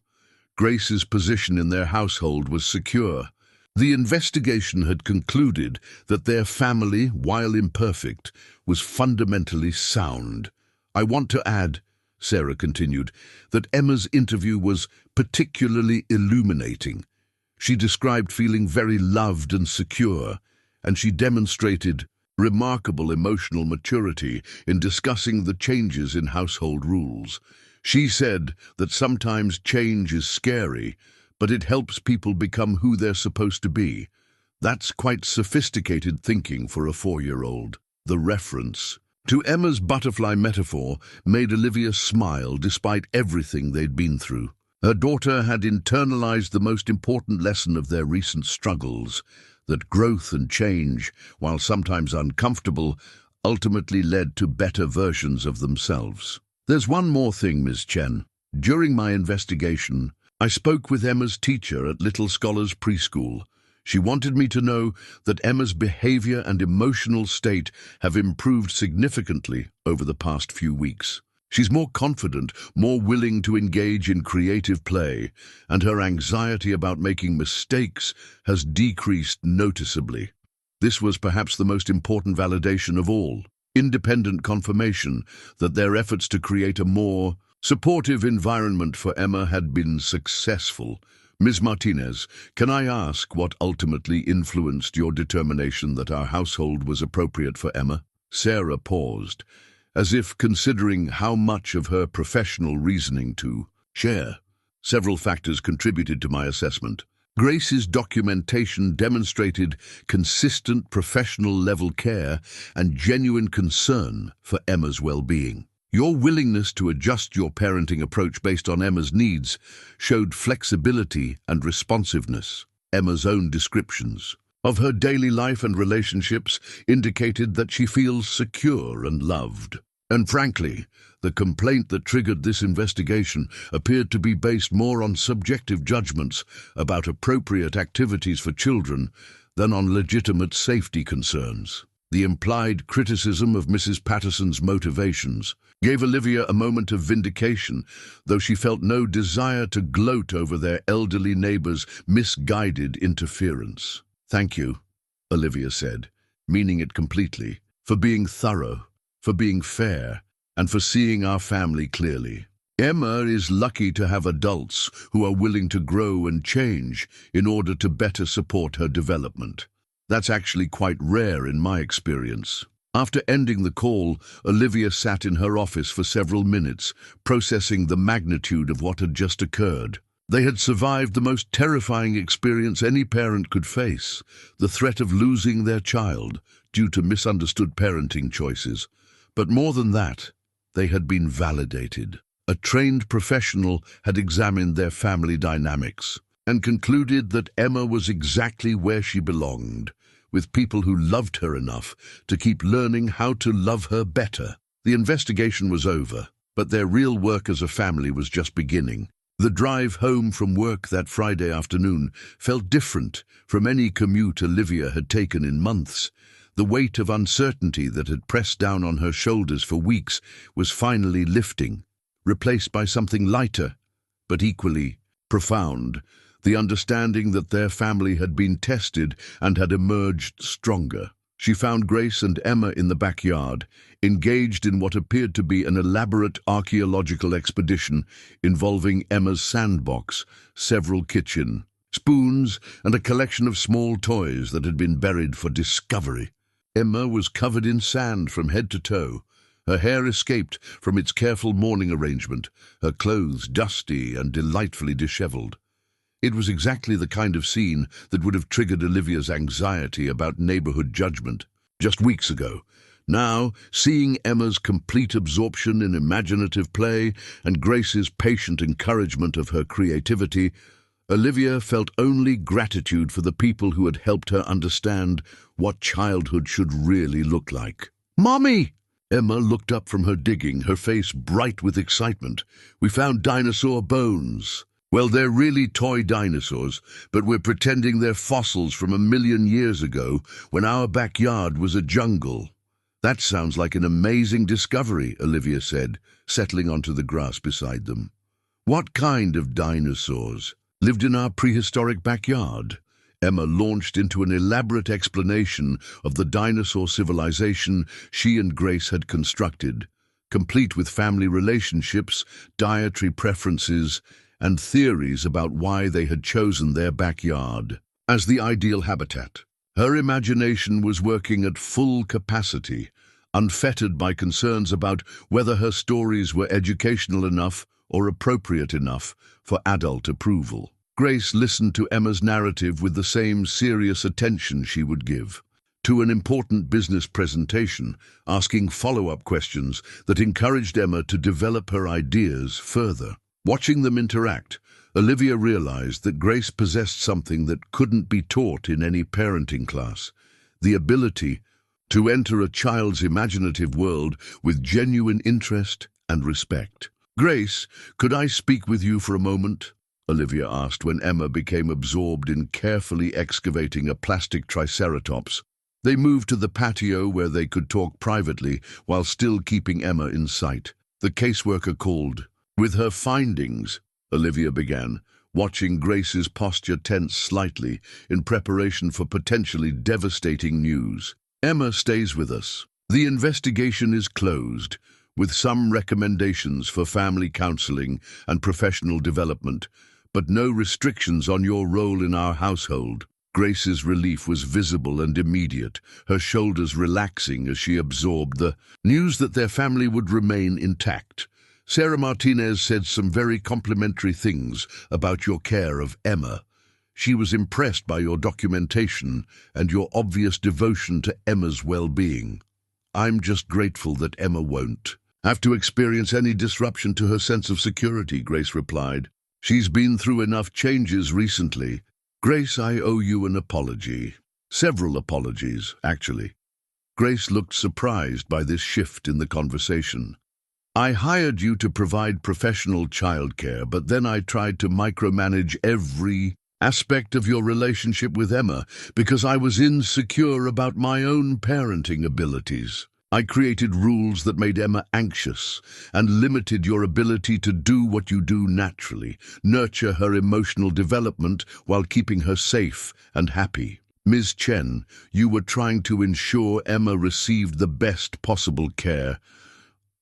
Grace's position in their household was secure. The investigation had concluded that their family, while imperfect, was fundamentally sound. "I want to add," Sarah continued, "that Emma's interview was particularly illuminating. She described feeling very loved and secure, and she demonstrated remarkable emotional maturity in discussing the changes in household rules. She said that sometimes change is scary, but it helps people become who they're supposed to be. That's quite sophisticated thinking for a 4-year-old. The reference to Emma's butterfly metaphor made Olivia smile despite everything they'd been through. Her daughter had internalized the most important lesson of their recent struggles, that growth and change, while sometimes uncomfortable, ultimately led to better versions of themselves. "There's one more thing, Ms. Chen. During my investigation, I spoke with Emma's teacher at Little Scholars Preschool. She wanted me to know that Emma's behavior and emotional state have improved significantly over the past few weeks. She's more confident, more willing to engage in creative play, and her anxiety about making mistakes has decreased noticeably. This was perhaps the most important validation of all, independent confirmation that their efforts to create a more supportive environment for Emma had been successful. Ms. Martinez, can I ask what ultimately influenced your determination that our household was appropriate for Emma?" Sarah paused, as if considering how much of her professional reasoning to share. "Several factors contributed to my assessment. Grace's documentation demonstrated consistent professional-level care and genuine concern for Emma's well-being. Your willingness to adjust your parenting approach based on Emma's needs showed flexibility and responsiveness. Emma's own descriptions of her daily life and relationships indicated that she feels secure and loved. And frankly, the complaint that triggered this investigation appeared to be based more on subjective judgments about appropriate activities for children than on legitimate safety concerns. The implied criticism of Mrs. Patterson's motivations gave Olivia a moment of vindication, though she felt no desire to gloat over their elderly neighbor's misguided interference. "Thank you," Olivia said, meaning it completely, for being thorough, for being fair, and for seeing our family clearly. Emma is lucky to have adults who are willing to grow and change in order to better support her development. That's actually quite rare in my experience. After ending the call, Olivia sat in her office for several minutes, processing the magnitude of what had just occurred. They had survived the most terrifying experience any parent could face, the threat of losing their child due to misunderstood parenting choices. But more than that, they had been validated. A trained professional had examined their family dynamics and concluded that Emma was exactly where she belonged, with people who loved her enough to keep learning how to love her better. The investigation was over, but their real work as a family was just beginning. The drive home from work that Friday afternoon felt different from any commute Olivia had taken in months. The weight of uncertainty that had pressed down on her shoulders for weeks was finally lifting, replaced by something lighter, but equally profound, the understanding that their family had been tested and had emerged stronger. She found Grace and Emma in the backyard, engaged in what appeared to be an elaborate archaeological expedition involving Emma's sandbox, several kitchen spoons, and a collection of small toys that had been buried for discovery. Emma was covered in sand from head to toe. Her hair escaped from its careful mourning arrangement, her clothes dusty and delightfully disheveled. It was exactly the kind of scene that would have triggered Olivia's anxiety about neighborhood judgment just weeks ago. Now, seeing Emma's complete absorption in imaginative play and Grace's patient encouragement of her creativity, Olivia felt only gratitude for the people who had helped her understand what childhood should really look like. "Mommy!" Emma looked up from her digging, her face bright with excitement. "We found dinosaur bones." "Well, they're really toy dinosaurs, but we're pretending they're fossils from 1,000,000 years ago when our backyard was a jungle." "That sounds like an amazing discovery," Olivia said, settling onto the grass beside them. "What kind of dinosaurs lived in our prehistoric backyard?" Emma launched into an elaborate explanation of the dinosaur civilization she and Grace had constructed, complete with family relationships, dietary preferences, and theories about why they had chosen their backyard as the ideal habitat. Her imagination was working at full capacity, unfettered by concerns about whether her stories were educational enough or appropriate enough for adult approval. Grace listened to Emma's narrative with the same serious attention she would give to an important business presentation, asking follow-up questions that encouraged Emma to develop her ideas further. Watching them interact, Olivia realized that Grace possessed something that couldn't be taught in any parenting class: the ability to enter a child's imaginative world with genuine interest and respect. "Grace, could I speak with you for a moment?" Olivia asked when Emma became absorbed in carefully excavating a plastic triceratops. They moved to the patio where they could talk privately while still keeping Emma in sight. The caseworker called. "With her findings," Olivia began, watching Grace's posture tense slightly in preparation for potentially devastating news. "Emma stays with us. The investigation is closed, with some recommendations for family counseling and professional development, but no restrictions on your role in our household." Grace's relief was visible and immediate, her shoulders relaxing as she absorbed the news that their family would remain intact. "Sarah Martinez said some very complimentary things about your care of Emma. She was impressed by your documentation and your obvious devotion to Emma's well-being. I'm just grateful that Emma won't." have to experience any disruption to her sense of security, Grace replied. She's been through enough changes recently. Grace, I owe you an apology. Several apologies, actually. Grace looked surprised by this shift in the conversation. I hired you to provide professional childcare, but then I tried to micromanage every aspect of your relationship with Emma because I was insecure about my own parenting abilities. I created rules that made Emma anxious and limited your ability to do what you do naturally, nurture her emotional development while keeping her safe and happy. Ms. Chen, you were trying to ensure Emma received the best possible care.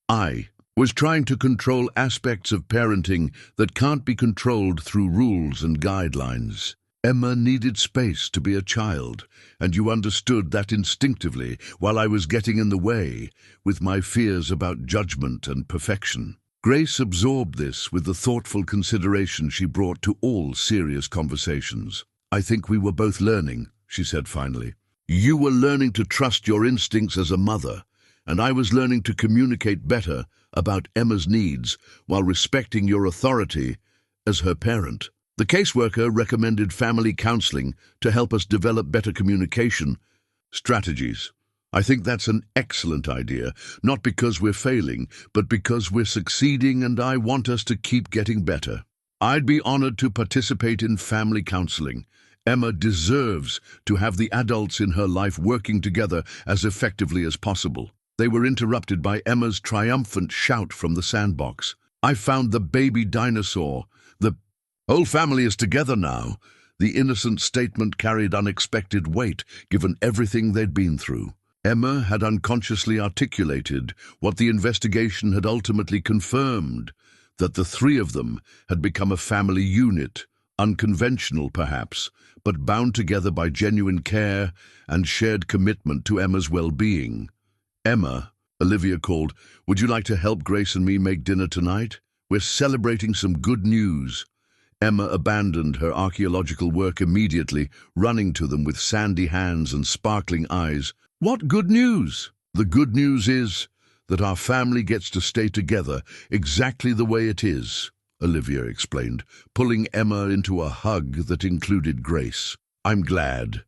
I was trying to control aspects of parenting that can't be controlled through rules and guidelines. Emma needed space to be a child, and you understood that instinctively while I was getting in the way with my fears about judgment and perfection. Grace absorbed this with the thoughtful consideration she brought to all serious conversations. I think we were both learning, she said finally. You were learning to trust your instincts as a mother, and I was learning to communicate better about Emma's needs while respecting your authority as her parent. The caseworker recommended family counseling to help us develop better communication strategies. I think that's an excellent idea, not because we're failing, but because we're succeeding, and I want us to keep getting better. I'd be honored to participate in family counseling. Emma deserves to have the adults in her life working together as effectively as possible. They were interrupted by Emma's triumphant shout from the sandbox. I found the baby dinosaur. The whole family is together now. The innocent statement carried unexpected weight, given everything they'd been through. Emma had unconsciously articulated what the investigation had ultimately confirmed, that the three of them had become a family unit, unconventional perhaps, but bound together by genuine care and shared commitment to Emma's well-being. Emma, Olivia called, would you like to help Grace and me make dinner tonight? We're celebrating some good news. Emma abandoned her archaeological work immediately, running to them with sandy hands and sparkling eyes. What good news? The good news is that our family gets to stay together exactly the way it is, Olivia explained, pulling Emma into a hug that included Grace. I'm glad,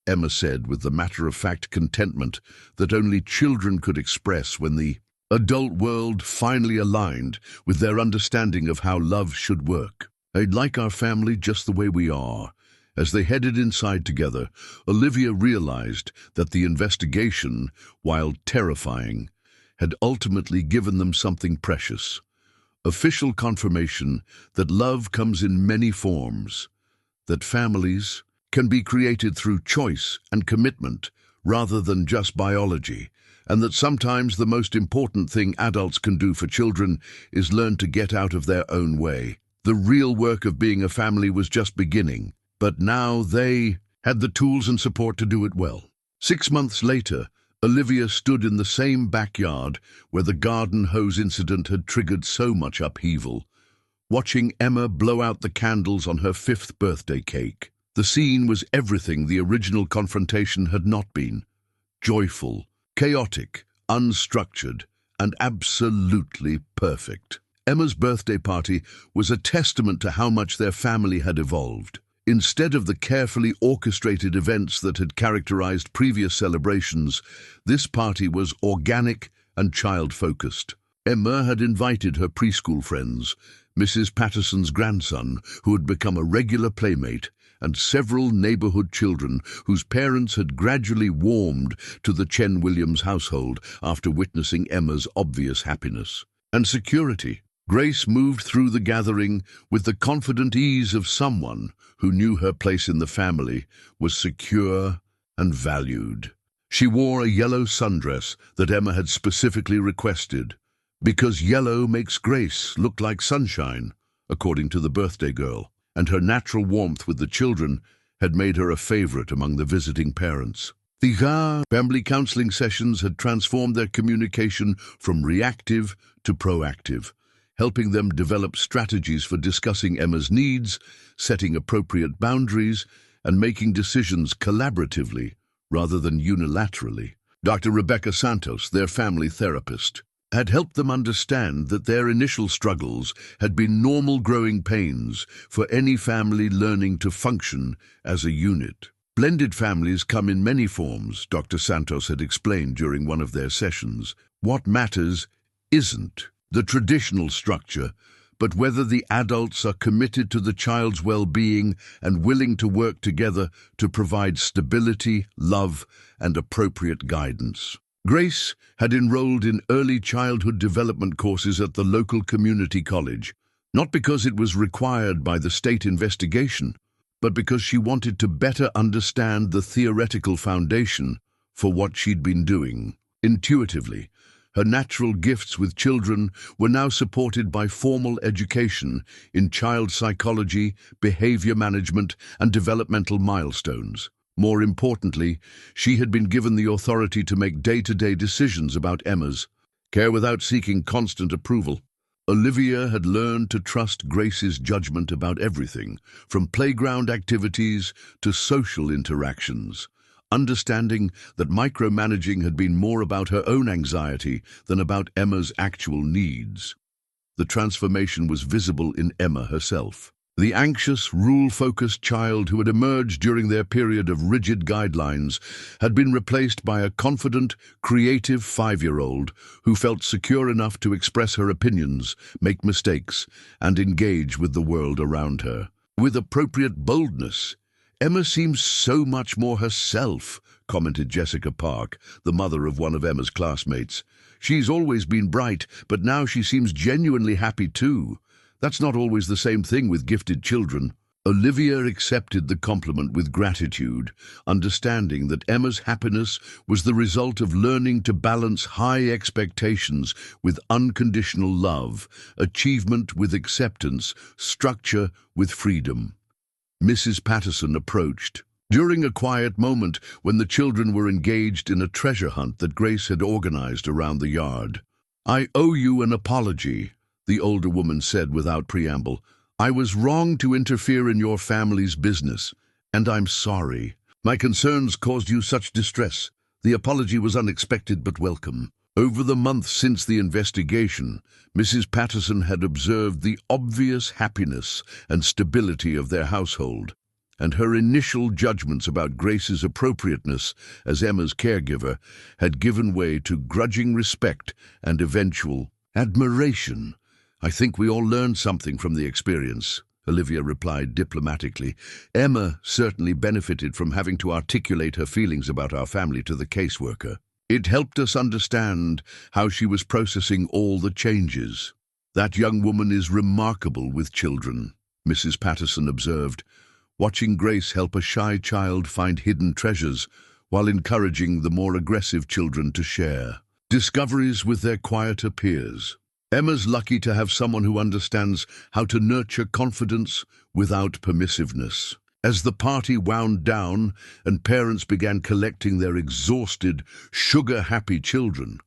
Emma said with the matter-of-fact contentment that only children could express when the adult world finally aligned with their understanding of how love should work. I'd like our family just the way we are. As they headed inside together, Olivia realized that the investigation, while terrifying, had ultimately given them something precious. Official confirmation that love comes in many forms, that families can be created through choice and commitment rather than just biology, and that sometimes the most important thing adults can do for children is learn to get out of their own way. The real work of being a family was just beginning, but now they had the tools and support to do it well. 6 months later, Olivia stood in the same backyard where the garden hose incident had triggered so much upheaval, watching Emma blow out the candles on her 5th birthday cake. The scene was everything the original confrontation had not been: joyful, chaotic, unstructured, and absolutely perfect. Emma's birthday party was a testament to how much their family had evolved. Instead of the carefully orchestrated events that had characterized previous celebrations, this party was organic and child-focused. Emma had invited her preschool friends, Mrs. Patterson's grandson, who had become a regular playmate, and several neighborhood children whose parents had gradually warmed to the Chen Williams household after witnessing Emma's obvious happiness and security. Grace moved through the gathering with the confident ease of someone who knew her place in the family was secure and valued. She wore a yellow sundress that Emma had specifically requested, because yellow makes Grace look like sunshine, according to the birthday girl, and her natural warmth with the children had made her a favorite among the visiting parents. The family counseling sessions had transformed their communication from reactive to proactive, helping them develop strategies for discussing Emma's needs, setting appropriate boundaries, and making decisions collaboratively rather than unilaterally. Dr. Rebecca Santos, their family therapist, had helped them understand that their initial struggles had been normal growing pains for any family learning to function as a unit. Blended families come in many forms, Dr. Santos had explained during one of their sessions. What matters isn't the traditional structure, but whether the adults are committed to the child's well-being and willing to work together to provide stability, love, and appropriate guidance. Grace had enrolled in early childhood development courses at the local community college, not because it was required by the state investigation, but because she wanted to better understand the theoretical foundation for what she'd been doing. Intuitively, her natural gifts with children were now supported by formal education in child psychology, behavior management, and developmental milestones. More importantly, she had been given the authority to make day-to-day decisions about Emma's care without seeking constant approval. Olivia had learned to trust Grace's judgment about everything, from playground activities to social interactions, understanding that micromanaging had been more about her own anxiety than about Emma's actual needs. The transformation was visible in Emma herself. The anxious, rule-focused child who had emerged during their period of rigid guidelines had been replaced by a confident, creative 5-year-old who felt secure enough to express her opinions, make mistakes, and engage with the world around her. With appropriate boldness, Emma seems so much more herself, commented Jessica Park, the mother of one of Emma's classmates. She's always been bright, but now she seems genuinely happy too. That's not always the same thing with gifted children. Olivia accepted the compliment with gratitude, understanding that Emma's happiness was the result of learning to balance high expectations with unconditional love, achievement with acceptance, structure with freedom. Mrs. Patterson approached. During a quiet moment when the children were engaged in a treasure hunt that Grace had organized around the yard. "I owe you an apology," the older woman said without preamble. "I was wrong to interfere in your family's business, and I'm sorry. My concerns caused you such distress. The apology was unexpected but welcome." Over the months since the investigation, Mrs. Patterson had observed the obvious happiness and stability of their household, and her initial judgments about Grace's appropriateness as Emma's caregiver had given way to grudging respect and eventual admiration. "I think we all learned something from the experience," Olivia replied diplomatically. "Emma certainly benefited from having to articulate her feelings about our family to the caseworker. It helped us understand how she was processing all the changes." "That young woman is remarkable with children," Mrs. Patterson observed, watching Grace help a shy child find hidden treasures while encouraging the more aggressive children to share discoveries with their quieter peers. Emma's lucky to have someone who understands how to nurture confidence without permissiveness. As the party wound down and parents began collecting their exhausted, sugar-happy children,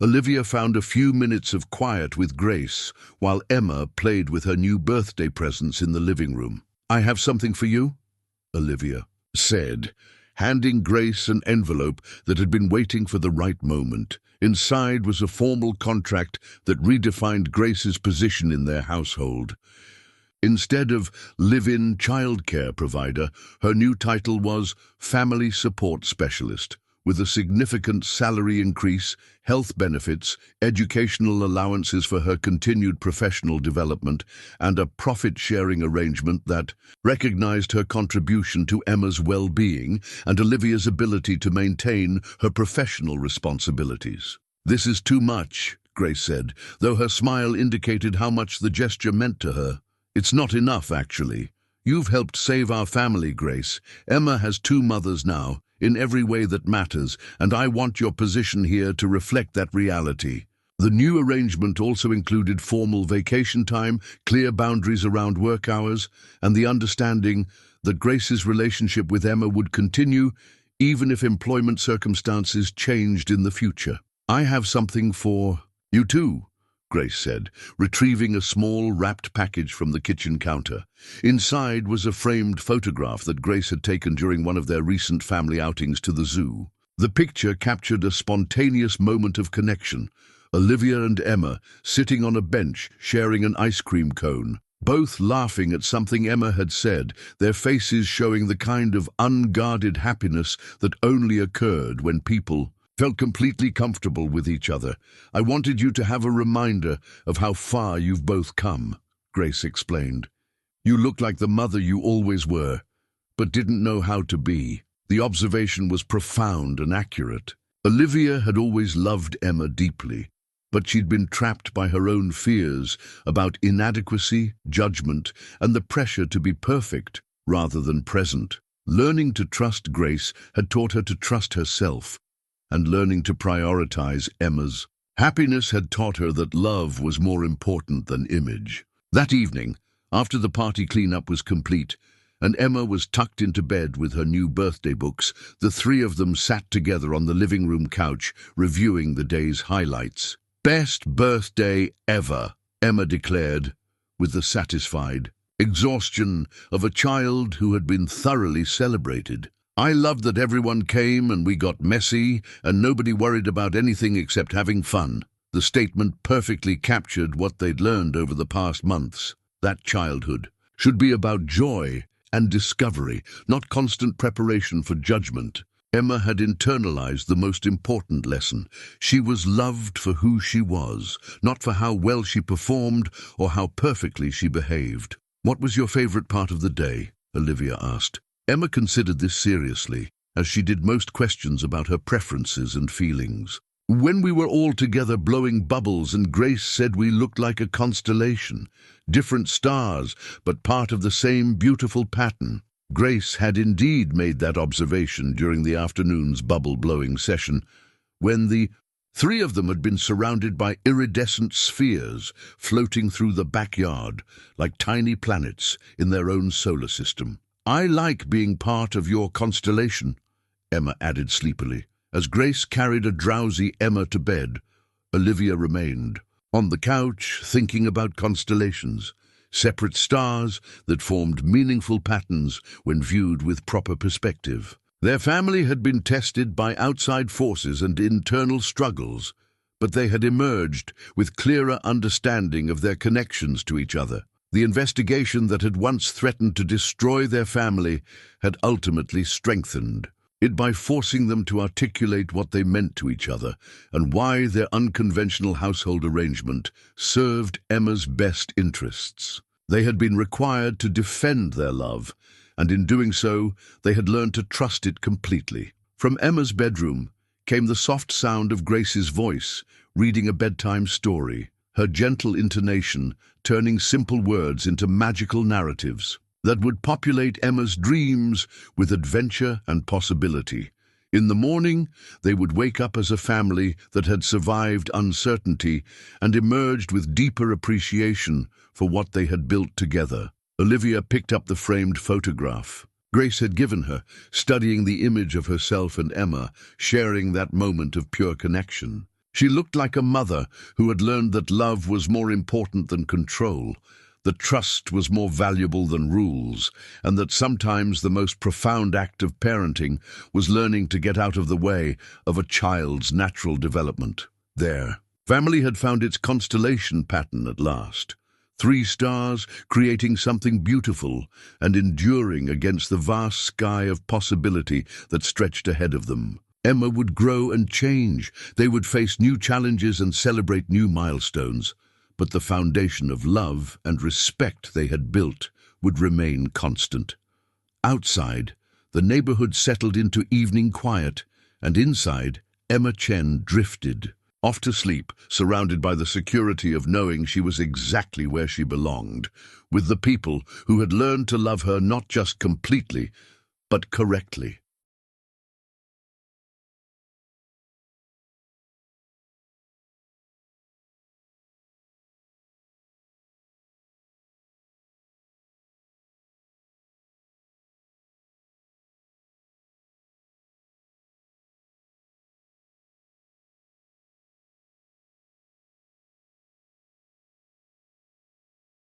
Olivia found a few minutes of quiet with Grace while Emma played with her new birthday presents in the living room. "I have something for you," Olivia said, handing Grace an envelope that had been waiting for the right moment. Inside was a formal contract that redefined Grace's position in their household. Instead of live-in childcare provider, her new title was Family Support Specialist, with a significant salary increase, health benefits, educational allowances for her continued professional development, and a profit-sharing arrangement that recognized her contribution to Emma's well-being and Olivia's ability to maintain her professional responsibilities. "This is too much," Grace said, though her smile indicated how much the gesture meant to her. "It's not enough, actually. You've helped save our family, Grace. Emma has 2 mothers now, in every way that matters, and I want your position here to reflect that reality." The new arrangement also included formal vacation time, clear boundaries around work hours, and the understanding that Grace's relationship with Emma would continue even if employment circumstances changed in the future. "I have something for you too," Grace said, retrieving a small wrapped package from the kitchen counter. Inside was a framed photograph that Grace had taken during one of their recent family outings to the zoo. The picture captured a spontaneous moment of connection, Olivia and Emma sitting on a bench sharing an ice cream cone, both laughing at something Emma had said, their faces showing the kind of unguarded happiness that only occurred when people felt completely comfortable with each other. "I wanted you to have a reminder of how far you've both come," Grace explained. "You look like the mother you always were, but didn't know how to be." The observation was profound and accurate. Olivia had always loved Emma deeply, but she'd been trapped by her own fears about inadequacy, judgment, and the pressure to be perfect rather than present. Learning to trust Grace had taught her to trust herself, and learning to prioritize Emma's happiness had taught her that love was more important than image. That evening, after the party cleanup was complete, and Emma was tucked into bed with her new birthday books, the three of them sat together on the living room couch, reviewing the day's highlights. "Best birthday ever," Emma declared, with the satisfied exhaustion of a child who had been thoroughly celebrated. "I loved that everyone came and we got messy and nobody worried about anything except having fun." The statement perfectly captured what they'd learned over the past months. That childhood should be about joy and discovery, not constant preparation for judgment. Emma had internalized the most important lesson. She was loved for who she was, not for how well she performed or how perfectly she behaved. "What was your favorite part of the day?" Olivia asked. Emma considered this seriously, as she did most questions about her preferences and feelings. "When we were all together blowing bubbles and Grace said we looked like a constellation, different stars, but part of the same beautiful pattern." Grace had indeed made that observation during the afternoon's bubble-blowing session, when the three of them had been surrounded by iridescent spheres floating through the backyard like tiny planets in their own solar system. "I like being part of your constellation," Emma added sleepily. As Grace carried a drowsy Emma to bed, Olivia remained on the couch thinking about constellations, separate stars that formed meaningful patterns when viewed with proper perspective. Their family had been tested by outside forces and internal struggles, but they had emerged with clearer understanding of their connections to each other. The investigation that had once threatened to destroy their family had ultimately strengthened it by forcing them to articulate what they meant to each other and why their unconventional household arrangement served Emma's best interests. They had been required to defend their love, and in doing so, they had learned to trust it completely. From Emma's bedroom came the soft sound of Grace's voice, reading a bedtime story, her gentle intonation turning simple words into magical narratives that would populate Emma's dreams with adventure and possibility. In the morning, they would wake up as a family that had survived uncertainty and emerged with deeper appreciation for what they had built together. Olivia picked up the framed photograph Grace had given her, studying the image of herself and Emma, sharing that moment of pure connection. She looked like a mother who had learned that love was more important than control, that trust was more valuable than rules, and that sometimes the most profound act of parenting was learning to get out of the way of a child's natural development. Their family had found its constellation pattern at last. 3 stars creating something beautiful and enduring against the vast sky of possibility that stretched ahead of them. Emma would grow and change. They would face new challenges and celebrate new milestones. But the foundation of love and respect they had built would remain constant. Outside, the neighborhood settled into evening quiet, and inside, Emma Chen drifted, off to sleep, surrounded by the security of knowing she was exactly where she belonged, with the people who had learned to love her not just completely, but correctly.